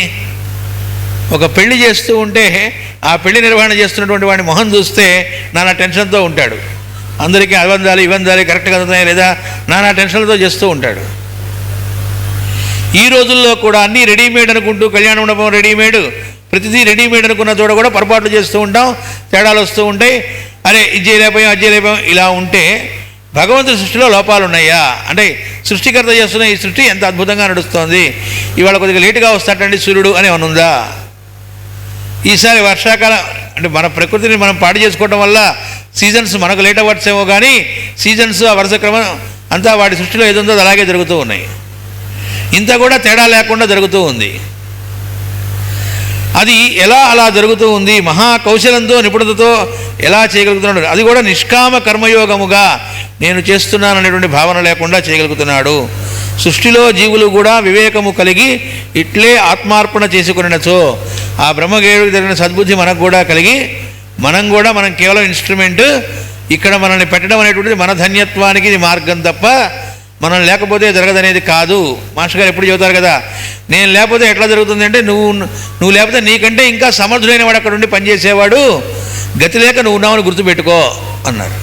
ఒక పెళ్లి చేస్తూ ఉంటే ఆ పెళ్లి నిర్వహణ చేస్తున్నటువంటి వాడిని మొహం చూస్తే నానా టెన్షన్తో ఉంటాడు. అందరికీ అవందాలి ఇవందాలి కరెక్ట్గా అందుతున్నాయి లేదా నానా టెన్షన్లతో చేస్తూ ఉంటాడు. ఈ రోజుల్లో కూడా అన్నీ రెడీమేడ్ అనుకుంటూ, కళ్యాణ మండపం రెడీమేడ్, ప్రతిదీ రెడీమేడ్ అనుకున్న చోట కూడా పొరపాట్లు చేస్తూ ఉంటాం, తేడాలు వస్తూ ఉంటాయి. అరే ఇది చేయలేకపోయాం అది చేయలేకపోయాం. ఇలా ఉంటే భగవంతుడి సృష్టిలో లోపాలు ఉన్నాయా అంటే, సృష్టికర్త చేస్తున్న ఈ సృష్టి ఎంత అద్భుతంగా నడుస్తోంది, ఇవాళ కొద్దిగా లేటుగా వస్తాడండి సూర్యుడు అని అనుందా? ఈసారి వర్షాకాలం అంటే మన ప్రకృతిని మనం పాడు చేసుకోవడం వల్ల సీజన్స్ మనకు లేట్ అవ్వచ్చేమో, కానీ సీజన్స్ ఆ వరుస క్రమం అంతా వాటి సృష్టిలో ఏదుందో అది అలాగే జరుగుతూ ఉన్నాయి. ఇంత కూడా తేడా లేకుండా జరుగుతూ ఉంది. అది ఎలా అలా జరుగుతూ ఉంది? మహా కౌశలంతో నిపుణతతో ఎలా చేయగలుగుతున్నాడు? అది కూడా నిష్కామ కర్మయోగముగా నేను చేస్తున్నాను అనేటువంటి భావన లేకుండా చేయగలుగుతున్నాడు. సృష్టిలో జీవులు కూడా వివేకము కలిగి ఇట్లే ఆత్మార్పణ చేసుకునినచో ఆ బ్రహ్మగేయుడికి జరిగిన సద్బుద్ధి మనకు కూడా కలిగి మనం కేవలం ఇన్స్ట్రుమెంట్, ఇక్కడ మనల్ని పెట్టడం అనేటువంటిది మన ధన్యత్వానికి ఇది మార్గం తప్ప మనం లేకపోతే జరగదనేది కాదు. మాస్టర్ గారు ఎప్పుడు చెబుతారు కదా, నేను లేకపోతే ఎట్లా జరుగుతుంది అంటే, నువ్వు లేకపోతే నీకంటే ఇంకా సమర్థుడైన వాడు అక్కడ ఉండి పనిచేసేవాడు, గతి లేక నువ్వు ఉన్నావని గుర్తుపెట్టుకో అన్నారు.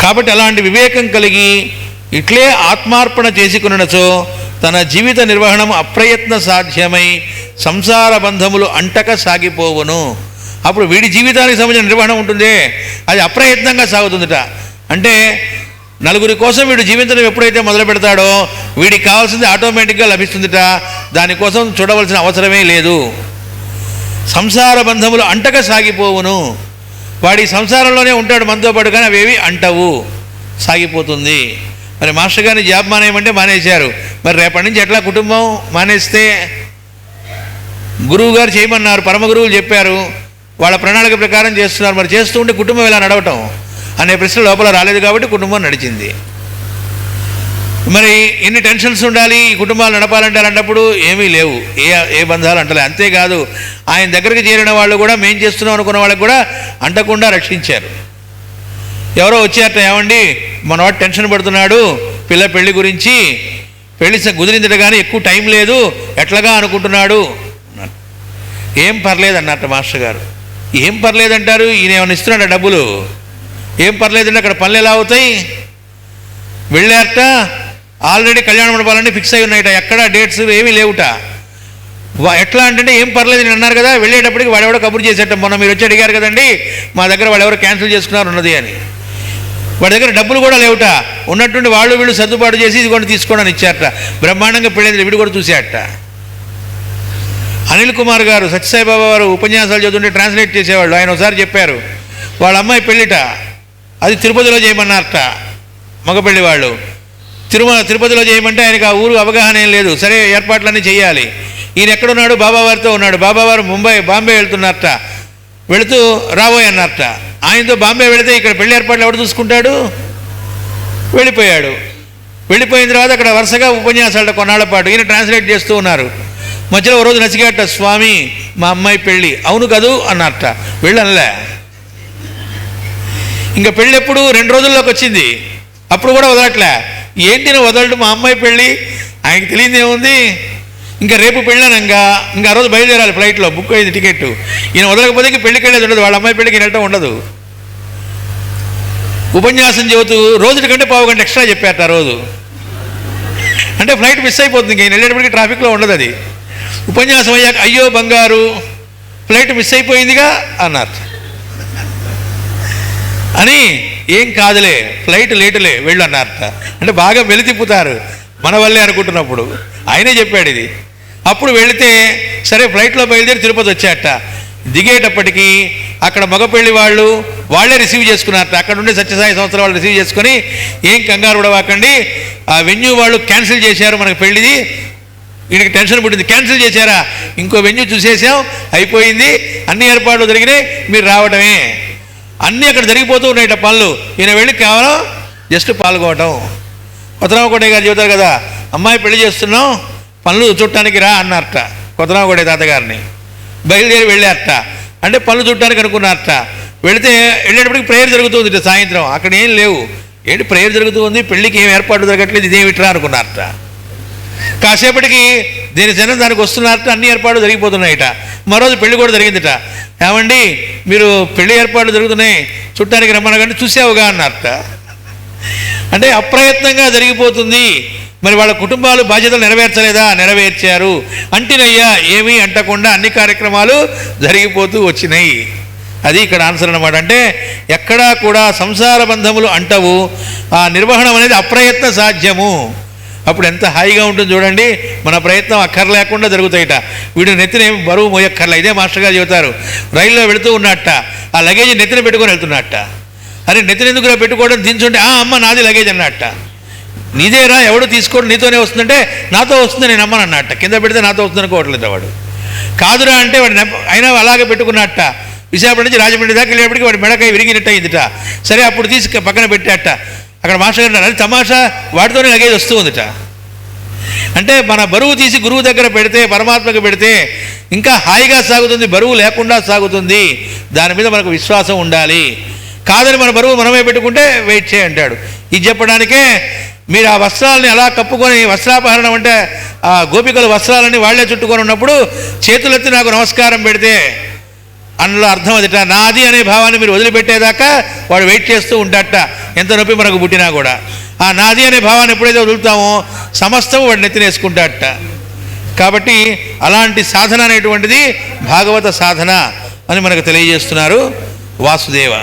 కాబట్టి అలాంటి వివేకం కలిగి ఇట్లే ఆత్మార్పణ చేసుకున్నచో తన జీవిత నిర్వహణం అప్రయత్న సాధ్యమై సంసార బంధములు అంటక సాగిపోవును. అప్పుడు వీడి జీవితానికి సంబంధించిన నిర్వహణ ఉంటుంది, అది అప్రయత్నంగా సాగుతుందట. అంటే నలుగురి కోసం వీడు జీవించడం ఎప్పుడైతే మొదలు పెడతాడో వీడికి కావాల్సింది ఆటోమేటిక్గా లభిస్తుందట, దానికోసం చూడవలసిన అవసరమే లేదు. సంసార బంధములు అంటక సాగిపోవును. వాడి సంసారంలోనే ఉంటాడు మనతో పాటు, కానీ అవేవి అంటవు, సాగిపోతుంది. మరి మాస్టర్ గారిని జాబ్ మానేయమంటే మానేశారు, మరి రేపటి నుంచి ఎట్లా కుటుంబం మానేస్తే? గురువు గారు చేయమన్నారు, పరమ గురువులు చెప్పారు, వాళ్ళ ప్రణాళిక ప్రకారం చేస్తున్నారు, మరి చేస్తూ ఉంటే కుటుంబం ఎలా నడవటం అనే ప్రశ్న లోపల రాలేదు కాబట్టి కుటుంబం నడిచింది. మరి ఎన్ని టెన్షన్స్ ఉండాలి ఈ కుటుంబాలు నడపాలంటే? అలాంటప్పుడు ఏమీ లేవు, ఏ బంధాలు అంటలే. అంతేకాదు ఆయన దగ్గరికి చేరిన వాళ్ళు కూడా మేం చేస్తున్నాం అనుకున్న వాళ్ళకి కూడా అంటకుండా రక్షించారు. ఎవరో వచ్చారట, ఏమండి మనవాడు టెన్షన్ పడుతున్నాడు పిల్ల పెళ్లి గురించి, పెళ్లి కుదిరిందట కానీ ఎక్కువ టైం లేదు, ఎట్లాగా అనుకుంటున్నాడు. ఏం పర్లేదు అన్నట్టు మాస్టర్ గారు. ఏం పర్లేదంటారు? ఈయన ఏమైనా ఇస్తున్నాడు డబ్బులు? ఏం పర్లేదంటే అక్కడ పనులు ఎలా అవుతాయి? వెళ్ళారట, ఆల్రెడీ కళ్యాణ మండపాలన్నీ ఫిక్స్ అయి ఉన్నాయట, ఎక్కడ డేట్స్ ఏమీ లేవుట. ఎట్లా అంటే ఏం పర్లేదు నేను అన్నారు కదా, వెళ్ళేటప్పటికి వాడెవడో కబురు చేసేట, మొన్న మీరు వచ్చి అడిగారు కదండి మా దగ్గర వాళ్ళు ఎవరో క్యాన్సిల్ చేసుకున్నారు ఉన్నది అని. వాడి దగ్గర డబ్బులు కూడా లేవుట, ఉన్నట్టుండి వాళ్ళు వీళ్ళు సర్దుబాటు చేసి ఇది కూడా తీసుకోవడానికి ఇచ్చారట. బ్రహ్మాండంగా పెళ్ళేది వీడు కూడా చూసేట. అనిల్ కుమార్ గారు సత్యసాయిబాబా వారు ఉపన్యాసాలు చదువుతుంటే ట్రాన్స్లేట్ చేసేవాళ్ళు. ఆయన ఒకసారి చెప్పారు, వాళ్ళ అమ్మాయి పెళ్ళిట, అది తిరుపతిలో చేయమన్నారట మగపెళ్లి వాళ్ళు. తిరుపతిలో చేయమంటే ఆయనకు ఆ ఊరు అవగాహన ఏం లేదు. సరే ఏర్పాట్లన్నీ చేయాలి. ఈయన ఎక్కడున్నాడు? బాబావారితో ఉన్నాడు. బాబావారు బాంబే వెళ్తున్నారట, వెళుతూ రాబోయ్ అన్నారట. ఆయనతో బాంబే వెళితే ఇక్కడ పెళ్లి ఏర్పాట్లు ఎవడు చూసుకుంటాడు? వెళ్ళిపోయాడు. వెళ్ళిపోయిన తర్వాత అక్కడ వరుసగా ఉపన్యాసాలు కొన్నాళ్ల పాటు ఈయన ట్రాన్స్లేట్ చేస్తూ ఉన్నారు. మధ్యలో ఓ రోజు నచ్చికేట, స్వామి మా అమ్మాయి పెళ్ళి. అవును కదూ అన్నారట. వెళ్ళనలే. ఇంకా పెళ్ళి ఎప్పుడు 2 రోజుల్లోకి వచ్చింది, అప్పుడు కూడా వదలట్లే. ఏంటి నువ్వు వదలడు, మా అమ్మాయి పెళ్ళి, ఆయనకి తెలియదు ఏముంది. ఇంకా రేపు పెళ్ళానంగా ఇంకా ఆ రోజు బయలుదేరాలి, ఫ్లైట్లో బుక్ అయింది టికెట్. ఈయన వదలకపోతే ఇంక పెళ్ళికి వెళ్ళేది ఉండదు, వాళ్ళ అమ్మాయి పెళ్ళికి వెళ్ళటం ఉండదు. ఉపన్యాసం చెబుతూ రోజుటి కంటే పావు గంట ఎక్స్ట్రా చెప్పారట ఆ రోజు. అంటే ఫ్లైట్ మిస్ అయిపోతుంది, ఇంక ఈయన వెళ్ళేటప్పటికి ట్రాఫిక్లో ఉండదు. అది ఉపన్యాసం అయ్యాక అయ్యో బంగారు ఫ్లైట్ మిస్ అయిపోయిందిగా అన్నారు. అని ఏం కాదులే ఫ్లైట్ లేటులే వెళ్ళు అన్నారట. అంటే బాగా వెలితిప్పుతారు మన వల్లే అనుకుంటున్నప్పుడు. ఆయనే చెప్పాడు ఇది. అప్పుడు వెళితే సరే ఫ్లైట్లో బయలుదేరి తిరుపతి వచ్చాట. దిగేటప్పటికీ అక్కడ మగ పెళ్లి వాళ్ళే రిసీవ్ చేసుకున్నారట. అక్కడ ఉండే సత్యసాయి సంస్థల వాళ్ళు రిసీవ్ చేసుకొని ఏం కంగారు పడవాకండి, ఆ వెన్యూ వాళ్ళు క్యాన్సిల్ చేశారు మనకు పెళ్ళిది, వీడికి టెన్షన్ పుట్టింది, క్యాన్సిల్ చేశారా, ఇంకో వెన్యూ చూసేసాం అయిపోయింది, అన్ని ఏర్పాట్లు జరిగినాయి, మీరు రావడమే. అన్నీ అక్కడ జరిగిపోతూ ఉన్నాయట పనులు. ఈయన వెళ్ళి కేవలం జస్ట్ పాల్గొనటం. కొత్తరామకోట గారు చెబుతారు కదా, అమ్మాయి పెళ్లి చేస్తున్నాం పనులు చుట్టానికి రా అన్నారట కొత్తరామకోట తాతగారిని. బయలుదేరి వెళ్ళారట. అంటే పనులు చుట్టానికి అనుకున్నారట. వెళితే వెళ్ళేటప్పటికి ప్రేయర్ జరుగుతుంది సాయంత్రం. అక్కడ ఏం లేవు. ఏంటి ప్రేయర్ జరుగుతుంది, పెళ్ళికి ఏం ఏర్పాటు జరగట్లేదు, ఇదేమిట్రా అనుకున్నారట. కాసేపటికి దేని జనం దానికి వస్తున్నారట, అన్ని ఏర్పాట్లు జరిగిపోతున్నాయట. మరోజు పెళ్లి కూడా జరిగిందిట. ఏమండి మీరు పెళ్లి ఏర్పాట్లు జరుగుతున్నాయి, చుట్టానికి రమ్మనగానే చూసావుగా అన్నారట. అంటే అప్రయత్నంగా జరిగిపోతుంది. మరి వాళ్ళ కుటుంబాలు బాధ్యతలు నెరవేర్చలేదా, నెరవేర్చారు. అంటినయ్యా ఏమీ అంటకుండా అన్ని కార్యక్రమాలు జరిగిపోతూ వచ్చినాయి. అది ఇక్కడ ఆన్సర్ అన్నమాట. అంటే ఎక్కడా కూడా సంసార బంధములు అంటవు. ఆ నిర్వహణం అనేది అప్రయత్న సాధ్యము. అప్పుడు ఎంత హాయిగా ఉంటుంది చూడండి. మన ప్రయత్నం అక్కర్లేకుండా జరుగుతాయిట. వీడు నెత్తిన ఏమి బరువు మోయక్కర్లే. ఇదే మాస్టర్ గారు చెబుతారు. రైల్లో వెళుతూ ఉన్నట్ట, ఆ లగేజ్ నెత్తిన పెట్టుకొని వెళ్తున్నట్ట. అరే నెత్తిన ఎందుకురా పెట్టుకోవడం, దించుంటే అమ్మ నాది లగేజ్ అన్నట్ట. నీదేరా ఎవడు తీసుకోవడం, నీతోనే వస్తుందంటే నాతో వస్తుంది నేను అమ్మను అన్నట్ట. కింద పెడితే నాతో వస్తుంది అనుకోవట్లేదు వాడు. కాదురా అంటే వాడు అయినా అలాగే పెట్టుకున్నట్ట. విశాఖపట్నం నుంచి రాజమండ్రి దాకా వెళ్ళేప్పటికి వాడి మెడకాయ విరిగినట్టు అయిందిట. సరే అప్పుడు తీసి పక్కన పెట్టాట. అక్కడ మాస్టర్ గారు అది తమాషా, వాటితోనే లగేజ్ వస్తూ ఉందిట. అంటే మన బరువు తీసి గురువు దగ్గర పెడితే, పరమాత్మకు పెడితే ఇంకా హాయిగా సాగుతుంది, బరువు లేకుండా సాగుతుంది. దాని మీద మనకు విశ్వాసం ఉండాలి. కాదని మన బరువు మనమే పెట్టుకుంటే వెయిట్ చేయంటాడు. ఇది చెప్పడానికే మీరు ఆ వస్త్రాలని అలా కప్పుకొని, వస్త్రాపహరణం అంటే ఆ గోపికల వస్త్రాలని వాళ్లే చుట్టుకొని ఉన్నప్పుడు చేతులెత్తి నాకు నమస్కారం పెడితే అందులో అర్థం అదిట. నాది అనే భావాన్ని మీరు వదిలిపెట్టేదాకా వాడు వెయిట్ చేస్తూ ఉంటాడట, ఎంత నొప్పి మనకు పుట్టినా కూడా. ఆ నాది అనే భావాన్ని ఎప్పుడైతే వదులుతామో సమస్తం వాడు నెత్తినేసుకుంటాడట. కాబట్టి అలాంటి సాధన అనేటువంటిది భాగవత సాధన అని మనకు తెలియజేస్తున్నారు వాసుదేవ.